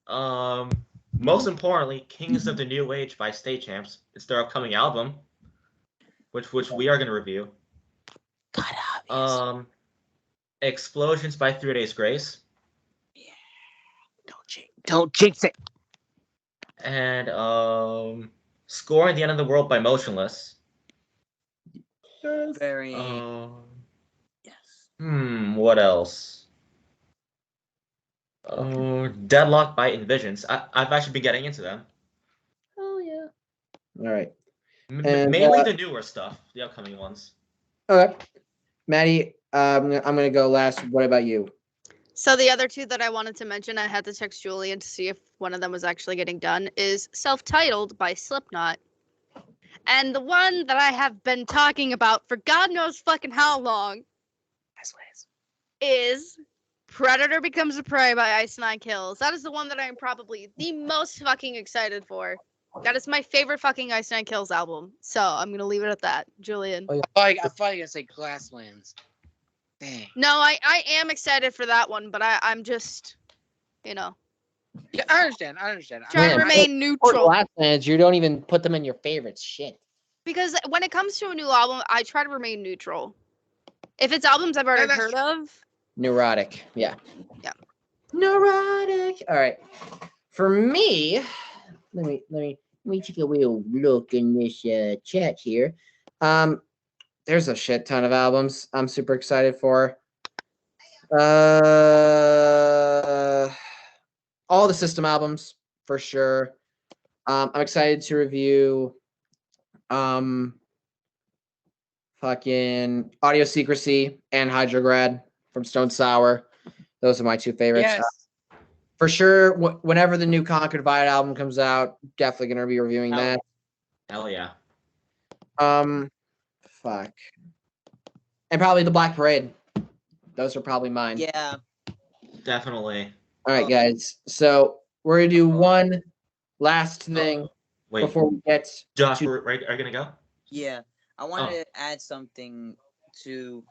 [SPEAKER 10] most importantly, Kings of the New Age by State Champs. It's their upcoming album, which we are going to review. Explosions by 3 Days Grace.
[SPEAKER 3] Don't jinx it.
[SPEAKER 10] And Scoring the End of the World by Motionless.
[SPEAKER 7] Very.
[SPEAKER 10] What else? Deadlock by Envisions. I've actually been getting into them.
[SPEAKER 2] Oh yeah. All right.
[SPEAKER 10] Mainly the newer stuff, the upcoming ones.
[SPEAKER 2] Okay. Maddie, I'm gonna go last. What about you?
[SPEAKER 5] So the other two that I wanted to mention, I had to text Julian to see if one of them was actually getting done, is Self-Titled by Slipknot. And the one that I have been talking about for God knows fucking how long is Predator Becomes a Prey by Ice Nine Kills. That is the one that I am probably the most fucking excited for. That is my favorite fucking Ice Nine Kills album. So I'm gonna leave it at that. Julian.
[SPEAKER 2] Oh, yeah.
[SPEAKER 3] I thought you were gonna say Glasslands. Dang.
[SPEAKER 5] No, I am excited for that one, but I'm just, you know,
[SPEAKER 3] Yeah, I understand.
[SPEAKER 5] trying to
[SPEAKER 2] Man,
[SPEAKER 5] remain
[SPEAKER 2] Or
[SPEAKER 5] neutral.
[SPEAKER 2] Glasslands, you don't even put them in your favorites. Shit.
[SPEAKER 5] Because when it comes to a new album, I try to remain neutral. If it's albums I've already
[SPEAKER 3] that's
[SPEAKER 5] heard of,
[SPEAKER 2] Neurotic. Yeah.
[SPEAKER 5] Yeah.
[SPEAKER 2] Neurotic. All right. For me, let me take a little look in this chat here. There's a shit ton of albums I'm super excited for. All the System albums for sure. I'm excited to review fucking Audio Secrecy and Hydrograd from Stone Sour. Those are my two favorites.
[SPEAKER 3] Yes.
[SPEAKER 2] For sure, whenever the new Conquered Violet album comes out, definitely gonna be reviewing that.
[SPEAKER 10] Hell yeah.
[SPEAKER 2] Fuck. And probably the Black Parade. Those are probably mine.
[SPEAKER 7] Yeah.
[SPEAKER 10] Definitely.
[SPEAKER 2] All right, guys. So we're gonna do one last thing
[SPEAKER 10] Wait,
[SPEAKER 2] before we get
[SPEAKER 10] Josh,
[SPEAKER 2] to.
[SPEAKER 10] are you gonna go?
[SPEAKER 7] Yeah. I wanted to add something to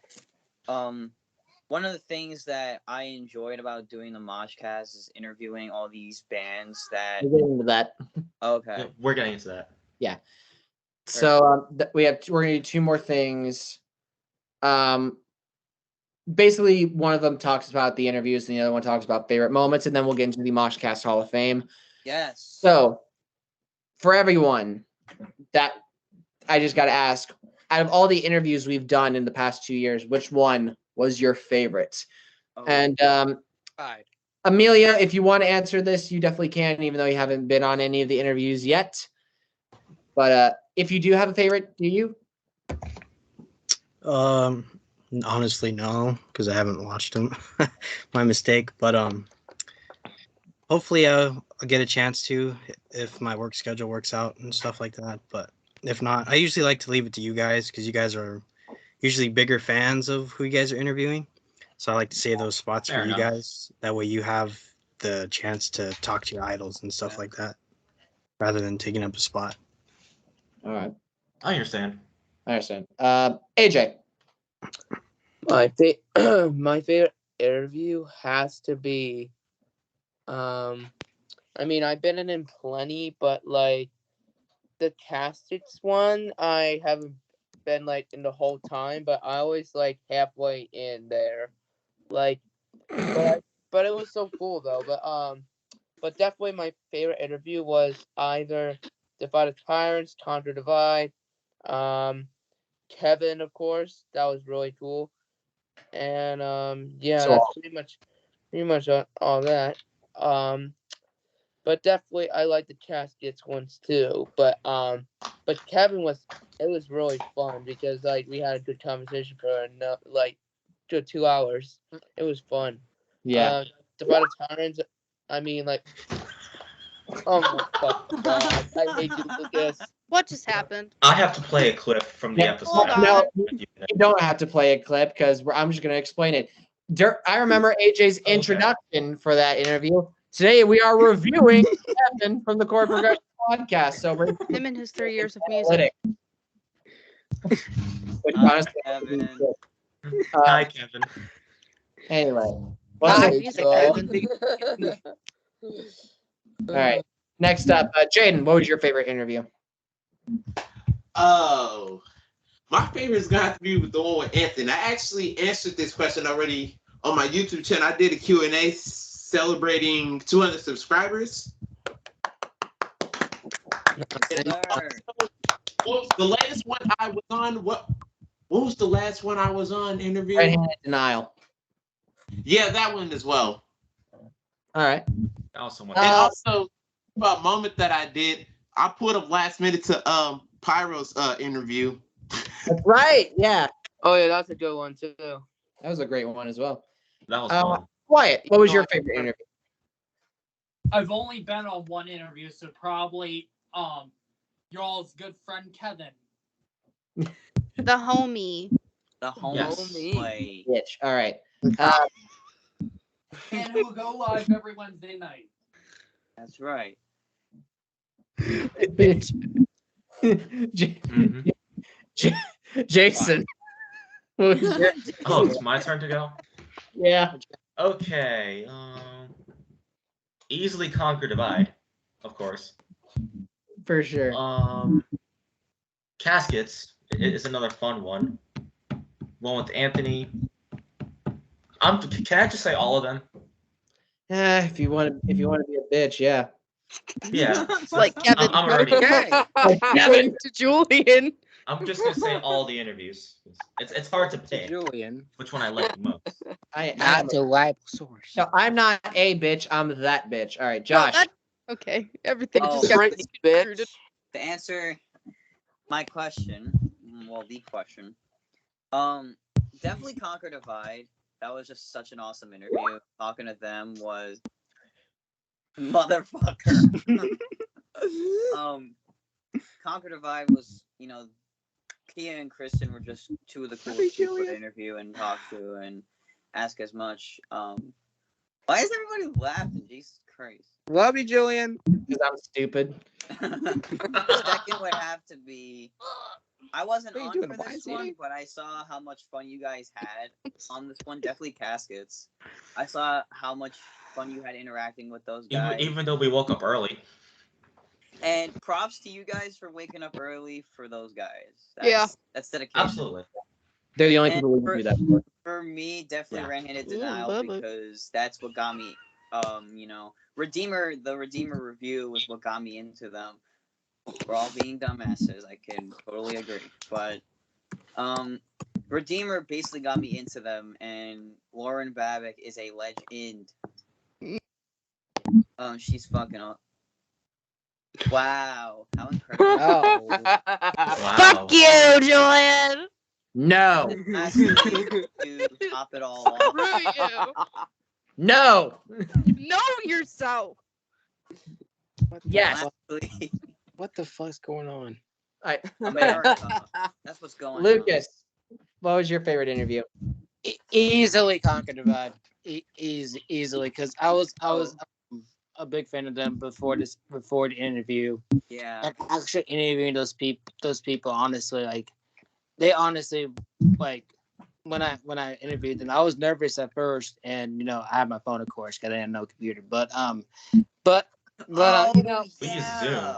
[SPEAKER 7] one of the things that I enjoyed about doing the Moshcast is interviewing all these bands that
[SPEAKER 2] We're getting into that.
[SPEAKER 7] okay.
[SPEAKER 10] Yeah, we're getting into that.
[SPEAKER 2] Yeah. So we're gonna do two more things. Basically, one of them talks about the interviews, and the other one talks about favorite moments, and then we'll get into the Moshcast Hall of Fame.
[SPEAKER 7] Yes.
[SPEAKER 2] So, for everyone, that I just got to ask, out of all the interviews we've done in the past 2 years, which one was your favorite? And Amelia, if you want to answer this, you definitely can, even though you haven't been on any of the interviews yet. But if you do have a favorite, do you?
[SPEAKER 9] Honestly, no, because I haven't watched them. My mistake. But hopefully I'll get a chance to if my work schedule works out and stuff like that. But if not, I usually like to leave it to you guys because you guys are usually bigger fans of who you guys are interviewing. So I like to save those spots
[SPEAKER 10] Fair
[SPEAKER 9] for you
[SPEAKER 10] enough.
[SPEAKER 9] guys. That way you have the chance to talk to your idols and stuff like that, rather than taking up a spot.
[SPEAKER 2] All right.
[SPEAKER 10] I understand.
[SPEAKER 2] I understand. AJ.
[SPEAKER 8] My my favorite interview has to be I mean I've been in plenty, but like the Castics one I haven't been like in the whole time, but I always like halfway in there. Like but it was so cool though. But definitely my favorite interview was either Divided Tyrants, Contra Divide, Kevin, of course. That was really cool. And yeah,
[SPEAKER 2] So
[SPEAKER 8] that's pretty much all that. But definitely I like the Caskets ones too. But Kevin it was really fun because like we had a good conversation for like 2 hours. It was fun.
[SPEAKER 2] Yeah.
[SPEAKER 8] Divided Tyrants, I mean like oh my fucking god. I hate you, Lucas.
[SPEAKER 5] what just happened?
[SPEAKER 10] I have to play a clip from the
[SPEAKER 2] Yeah.
[SPEAKER 10] episode.
[SPEAKER 5] Hold on.
[SPEAKER 2] No, you don't have to play a clip because I'm just going to explain it. I remember AJ's
[SPEAKER 10] Okay.
[SPEAKER 2] introduction for that interview. Today we are reviewing Kevin from the Chord Progression Podcast. So we're
[SPEAKER 5] Him and his 3 years of music.
[SPEAKER 2] Which
[SPEAKER 7] Hi,
[SPEAKER 2] honestly,
[SPEAKER 7] Kevin.
[SPEAKER 10] Hi, Kevin.
[SPEAKER 2] anyway.
[SPEAKER 5] Hi,
[SPEAKER 2] Well,
[SPEAKER 5] music,
[SPEAKER 2] all
[SPEAKER 5] Kevin.
[SPEAKER 2] right. Next up, Jaden, what was your favorite interview?
[SPEAKER 6] Oh, my favorite is gonna have to be with the one with Anthony. I actually answered this question already on my YouTube channel. I did a Q&A celebrating 200 subscribers. What was the latest one I was on? What was the last one I was on interview?
[SPEAKER 2] Red-handed denial.
[SPEAKER 6] Yeah, that one as well.
[SPEAKER 2] All right.
[SPEAKER 10] That was so much.
[SPEAKER 6] And also, a moment that I did, I put up last minute to Pyro's interview.
[SPEAKER 2] That's right. Yeah.
[SPEAKER 8] Oh yeah, that's a good one too.
[SPEAKER 2] That was a great one as well.
[SPEAKER 10] That was fun.
[SPEAKER 2] Wyatt, what was your favorite interview?
[SPEAKER 11] I've only been on one interview, so probably y'all's good friend Kevin.
[SPEAKER 5] The homie.
[SPEAKER 7] The home
[SPEAKER 10] Yes.
[SPEAKER 7] play.
[SPEAKER 2] Bitch. All right.
[SPEAKER 11] And who go live every Wednesday night.
[SPEAKER 7] That's right.
[SPEAKER 2] Bitch.
[SPEAKER 10] Mhm.
[SPEAKER 2] Jason. What was your-
[SPEAKER 10] Oh, it's my turn to go.
[SPEAKER 2] yeah.
[SPEAKER 10] Okay. Easily conquer divide, of course.
[SPEAKER 2] For sure.
[SPEAKER 10] Caskets is another fun one. One with Anthony. Can I just say all of them?
[SPEAKER 2] If you want to be a bitch, yeah.
[SPEAKER 10] Yeah.
[SPEAKER 5] It's like Kevin.
[SPEAKER 10] I'm already.
[SPEAKER 5] Kevin to Julian.
[SPEAKER 10] I'm just gonna say all the interviews. It's hard to pick
[SPEAKER 8] Julian.
[SPEAKER 10] which one I like the most.
[SPEAKER 2] I am.
[SPEAKER 8] Not the reliable source.
[SPEAKER 2] No, I'm not a bitch. I'm that bitch. All right, Josh.
[SPEAKER 5] Okay, everything
[SPEAKER 7] Oh,
[SPEAKER 5] just got
[SPEAKER 8] Straight
[SPEAKER 5] screwed.
[SPEAKER 8] bitch.
[SPEAKER 7] To answer my question, well, the question, definitely Conquer Divide. That was just such an awesome interview. Talking to them was motherfucker. Conquer Divide was, Kia and Kristen were just two of the coolest people to interview and talk to and ask as much. Why is everybody laughing? Jesus Christ.
[SPEAKER 8] Love you, Julian.
[SPEAKER 2] Because I'm stupid.
[SPEAKER 7] Second would have to be. I wasn't
[SPEAKER 8] What are you
[SPEAKER 7] on
[SPEAKER 8] doing,
[SPEAKER 7] for this
[SPEAKER 8] Wyatt?
[SPEAKER 7] one, but I saw how much fun you guys had on this one. Definitely Caskets. I saw how much fun you had interacting with those guys.
[SPEAKER 10] Even though we woke up early.
[SPEAKER 7] And props to you guys for waking up early for those guys. That's dedication.
[SPEAKER 10] Absolutely.
[SPEAKER 2] They're the only
[SPEAKER 7] And
[SPEAKER 2] people who can do that for.
[SPEAKER 7] For me, definitely
[SPEAKER 10] Yeah.
[SPEAKER 7] Red-Handed
[SPEAKER 5] Ooh,
[SPEAKER 7] Denial
[SPEAKER 5] love it.
[SPEAKER 7] because that's what got me. The Redeemer review was what got me into them. We're all being dumbasses. I can totally agree, but Redeemer basically got me into them, and Lauren Babick is a legend. She's fucking up. Wow, how incredible!
[SPEAKER 8] Oh.
[SPEAKER 10] Wow.
[SPEAKER 5] Fuck you, Julian.
[SPEAKER 2] No.
[SPEAKER 7] Lastly, to top it all off,
[SPEAKER 5] Screw you.
[SPEAKER 2] No.
[SPEAKER 5] Know yourself.
[SPEAKER 2] Yes.
[SPEAKER 7] lastly,
[SPEAKER 8] What the fuck's going on?
[SPEAKER 2] All right.
[SPEAKER 7] America. That's what's going on.
[SPEAKER 2] Lucas, what was your favorite interview?
[SPEAKER 8] Easily Conquer Divide. Easily, because I was a big fan of them before the interview.
[SPEAKER 7] Yeah.
[SPEAKER 8] And actually interviewing those people, honestly, like they honestly, like when I interviewed them, I was nervous at first, and I had my phone, of course, because I didn't have no computer. But
[SPEAKER 10] We use Zoom.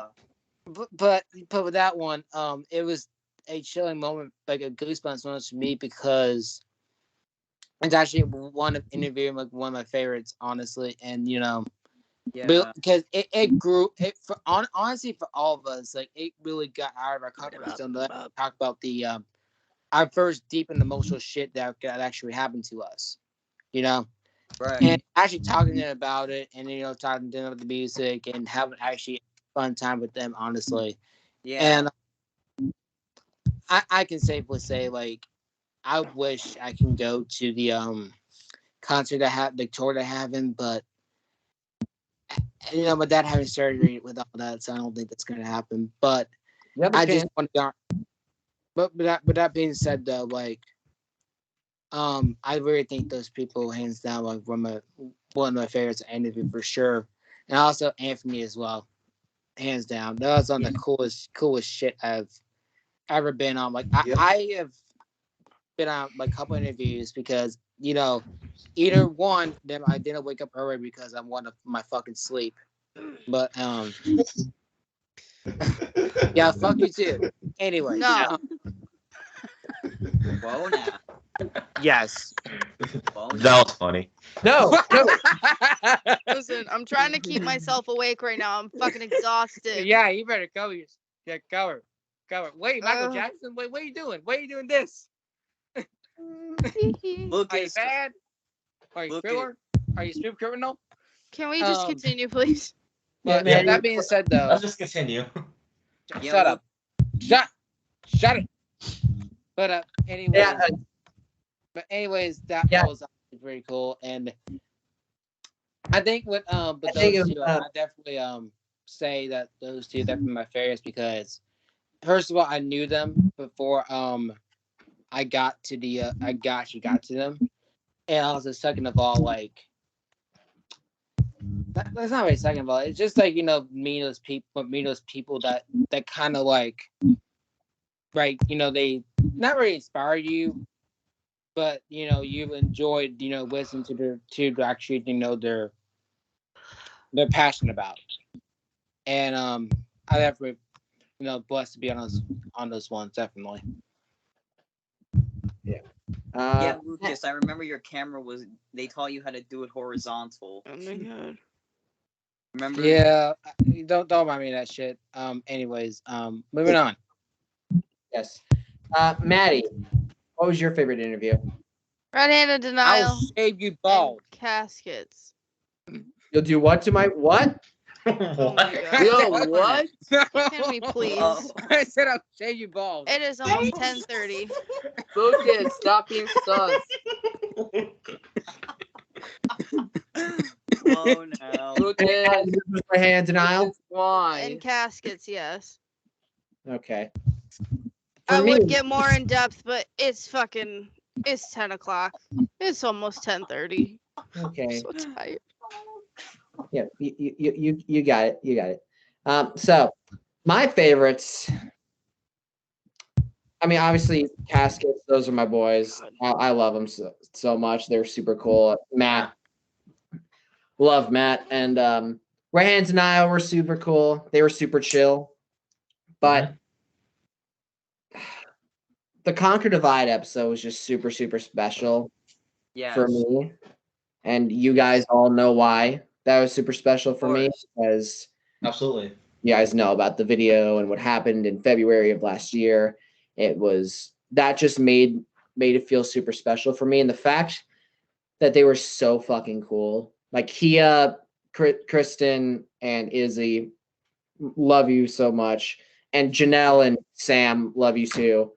[SPEAKER 8] but with that one, it was a chilling moment, like a goosebumps moment for me, because it's actually one of interviewing like one of my favorites, honestly, and
[SPEAKER 7] Yeah.
[SPEAKER 8] because it grew honestly for all of us, like it really got out of our comfort zone to talk about the our first deep and emotional shit that actually happened to us,
[SPEAKER 7] Right.
[SPEAKER 8] and actually talking to them about it, and talking to them about the music and having actually a fun time with them, honestly.
[SPEAKER 7] Yeah.
[SPEAKER 8] And I can safely say, like, I wish I can go to the concert the tour they're having, but my dad having surgery with all that, so I don't think that's gonna happen. But I just want to. But that being said, though, like, I really think those people, hands down, like one of my favorites to interview for sure, and also Anthony as well, hands down. That was on the coolest shit I've ever been on. Like I have been on like a couple interviews because either one, then I didn't wake up early because I wanted my fucking sleep. But yeah, fuck you too. Anyway,
[SPEAKER 5] No.
[SPEAKER 7] Whoa now.
[SPEAKER 8] yes.
[SPEAKER 7] Whoa now.
[SPEAKER 10] That was funny.
[SPEAKER 2] No.
[SPEAKER 5] Listen, I'm trying to keep myself awake right now. I'm fucking exhausted.
[SPEAKER 8] Yeah, you better cover your. Yeah, cover. Wait, Michael Jackson. Wait, what are you doing? Why are you doing this? Are you
[SPEAKER 7] Lucas.
[SPEAKER 8] bad? Are you
[SPEAKER 7] Lucas.
[SPEAKER 8] thriller? Are you super criminal?
[SPEAKER 5] Can we just continue, please?
[SPEAKER 8] But
[SPEAKER 2] Yeah,
[SPEAKER 8] that being said, though,
[SPEAKER 10] Let's just continue.
[SPEAKER 7] Yeah,
[SPEAKER 8] shut up. Shut it. But anyways, that was actually pretty cool, and I think with but those two, I definitely say that those two are definitely my favorites because first of all, I knew them before I got to them, and also second of all, like
[SPEAKER 3] That's not really second of all. It's just like meeting those people that kind of like, right? They not really inspire you, but you've enjoyed listening to actually they're passionate about, and I definitely blessed to be on those ones definitely.
[SPEAKER 2] Yeah.
[SPEAKER 7] Yeah, Lucas, I remember your camera they taught you how to do it horizontal.
[SPEAKER 5] Oh my god.
[SPEAKER 7] Remember?
[SPEAKER 3] Yeah, don't remind me of that shit. Anyways, moving on.
[SPEAKER 2] Yes. Maddie, what was your favorite interview?
[SPEAKER 5] Red-handed denial.
[SPEAKER 3] I'll shave you bald.
[SPEAKER 5] Caskets.
[SPEAKER 2] You'll do what to my what?
[SPEAKER 5] Oh my god.
[SPEAKER 8] Yo, what?
[SPEAKER 5] Can we please?
[SPEAKER 3] I said I'll shave you bald.
[SPEAKER 5] It is almost 10:30.
[SPEAKER 8] Lucas, stop being sus.
[SPEAKER 7] Oh no.
[SPEAKER 8] Lucas,
[SPEAKER 2] Red-handed denial.
[SPEAKER 8] why?
[SPEAKER 5] In caskets, yes.
[SPEAKER 2] Okay.
[SPEAKER 5] I
[SPEAKER 2] For me,
[SPEAKER 5] would get more in depth, but it's 10 o'clock. It's almost 10:30.
[SPEAKER 2] okay.
[SPEAKER 5] I'm so tired.
[SPEAKER 2] Yeah, you got it. You got it. So my favorites. I mean, obviously, caskets. Those are my boys. I love them so much. They're super cool. Matt, love Matt, and Right Hands and Niah were super cool. They were super chill, but the Conquer Divide episode was just super special for me, and you guys all know why that was super special for me, because
[SPEAKER 10] Absolutely.
[SPEAKER 2] you guys know about the video and what happened in February of last year. That just made it feel super special for me, and the fact that they were so fucking cool, like Kia, Kristen, and Izzy, love you so much, and Janelle and Sam, love you too.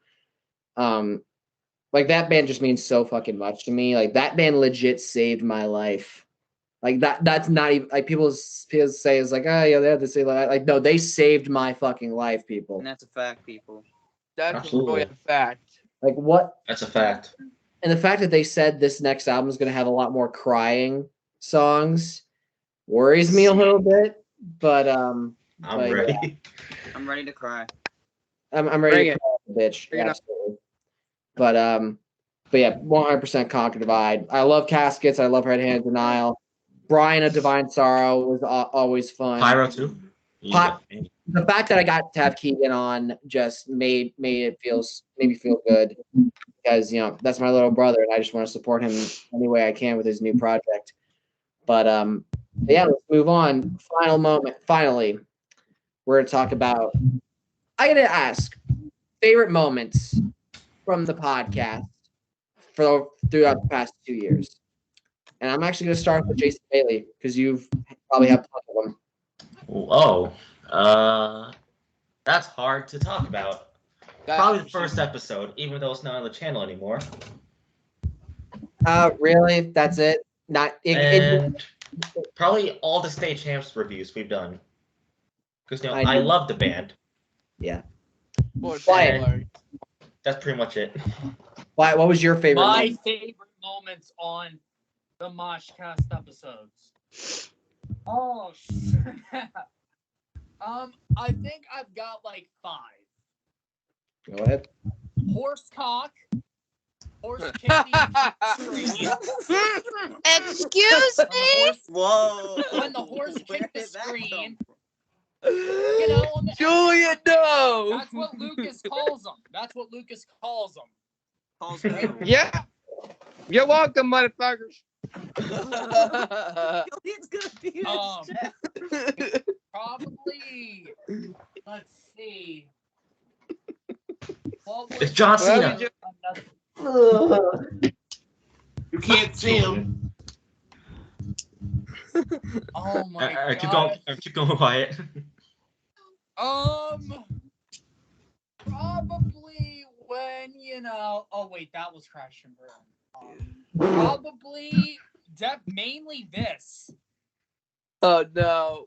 [SPEAKER 2] Like that band just means so fucking much to me. Like that band legit saved my life. Like that's not even like people say is like, oh yeah, they had to say like no, they saved my fucking life, people.
[SPEAKER 7] And that's a fact, people.
[SPEAKER 8] That's
[SPEAKER 10] Absolutely.
[SPEAKER 8] really a fact.
[SPEAKER 2] Like what?
[SPEAKER 10] That's a fact.
[SPEAKER 2] And the fact that they said this next album is going to have a lot more crying songs worries me a little bit. But
[SPEAKER 10] I'm ready.
[SPEAKER 2] Yeah.
[SPEAKER 7] I'm ready to cry.
[SPEAKER 2] I'm ready
[SPEAKER 3] Bring
[SPEAKER 2] to cry, bitch. Absolutely. But yeah, 100% Conquer Divide. I love Caskets. I love Red Hand Denial. Brian of Divine Sorrow was always fun.
[SPEAKER 10] Pyro too.
[SPEAKER 2] The fact that I got to have Keegan on just made me feel good, because that's my little brother and I just want to support him any way I can with his new project. But yeah, let's move on. Final moment. Finally, we're gonna talk about. I gotta ask favorite moments from the podcast throughout the past 2 years, and I'm actually gonna start with Jason Bailey because you've probably have plenty of them.
[SPEAKER 10] Oh, that's hard to talk about. Probably the first episode, even though it's not on the channel anymore.
[SPEAKER 2] Really? That's it?
[SPEAKER 10] And probably all the state champs reviews we've done. Because I love the band.
[SPEAKER 2] Yeah.
[SPEAKER 10] And that's pretty much it.
[SPEAKER 2] What was your favorite?
[SPEAKER 11] My favorite moments on the Moshcast episodes. Oh snap. I think I've got like 5.
[SPEAKER 2] Go ahead.
[SPEAKER 11] Horsecock. Horse kicking screen.
[SPEAKER 5] Excuse me?
[SPEAKER 7] Whoa.
[SPEAKER 11] When the horse kicked the screen. On the
[SPEAKER 8] Julian, no.
[SPEAKER 11] That's what Lucas calls them. That's what Lucas calls them.
[SPEAKER 7] Calls me.
[SPEAKER 3] Yeah. You're welcome, motherfuckers.
[SPEAKER 7] Julian's gonna be in his chat.
[SPEAKER 11] Probably. Let's see.
[SPEAKER 10] It's John Cena.
[SPEAKER 6] You can't see him.
[SPEAKER 11] Oh my god.
[SPEAKER 10] Keep going, Wyatt.
[SPEAKER 11] Probably when Oh wait, that was Crash and Burn. Probably. Mainly this.
[SPEAKER 8] Oh no.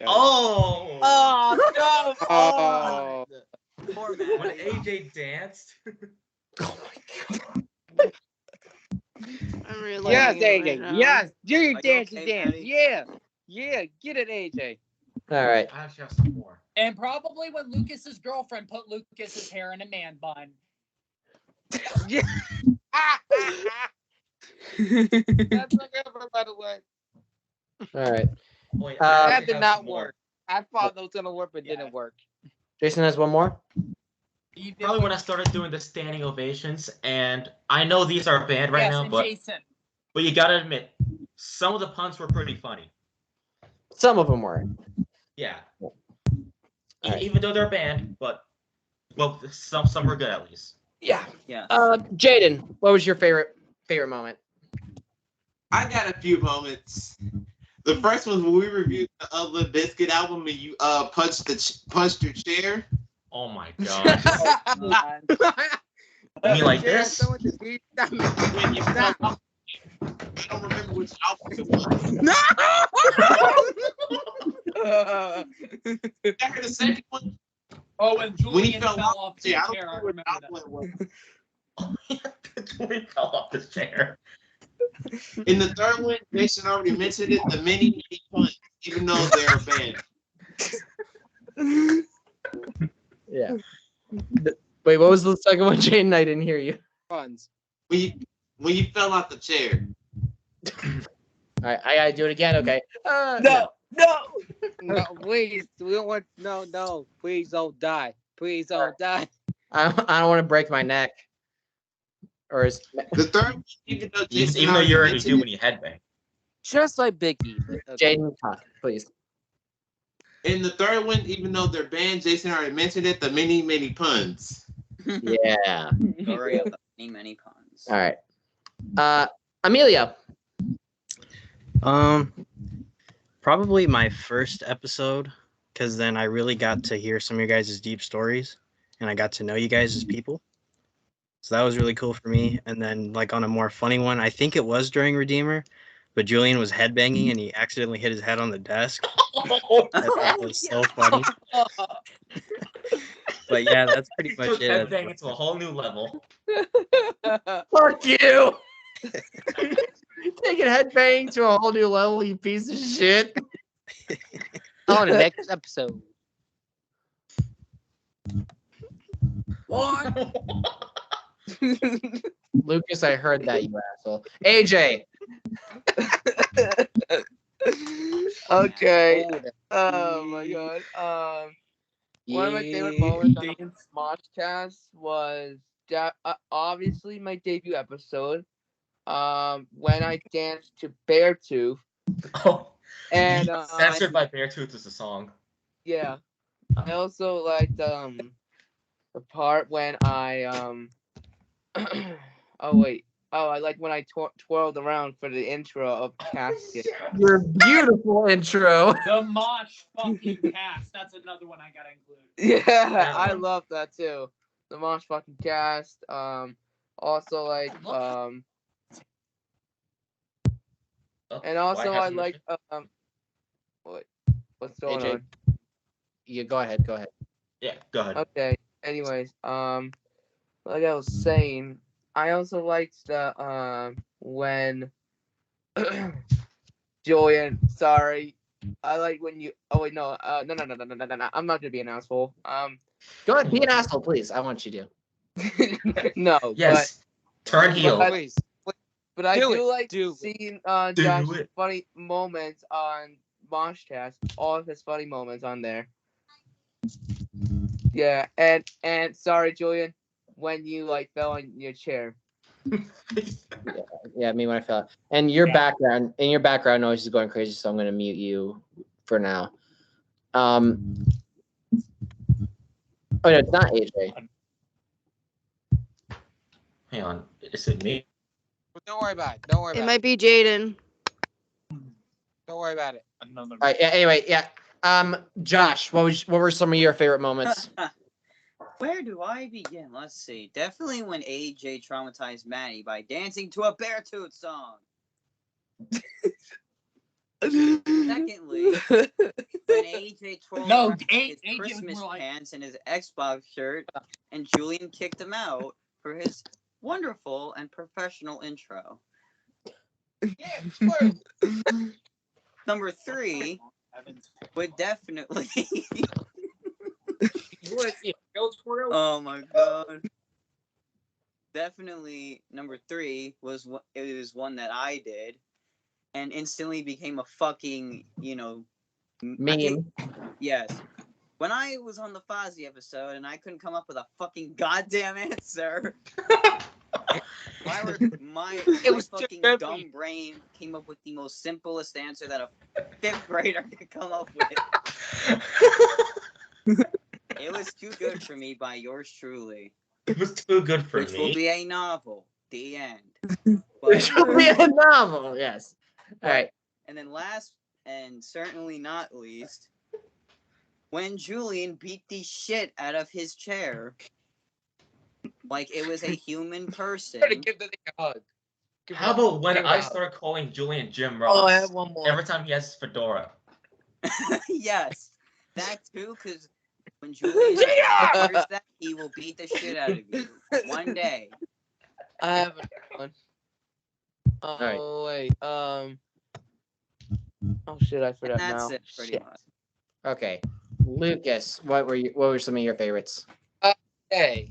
[SPEAKER 10] Oh.
[SPEAKER 8] Oh no.
[SPEAKER 3] Oh.
[SPEAKER 7] Poor man.
[SPEAKER 10] When AJ danced.
[SPEAKER 2] Oh my god.
[SPEAKER 5] really
[SPEAKER 3] Yes,
[SPEAKER 5] loving it
[SPEAKER 3] AJ.
[SPEAKER 5] right now.
[SPEAKER 3] Yes. Do your
[SPEAKER 7] Are you
[SPEAKER 3] dancey
[SPEAKER 7] okay,
[SPEAKER 3] dance.
[SPEAKER 7] Maddie?
[SPEAKER 3] Yeah. Yeah. Get it, AJ.
[SPEAKER 2] All right.
[SPEAKER 10] I actually have some more.
[SPEAKER 11] And probably when Lucas's girlfriend put Lucas's hair in a man bun.
[SPEAKER 3] Yeah. That's my girlfriend, by the way.
[SPEAKER 2] All right.
[SPEAKER 10] Wait,
[SPEAKER 2] Uh,
[SPEAKER 3] That did
[SPEAKER 10] have
[SPEAKER 3] not
[SPEAKER 10] some more.
[SPEAKER 3] work. I thought that was gonna work, but it
[SPEAKER 11] Yeah.
[SPEAKER 3] didn't work.
[SPEAKER 2] Jason has one more.
[SPEAKER 10] Probably when I started doing the standing ovations, and I know these are banned right
[SPEAKER 11] Yes,
[SPEAKER 10] now,
[SPEAKER 11] and
[SPEAKER 10] but
[SPEAKER 11] Jason.
[SPEAKER 10] you gotta admit, some of the puns were pretty funny.
[SPEAKER 2] Some of them were.
[SPEAKER 10] Yeah.
[SPEAKER 2] Alright.
[SPEAKER 10] Even though they're banned, but well, some were good at least.
[SPEAKER 2] Yeah.
[SPEAKER 7] Yeah.
[SPEAKER 2] Jaden, what was your favorite moment?
[SPEAKER 6] I got a few moments. The first was when we reviewed the Biscuit album and you punched your chair.
[SPEAKER 10] Oh my god. You mean like this?
[SPEAKER 6] When you fell off. I don't remember which album it was. I heard the second one.
[SPEAKER 11] Oh, and
[SPEAKER 6] When he
[SPEAKER 11] Julian
[SPEAKER 6] fell
[SPEAKER 11] fell
[SPEAKER 6] off
[SPEAKER 11] off
[SPEAKER 6] the
[SPEAKER 11] the
[SPEAKER 6] chair, I
[SPEAKER 11] chair.
[SPEAKER 6] don't
[SPEAKER 11] I
[SPEAKER 6] remember which
[SPEAKER 11] remember
[SPEAKER 6] album
[SPEAKER 11] that.
[SPEAKER 6] it was.
[SPEAKER 10] Julian fell off the chair.
[SPEAKER 6] In the third one, Jason already mentioned it, the mini puns, even though they're banned.
[SPEAKER 2] Yeah. Wait, what was the second one, Jaden? I didn't hear you.
[SPEAKER 3] Puns.
[SPEAKER 6] When you fell off the chair.
[SPEAKER 2] All right, I gotta do it again. Okay.
[SPEAKER 3] No, please. We don't want. No. Please don't die. Please don't die.
[SPEAKER 2] I don't want to break my neck. Or is
[SPEAKER 6] The third one, even though Jason
[SPEAKER 10] Even though you already
[SPEAKER 6] mentioned
[SPEAKER 10] do
[SPEAKER 6] it,
[SPEAKER 10] when you headbang.
[SPEAKER 3] Just like Biggie.
[SPEAKER 2] Jaden talk, please?
[SPEAKER 6] in the third one, even though they're banned, Jason already mentioned it, the many puns.
[SPEAKER 2] Yeah.
[SPEAKER 7] Story of the many puns.
[SPEAKER 2] All right. Emilio.
[SPEAKER 9] Probably my first episode, because then I really got to hear some of your guys' deep stories, and I got to know you guys as people. So that was really cool for me. And then, like, on a more funny one, I think it was during Redeemer, but Julian was headbanging and he accidentally hit his head on the desk. That was so funny. But yeah, that's pretty much
[SPEAKER 10] Took
[SPEAKER 9] it.
[SPEAKER 10] headbanging to a whole new level.
[SPEAKER 2] Fuck you. Taking headbang to a whole new level, you piece of shit.
[SPEAKER 3] On the next episode.
[SPEAKER 11] What?
[SPEAKER 2] Lucas, I heard that, you asshole. AJ.
[SPEAKER 8] Okay. Oh my god. One of my favorite moments on the Moshcast was obviously my debut episode. When I danced to Beartooth.
[SPEAKER 10] Oh.
[SPEAKER 8] And
[SPEAKER 10] Censored by Beartooth is a song.
[SPEAKER 8] Yeah. I also liked the part when I I like when I twirled around for the intro of Casket.
[SPEAKER 2] Your beautiful intro.
[SPEAKER 11] The Mosh fucking cast. That's another one I gotta include.
[SPEAKER 8] Yeah, I love that too. The Mosh fucking cast. Also like and also I like what's going
[SPEAKER 2] AJ.
[SPEAKER 8] on?
[SPEAKER 2] You go ahead.
[SPEAKER 10] Yeah, go ahead.
[SPEAKER 8] Okay. Anyways, like I was saying, I also liked the when Julian. Sorry, I like when you. Oh wait, no, no. I'm not gonna be an asshole.
[SPEAKER 2] Go ahead, be an asshole, please. I want you to.
[SPEAKER 8] No.
[SPEAKER 10] Yes. Turn heel.
[SPEAKER 8] But I
[SPEAKER 3] Do
[SPEAKER 8] do
[SPEAKER 3] it.
[SPEAKER 8] like
[SPEAKER 3] Do
[SPEAKER 8] seeing
[SPEAKER 10] Do
[SPEAKER 8] Josh's
[SPEAKER 10] it.
[SPEAKER 8] funny moments on Moshcast. All of his funny moments on there. Yeah, and sorry, Julian, when you like fell on your chair.
[SPEAKER 2] Yeah, me when I fell. And your background noise is going crazy, so I'm gonna mute you for now. Oh no, it's not AJ.
[SPEAKER 10] Hang on. Is it me?
[SPEAKER 3] Don't worry about it. Don't worry
[SPEAKER 5] It
[SPEAKER 3] about
[SPEAKER 5] might be Jaden.
[SPEAKER 3] Don't worry about it.
[SPEAKER 11] Another.
[SPEAKER 2] All right. Yeah, anyway, yeah. Josh, what were some of your favorite moments?
[SPEAKER 7] Where do I begin? Let's see. Definitely when AJ traumatized Maddie by dancing to a Beartooth song. Secondly, when AJ twirled around his
[SPEAKER 11] AJ was
[SPEAKER 7] Christmas
[SPEAKER 11] more like-
[SPEAKER 7] pants and his Xbox shirt, and Julian kicked him out for his wonderful and professional intro.
[SPEAKER 3] Yeah, squirrel.
[SPEAKER 7] Number 3 would definitely.
[SPEAKER 3] You want to see a real squirrel?
[SPEAKER 7] Oh my god. Definitely number 3 was one that I did, and instantly became a fucking
[SPEAKER 2] Meme.
[SPEAKER 7] Yes. When I was on the Fozzie episode and I couldn't come up with a fucking goddamn answer, my fucking dumb brain came up with the most simplest answer that a 5th grader could come up with. It was too good for me by yours truly.
[SPEAKER 10] It was too good for
[SPEAKER 7] Which
[SPEAKER 10] me.
[SPEAKER 7] will be a novel. The end.
[SPEAKER 2] Which will be a novel, yes. All right.
[SPEAKER 7] And then last and certainly not least, when Julian beat the shit out of his chair like it was a human person.
[SPEAKER 3] Try to give the thing a hug.
[SPEAKER 10] How about when I started calling Julian Jim Ross?
[SPEAKER 3] Oh, I have one more.
[SPEAKER 10] Every time he has his fedora.
[SPEAKER 7] Yes, that too, because when Julian hears that, he will beat the shit out of you one day.
[SPEAKER 8] I have another one.
[SPEAKER 2] right.
[SPEAKER 8] Wait. Oh shit, I forgot
[SPEAKER 7] And that's
[SPEAKER 8] now.
[SPEAKER 7] it, pretty
[SPEAKER 8] Shit.
[SPEAKER 7] much.
[SPEAKER 2] Okay. Lucas, what were some of your favorites?
[SPEAKER 3] Okay.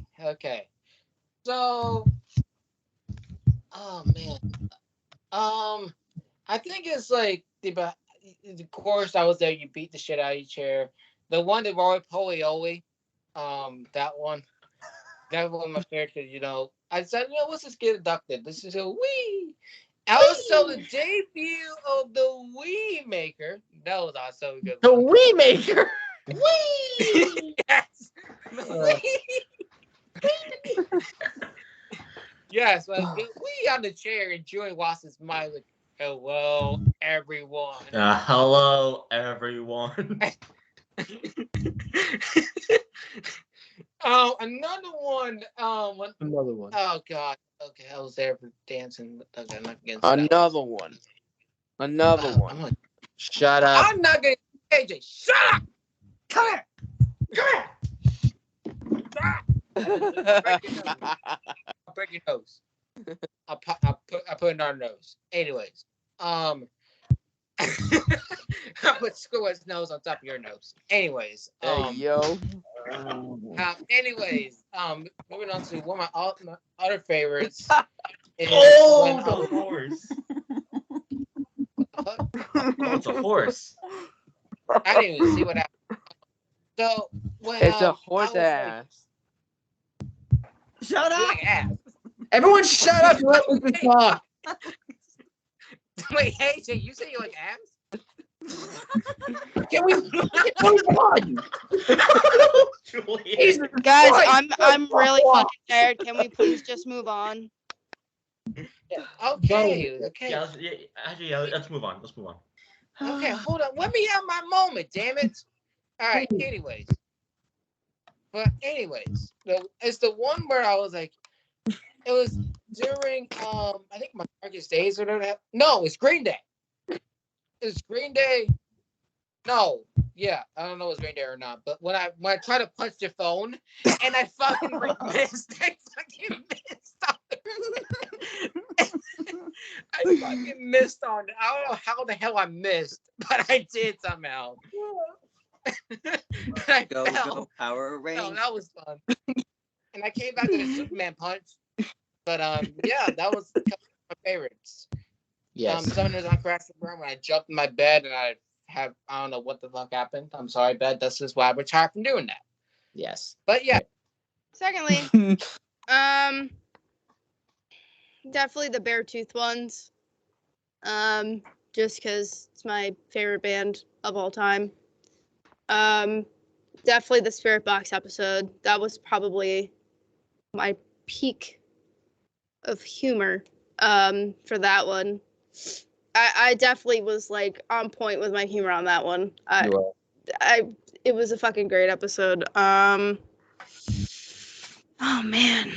[SPEAKER 3] So, oh man, I think it's like the course I was there. You beat the shit out of your chair. The one that Roy Polioli, that one was my favorite. Cause I said, let's just get abducted. Let's just go wee. Also, the debut of the Wii Maker. That was also a good.
[SPEAKER 2] The
[SPEAKER 3] one.
[SPEAKER 2] Wii Maker.
[SPEAKER 3] Wee. Yes. Yes, well, we on the chair and Joey lost his mind like, hello, everyone.
[SPEAKER 10] Hello, everyone.
[SPEAKER 3] Another one.
[SPEAKER 2] Another one.
[SPEAKER 3] Oh God. Okay, I was there for dancing. Okay, I'm not against that
[SPEAKER 8] Another one. Another
[SPEAKER 3] I'm
[SPEAKER 8] one.
[SPEAKER 3] gonna-
[SPEAKER 2] Shut up.
[SPEAKER 3] I'm not gonna. AJ, shut up. Come here. Stop. I'll break your nose. I'll put it on our nose. Anyways, I put Squidward's nose on top of your nose. Anyways,
[SPEAKER 8] Hey yo.
[SPEAKER 3] Moving on to one of my other favorites. Is
[SPEAKER 10] the horse.
[SPEAKER 3] What?
[SPEAKER 10] Oh, it's a horse.
[SPEAKER 3] I didn't even see what happened. So when
[SPEAKER 8] It's a
[SPEAKER 3] I
[SPEAKER 8] horse
[SPEAKER 3] was, like,
[SPEAKER 8] ass.
[SPEAKER 7] Shut up!
[SPEAKER 3] doing ass.
[SPEAKER 2] Everyone shut up and let Lucas talk.
[SPEAKER 3] Wait, AJ, you say you like ass?
[SPEAKER 2] Can we move on?
[SPEAKER 10] Julian.
[SPEAKER 2] Jesus
[SPEAKER 5] Guys,
[SPEAKER 2] Christ,
[SPEAKER 5] I'm really
[SPEAKER 2] fuck.
[SPEAKER 5] fucking tired. Can we please just move on?
[SPEAKER 3] Okay.
[SPEAKER 10] Yeah, let's move on.
[SPEAKER 3] Okay, hold on. Let me have my moment, damn it. All right, anyways. It's the one where I was like, it was during, I think my darkest days or whatever. No, it's Green Day. It's Green Day. No, yeah, I don't know if it's Green Day or not, but when I tried to punch the phone and I fucking missed. I fucking missed on it. I don't know how the hell I missed, but I did somehow.
[SPEAKER 7] Go, go, Power Rangers.
[SPEAKER 3] No, that was fun. And I came back to the Superman punch. But yeah, that was a couple of my favorites.
[SPEAKER 2] Yes.
[SPEAKER 3] Summoners on Crash the Burn when I jumped in my bed and I don't know what the fuck happened. I'm sorry, bed. That's just why I retired from doing that.
[SPEAKER 2] Yes.
[SPEAKER 3] But yeah.
[SPEAKER 5] Secondly, definitely the Beartooth ones. Just because it's my favorite band of all time. Definitely the Spirit Box episode. That was probably my peak of humor for that one. I definitely was like on point with my humor on that one. It was a fucking great episode. Oh man.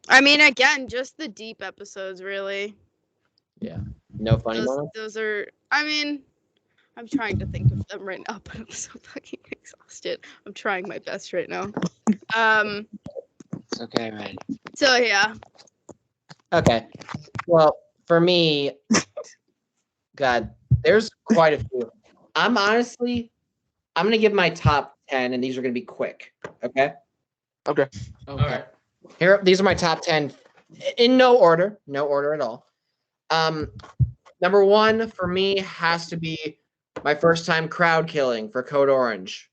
[SPEAKER 5] I mean, again, just the deep episodes, really.
[SPEAKER 2] Yeah. No funny moments?
[SPEAKER 5] Those are, I mean, I'm trying to think of them right now, but I'm so fucking exhausted. I'm trying my best right now.
[SPEAKER 2] Okay, man.
[SPEAKER 5] So yeah.
[SPEAKER 2] Okay. Well, for me, God, there's quite a few. I'm going to give my top 10, and these are going to be quick. Okay.
[SPEAKER 8] Okay.
[SPEAKER 2] Okay. Here, these are my top 10 in no order at all. Number 1 for me has to be my first time crowd killing for Code Orange.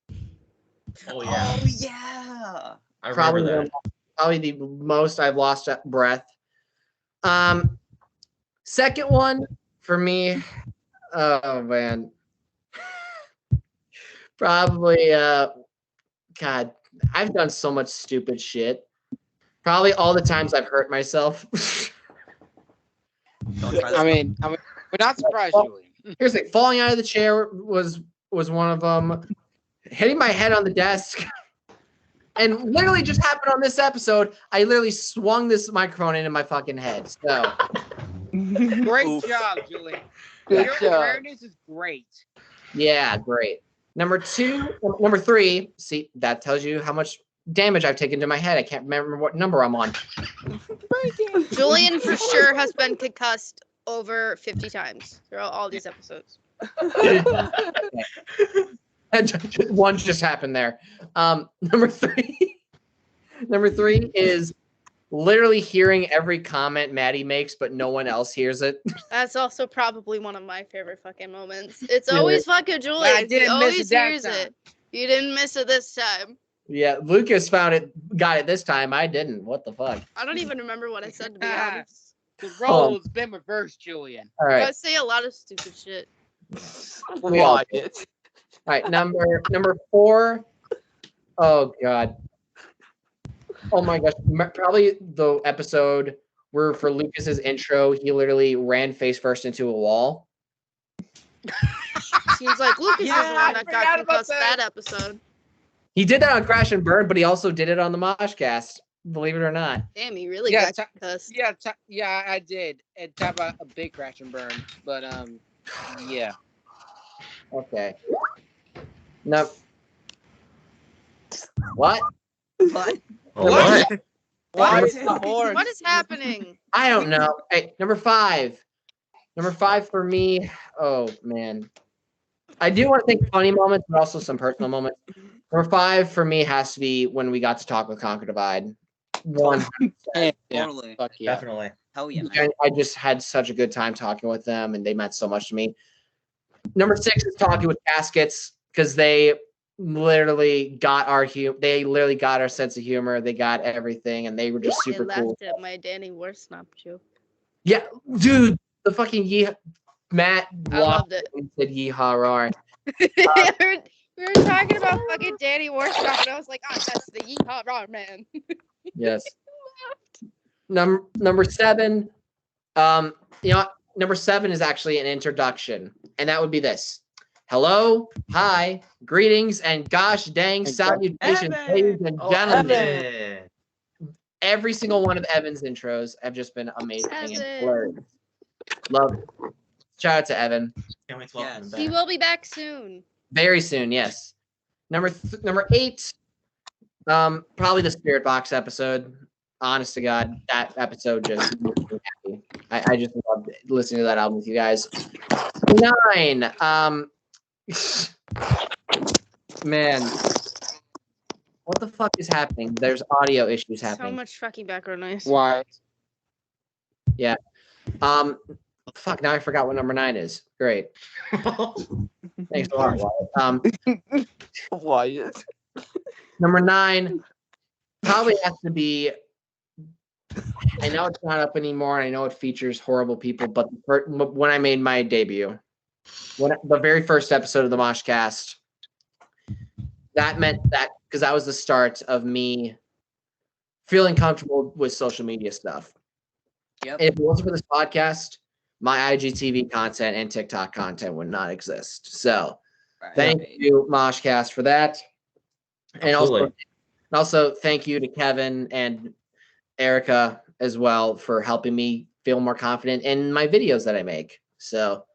[SPEAKER 10] Oh yeah.
[SPEAKER 7] Oh yeah.
[SPEAKER 10] I remember that.
[SPEAKER 2] Probably the most I've lost breath. Second one for me, oh man, probably God, I've done so much stupid shit. Probably all the times I've hurt myself.
[SPEAKER 3] I mean, we're not surprised, Julian.
[SPEAKER 2] Here's the thing: falling out of the chair was one of them. Hitting my head on the desk, and literally just happened on this episode. I literally swung this microphone into my fucking head. So,
[SPEAKER 3] Great job, Julian.
[SPEAKER 8] Good
[SPEAKER 3] Your
[SPEAKER 8] job.
[SPEAKER 3] awareness is great.
[SPEAKER 2] yeah, great. Number 3. See, that tells you how much damage I've taken to my head. I can't remember what number I'm on.
[SPEAKER 5] Julian for sure has been concussed over 50 times throughout all these episodes.
[SPEAKER 2] One just happened there. Number 3. Number 3 is literally hearing every comment Madi makes, but no one else hears it.
[SPEAKER 5] That's also probably one of my favorite fucking moments. It's always fucking Julian.
[SPEAKER 3] I
[SPEAKER 5] He
[SPEAKER 3] didn't miss
[SPEAKER 5] always
[SPEAKER 3] it that
[SPEAKER 5] hears
[SPEAKER 3] time.
[SPEAKER 5] it. You didn't miss it this time.
[SPEAKER 2] Yeah, Lucas got it this time. I didn't. What the fuck?
[SPEAKER 5] I don't even remember what I said, to be honest.
[SPEAKER 3] The role has been reversed, Julian.
[SPEAKER 2] All
[SPEAKER 5] I
[SPEAKER 2] right.
[SPEAKER 5] say a lot of stupid shit.
[SPEAKER 2] We all do. All right, number 4. Oh god. Oh my gosh. Probably the episode where for Lucas's intro, he literally ran face first into a wall.
[SPEAKER 5] Seems like Lucas is the
[SPEAKER 3] Yeah,
[SPEAKER 5] one that
[SPEAKER 3] I
[SPEAKER 5] got
[SPEAKER 3] forgot about
[SPEAKER 5] concussed
[SPEAKER 3] that.
[SPEAKER 5] that episode.
[SPEAKER 2] He did that on Crash and Burn, but he also did it on the Moshcast. Believe it or not.
[SPEAKER 5] Damn, he really
[SPEAKER 3] Yeah,
[SPEAKER 5] got concussed.
[SPEAKER 3] Yeah, I did. And talk about a big crash and burn. But yeah.
[SPEAKER 2] Okay. No. What?
[SPEAKER 7] What?
[SPEAKER 10] What?
[SPEAKER 5] What
[SPEAKER 7] What?
[SPEAKER 5] is, what is happening?
[SPEAKER 2] I don't know. Hey, number 5. Number 5 for me. Oh man. I do want to think funny moments, but also some personal moments. Number 5 for me has to be when we got to talk with Conquer Divide. 1.
[SPEAKER 3] Yeah.
[SPEAKER 7] Totally.
[SPEAKER 2] Fuck yeah.
[SPEAKER 10] Definitely.
[SPEAKER 7] Hell yeah, man.
[SPEAKER 2] I just had such a good time talking with them, and they meant so much to me. Number 6 is talking with Caskets, because they literally got our they literally got our sense of humor. They got everything, and they were just
[SPEAKER 5] They
[SPEAKER 2] super
[SPEAKER 5] laughed
[SPEAKER 2] cool.
[SPEAKER 5] at my Danny Warsnop joke.
[SPEAKER 2] Yeah, dude, the fucking Matt
[SPEAKER 5] I loved it.
[SPEAKER 2] said yeehaw roar.
[SPEAKER 5] we were talking about fucking Danny Warsnop, and I was like, oh, that's the yeehaw raw man.
[SPEAKER 2] Yes. Number 7, number 7 is actually an introduction, and that would be this. Hello, hi, greetings, and gosh dang salutations, ladies and gentlemen.
[SPEAKER 10] Evan.
[SPEAKER 2] Every single one of Evan's intros have just been amazing and
[SPEAKER 5] Evan.
[SPEAKER 2] hilarious. Love it. Shout out to Evan.
[SPEAKER 10] Can't wait to welcome him
[SPEAKER 5] He
[SPEAKER 10] back.
[SPEAKER 5] will be back soon.
[SPEAKER 2] Very soon, yes. Number 8, probably the Spirit Box episode. Honest to God, that episode just makes me happy. I just loved listening to that album with you guys. 9, man, what the fuck is happening? There's audio issues
[SPEAKER 5] So
[SPEAKER 2] happening.
[SPEAKER 5] much fucking background noise.
[SPEAKER 3] Why?
[SPEAKER 2] Yeah. Fuck, now I forgot what number 9 is. Great. Thanks a lot, Wyatt.
[SPEAKER 8] Wyatt.
[SPEAKER 2] Number 9 probably has to be. I know it's not up anymore, and I know it features horrible people, but when I made my debut, the very first episode of the Moshcast, that meant that because that was the start of me feeling comfortable with social media stuff.
[SPEAKER 7] Yep.
[SPEAKER 2] If it wasn't for this podcast, my IGTV content and TikTok content would not exist. So thank you, Moshcast, for that. And also thank you to Kevin and Erica as well for helping me feel more confident in my videos that I make. So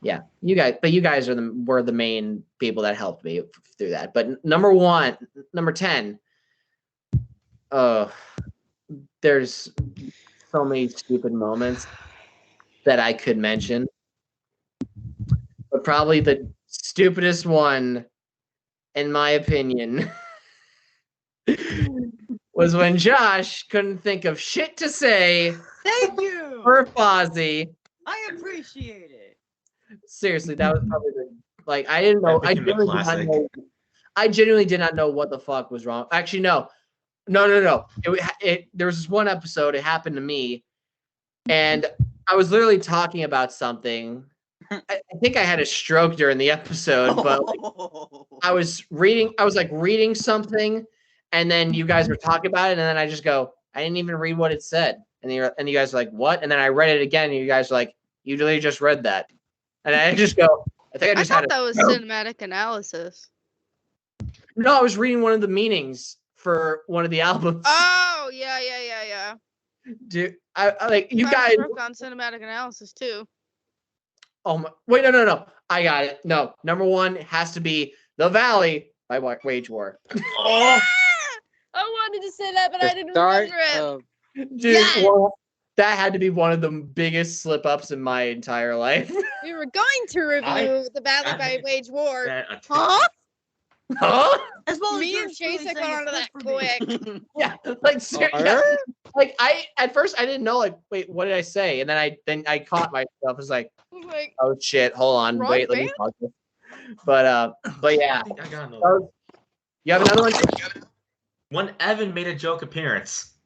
[SPEAKER 2] yeah, you guys were the main people that helped me through that. But number 10, there's so many stupid moments. that I could mention. But probably the stupidest one, in my opinion, was when Josh couldn't think of shit to say
[SPEAKER 7] Thank you.
[SPEAKER 2] for Fozzie.
[SPEAKER 7] I appreciate it.
[SPEAKER 2] Seriously, that was probably like I didn't know.
[SPEAKER 10] That became a classic.
[SPEAKER 2] I genuinely did not know what the fuck was wrong. Actually, no. There was this one episode. It happened to me, and I was literally talking about something. I think I had a stroke during the episode, but like, I was reading something, and then you guys were talking about it, and then I just go, I didn't even read what it said, and you guys were like, what? And then I read it again, and you guys were like, you literally just read that, and I just go, I think I just
[SPEAKER 5] thought that was cinematic analysis.
[SPEAKER 2] No, I was reading one of the meanings for one of the albums.
[SPEAKER 5] Oh, yeah.
[SPEAKER 2] Dude, I like you guys
[SPEAKER 5] work on cinematic analysis too.
[SPEAKER 2] Oh my! Wait, no. I got it. No, number one has to be "The Valley" by Wage War.
[SPEAKER 5] Oh, I wanted to say that, but I didn't remember it.
[SPEAKER 2] Dude,
[SPEAKER 5] Yes!
[SPEAKER 2] that had to be one of the biggest slip ups in my entire life.
[SPEAKER 5] We were going to review "The Valley" by Wage War.
[SPEAKER 2] Huh?
[SPEAKER 7] As well as
[SPEAKER 5] Me and Jason got onto that quick.
[SPEAKER 2] Yeah, like seriously. Like at first I didn't know. Like, wait, what did I say? And then I caught myself. I was like, oh shit, hold on,
[SPEAKER 5] Wrong
[SPEAKER 2] wait, let me
[SPEAKER 5] band?
[SPEAKER 2] pause this. But yeah.
[SPEAKER 10] I got another one.
[SPEAKER 2] You have another one?
[SPEAKER 10] When Evan made a joke appearance.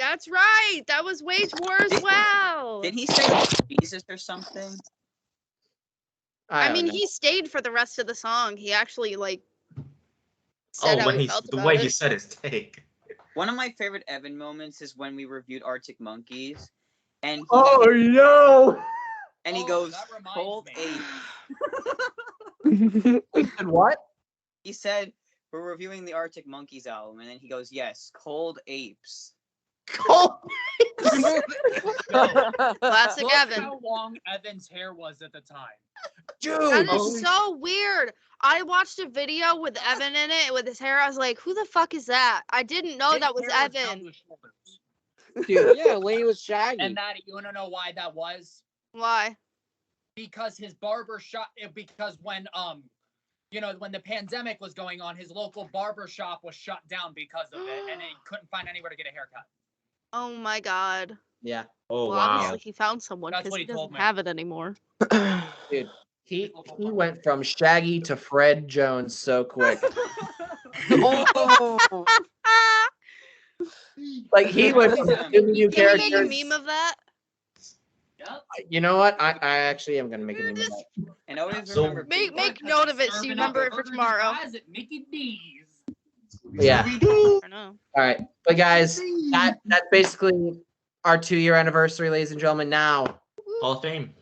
[SPEAKER 5] That's right. That was Wage War as well.
[SPEAKER 7] Did he say Jesus or something?
[SPEAKER 5] I mean, he stayed for the rest of the song. He actually said how
[SPEAKER 10] when
[SPEAKER 5] he
[SPEAKER 10] he
[SPEAKER 5] felt
[SPEAKER 10] the
[SPEAKER 5] about
[SPEAKER 10] way
[SPEAKER 5] it.
[SPEAKER 10] he said his take.
[SPEAKER 7] One of my favorite Evan moments is when we reviewed Arctic Monkeys, and
[SPEAKER 2] no!
[SPEAKER 7] And he goes, "Cold
[SPEAKER 2] ape." And what?
[SPEAKER 7] He said, "We're reviewing the Arctic Monkeys album," and then he goes, "Yes, cold apes."
[SPEAKER 2] Cold.
[SPEAKER 5] Classic
[SPEAKER 11] Look
[SPEAKER 5] Evan.
[SPEAKER 11] how long Evan's hair was at the time.
[SPEAKER 2] Dude,
[SPEAKER 5] That is so weird. I watched a video with Evan in it with his hair. I was like, who the fuck is that? I didn't know that was Evan.
[SPEAKER 2] Dude.
[SPEAKER 3] Yeah, when he was shaggy.
[SPEAKER 11] And Maddie, you want to know why that was?
[SPEAKER 5] Why?
[SPEAKER 11] Because his barber shop. Because when when the pandemic was going on, his local barber shop was shut down because of it, and he couldn't find anywhere to get a haircut.
[SPEAKER 5] Oh my god.
[SPEAKER 2] Yeah.
[SPEAKER 10] Oh
[SPEAKER 5] Well, obviously he found someone
[SPEAKER 11] That's
[SPEAKER 5] because
[SPEAKER 11] what
[SPEAKER 5] he
[SPEAKER 11] he told
[SPEAKER 5] doesn't
[SPEAKER 11] me.
[SPEAKER 5] have it anymore.
[SPEAKER 2] Dude, he went from Shaggy to Fred Jones so quick. Like he went from Scooby-Doo
[SPEAKER 5] Can we make a
[SPEAKER 2] characters.
[SPEAKER 5] meme of that?
[SPEAKER 2] You know what? I actually am gonna make a meme of that.
[SPEAKER 7] And always
[SPEAKER 10] So-
[SPEAKER 7] remember,
[SPEAKER 5] Make note of it so you remember it for tomorrow.
[SPEAKER 11] Mickey D's.
[SPEAKER 2] Yeah.
[SPEAKER 5] I know.
[SPEAKER 2] All right, but guys, that's basically our 2-year anniversary, ladies and gentlemen. Now,
[SPEAKER 10] Hall of Fame.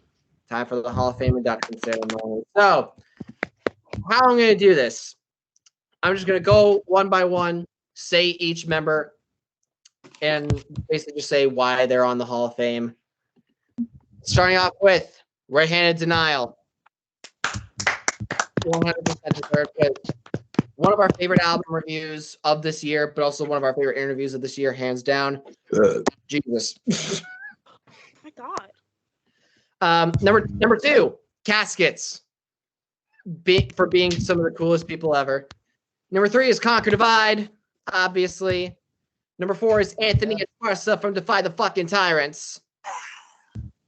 [SPEAKER 2] time for the Hall of Fame induction ceremony. So, how I'm going to do this? I'm just going to go one by one, say each member, and basically just say why they're on the Hall of Fame. Starting off with Right-Handed Denial. 100% deserved. One of our favorite album reviews of this year, but also one of our favorite interviews of this year, hands down. Jesus.
[SPEAKER 5] My god.
[SPEAKER 2] Number 2, Caskets. For being some of the coolest people ever. Number 3 is Conquer Divide, obviously. Number 4 is Anthony and Marsa from Defy the Fucking Tyrants.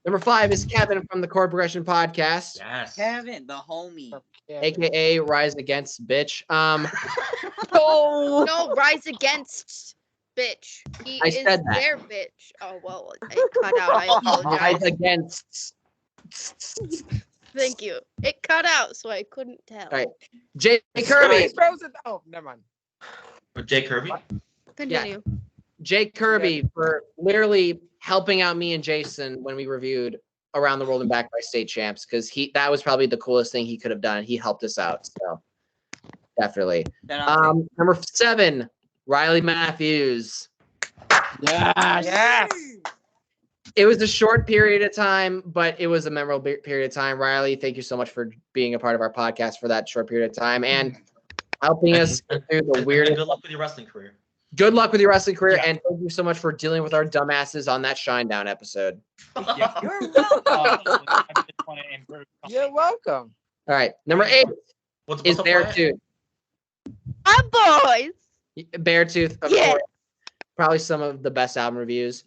[SPEAKER 2] Number 5 is Kevin from the Chord Progression Podcast.
[SPEAKER 10] Yes.
[SPEAKER 7] Kevin, the homie.
[SPEAKER 2] AKA Rise Against Bitch.
[SPEAKER 5] No, Rise Against bitch. He
[SPEAKER 2] I
[SPEAKER 5] is
[SPEAKER 2] said that.
[SPEAKER 5] their bitch. Oh well, it cut out. I apologize.
[SPEAKER 2] Rise Against.
[SPEAKER 5] Thank you. It cut out, so I couldn't tell.
[SPEAKER 2] All right. Jay Kirby.
[SPEAKER 3] Oh, never mind.
[SPEAKER 10] Or Jay Kirby.
[SPEAKER 5] Continue.
[SPEAKER 2] Jay Kirby for literally helping out me and Jason when we reviewed Around the World and Back by State Champs, because that was probably the coolest thing he could have done. He helped us out, so definitely. Number 7, Riley Matthews.
[SPEAKER 3] Yes.
[SPEAKER 2] It was a short period of time, but it was a memorable period of time. Riley, thank you so much for being a part of our podcast for that short period of time and helping us through the
[SPEAKER 10] And
[SPEAKER 2] weirdest.
[SPEAKER 10] good luck with your wrestling career.
[SPEAKER 2] Good luck with your wrestling career,
[SPEAKER 11] Yeah.
[SPEAKER 2] and thank you so much for dealing with our dumbasses on that Shinedown episode.
[SPEAKER 11] Yeah.
[SPEAKER 7] You're welcome.
[SPEAKER 11] I just want to improve.
[SPEAKER 8] You're welcome.
[SPEAKER 2] All right, number 8
[SPEAKER 10] What's
[SPEAKER 2] is
[SPEAKER 10] up, Wyatt?
[SPEAKER 2] Beartooth.
[SPEAKER 5] Boys.
[SPEAKER 2] Beartooth, of
[SPEAKER 5] Yeah.
[SPEAKER 2] course. Probably some of the best album reviews.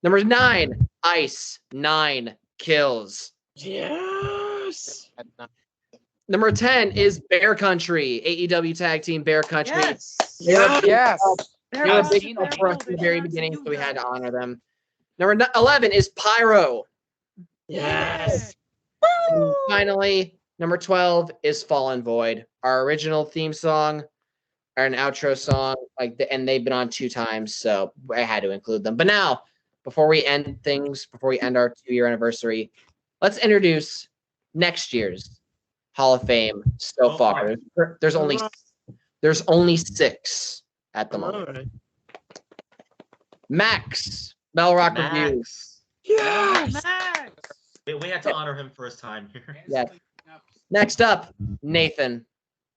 [SPEAKER 2] Number 9, Ice 9 Kills.
[SPEAKER 8] Yes.
[SPEAKER 2] Number 10 is Bear Country, AEW Tag Team Bear Country.
[SPEAKER 7] Yes.
[SPEAKER 2] They were a big
[SPEAKER 8] Yes.
[SPEAKER 2] help- they were a
[SPEAKER 11] I've
[SPEAKER 2] big
[SPEAKER 11] seen
[SPEAKER 2] help
[SPEAKER 11] them.
[SPEAKER 2] for us at the very beginning, so we had to honor them. Number 11 is Pyro.
[SPEAKER 8] Yes.
[SPEAKER 2] And finally, number 12 is Fallen Void, our original theme song, or an outro song, and they've been on 2 times, so I had to include them. But now, before we end our 2-year anniversary, let's introduce next year's Hall of Fame so
[SPEAKER 10] Oh,
[SPEAKER 2] far. There's only 6 at the moment.
[SPEAKER 8] Alright.
[SPEAKER 2] Max, Bell Rock Reviews.
[SPEAKER 10] Max.
[SPEAKER 8] Yes.
[SPEAKER 10] We had to honor him for his time here.
[SPEAKER 2] Yes. Next up, Nathan.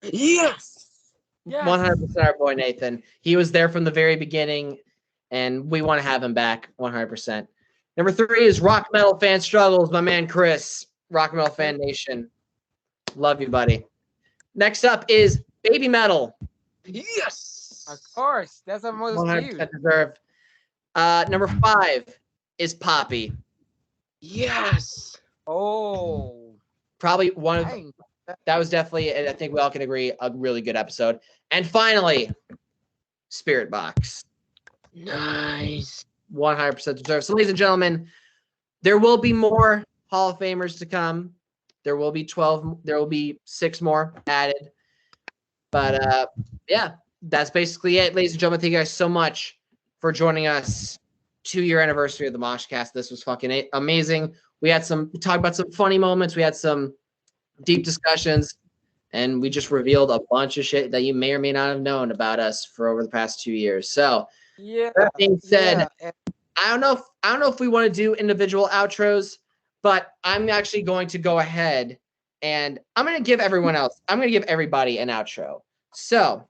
[SPEAKER 8] Yes. Yes.
[SPEAKER 2] 100% our boy Nathan. He was there from the very beginning, and we want to have him back 100%. Number 3 is Rock Metal Fan Struggles, my man Chris. Rock Metal Fan Nation. Love you, buddy. Next up is Baby Metal.
[SPEAKER 8] Yes.
[SPEAKER 13] Of course, that's our most
[SPEAKER 2] 100%
[SPEAKER 13] viewed.
[SPEAKER 2] deserved. Number 5 is Poppy.
[SPEAKER 8] Yes.
[SPEAKER 13] Oh,
[SPEAKER 2] Probably one of
[SPEAKER 13] dang.
[SPEAKER 2] that was definitely, and I think we all can agree, a really good episode. And finally, Spirit Box.
[SPEAKER 8] Nice.
[SPEAKER 2] 100% deserved. So, ladies and gentlemen, there will be more Hall of Famers to come. There will be 12. There will be 6 more added. But yeah, that's basically it, ladies and gentlemen. Thank you guys so much for joining us. 2-year anniversary of the Moshcast. This was fucking amazing. We talked about some funny moments. We had some deep discussions, and we just revealed a bunch of shit that you may or may not have known about us for over the past 2 years. So,
[SPEAKER 13] Yeah.
[SPEAKER 2] that being said,
[SPEAKER 13] yeah.
[SPEAKER 2] I don't know if we want to do individual outros, but I'm actually going to go ahead and I'm going to give everybody an outro. So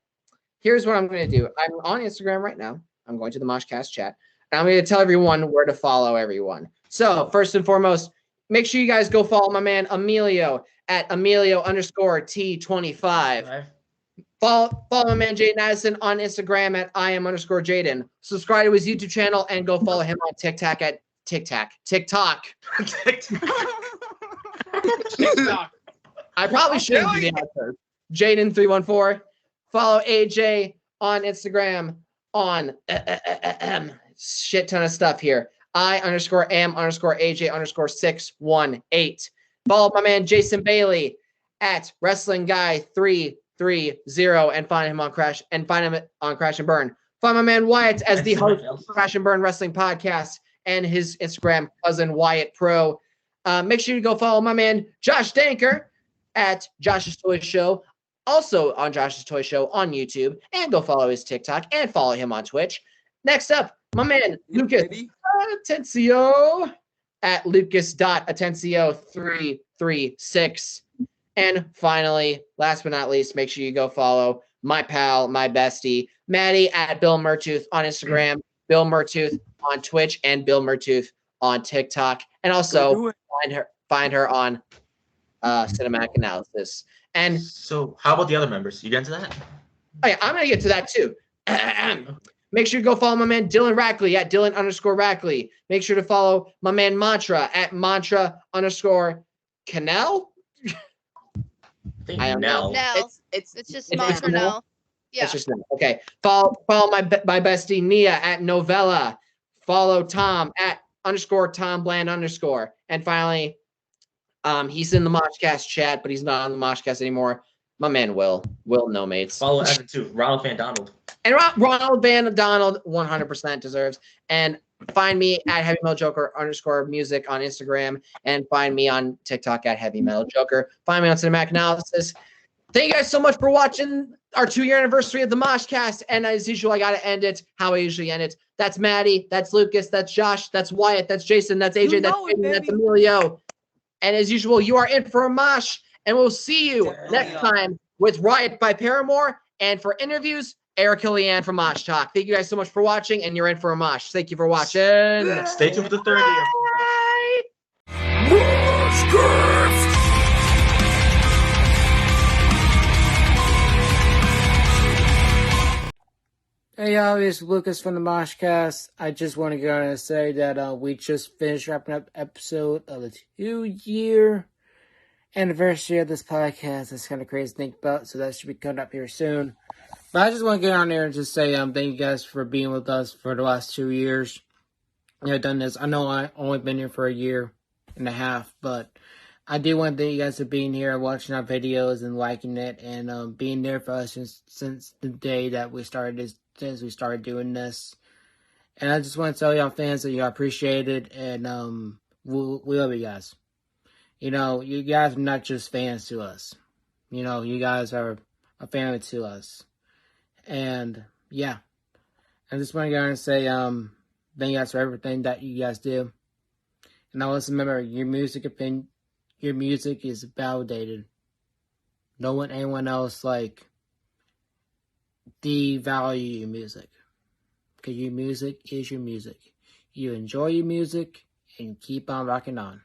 [SPEAKER 2] here's what I'm going to do. I'm on Instagram right now. I'm going to the Moshcast chat, and I'm going to tell everyone where to follow everyone. So first and foremost, make sure you guys go follow my man Emilio at Emilio_T25. Follow my man Jaden Addison on Instagram at Iam_Jaden. Subscribe to his YouTube channel and go follow him on TikTok at TikTok. I probably shouldn't do the outro. Jaden314. Follow AJ on Instagram on shit ton of stuff here. I_am_AJ_618. Follow my man Jason Bailey at Wrestling Guy 330 and find him on Crash and Burn. Find my man Wyatt as the host of Crash and Burn Wrestling Podcast and his Instagram cousin Wyatt Pro. Make sure you go follow my man Josh Danker at Josh's Toy Show, also on Josh's Toy Show on YouTube, and go follow his TikTok and follow him on Twitch. Next up, my man Lucas Atencio at Lucas.Atencio336. And finally, last but not least, make sure you go follow my pal, my bestie, Madi at Bill Beartooth on Instagram, Bill Beartooth on Twitch, and Bill Beartooth on TikTok. And also find her on Cinematic Analysis. And
[SPEAKER 10] so how about the other members? You get into that?
[SPEAKER 2] Oh yeah, I'm gonna get to that too. Make sure you go follow my man Dylan Rackley at Dylan_Rackley. Make sure to follow my man Mantra at Mantra_Canal. I don't know.
[SPEAKER 5] No, it's just Mantra
[SPEAKER 2] Nell?
[SPEAKER 5] now. Yeah.
[SPEAKER 2] It's just Nell. Okay. Follow my bestie Niah at Novella. Follow Tom at _Tom Bland _. And finally, he's in the Moshcast chat, but he's not on the Moshcast anymore. My man Will No Mates.
[SPEAKER 10] Follow Evan too. Ronald Van Donald.
[SPEAKER 2] And Ronald Van Donald 100% deserves. And find me at Heavy Metal Joker _music on Instagram, and find me on TikTok at Heavy Metal Joker. Find me on Cinematic Analysis. Thank you guys so much for watching our 2-year anniversary of the Moshcast. And as usual, I gotta end it how I usually end it. That's Maddie, that's Lucas, that's Josh, that's Wyatt, that's Jason, that's AJ, that's Jaden, that's Emilio. And as usual, you are in for a mosh, and we'll see you next time with Riot by Paramore. And for interviews, Erica Leanne from Mosh Talk. Thank you guys so much for watching, and you're in for a mosh. Thank you for watching.
[SPEAKER 10] Stay tuned for the third year.
[SPEAKER 13] Hey y'all, it's Lucas from the Moshcast. I just want to go and say that we just finished wrapping up episode of the 2-year anniversary of this podcast. That's kind of crazy to think about, so that should be coming up here soon. But I just want to get on there and just say thank you guys for being with us for the last 2 years. I've done this. I know I've only been here for a year and a half, but I do want to thank you guys for being here, watching our videos and liking it, and being there for us since the day that we started this. Since we started doing this. And I just want to tell y'all fans that y'all appreciate it, and we love you guys. You know, you guys are not just fans to us. You know, you guys are a family to us. And yeah, I just want to go and say thank you guys for everything that you guys do. And always remember, your music is validated. Don't let anyone else devalue your music, because your music is your music. You enjoy your music and keep on rocking on.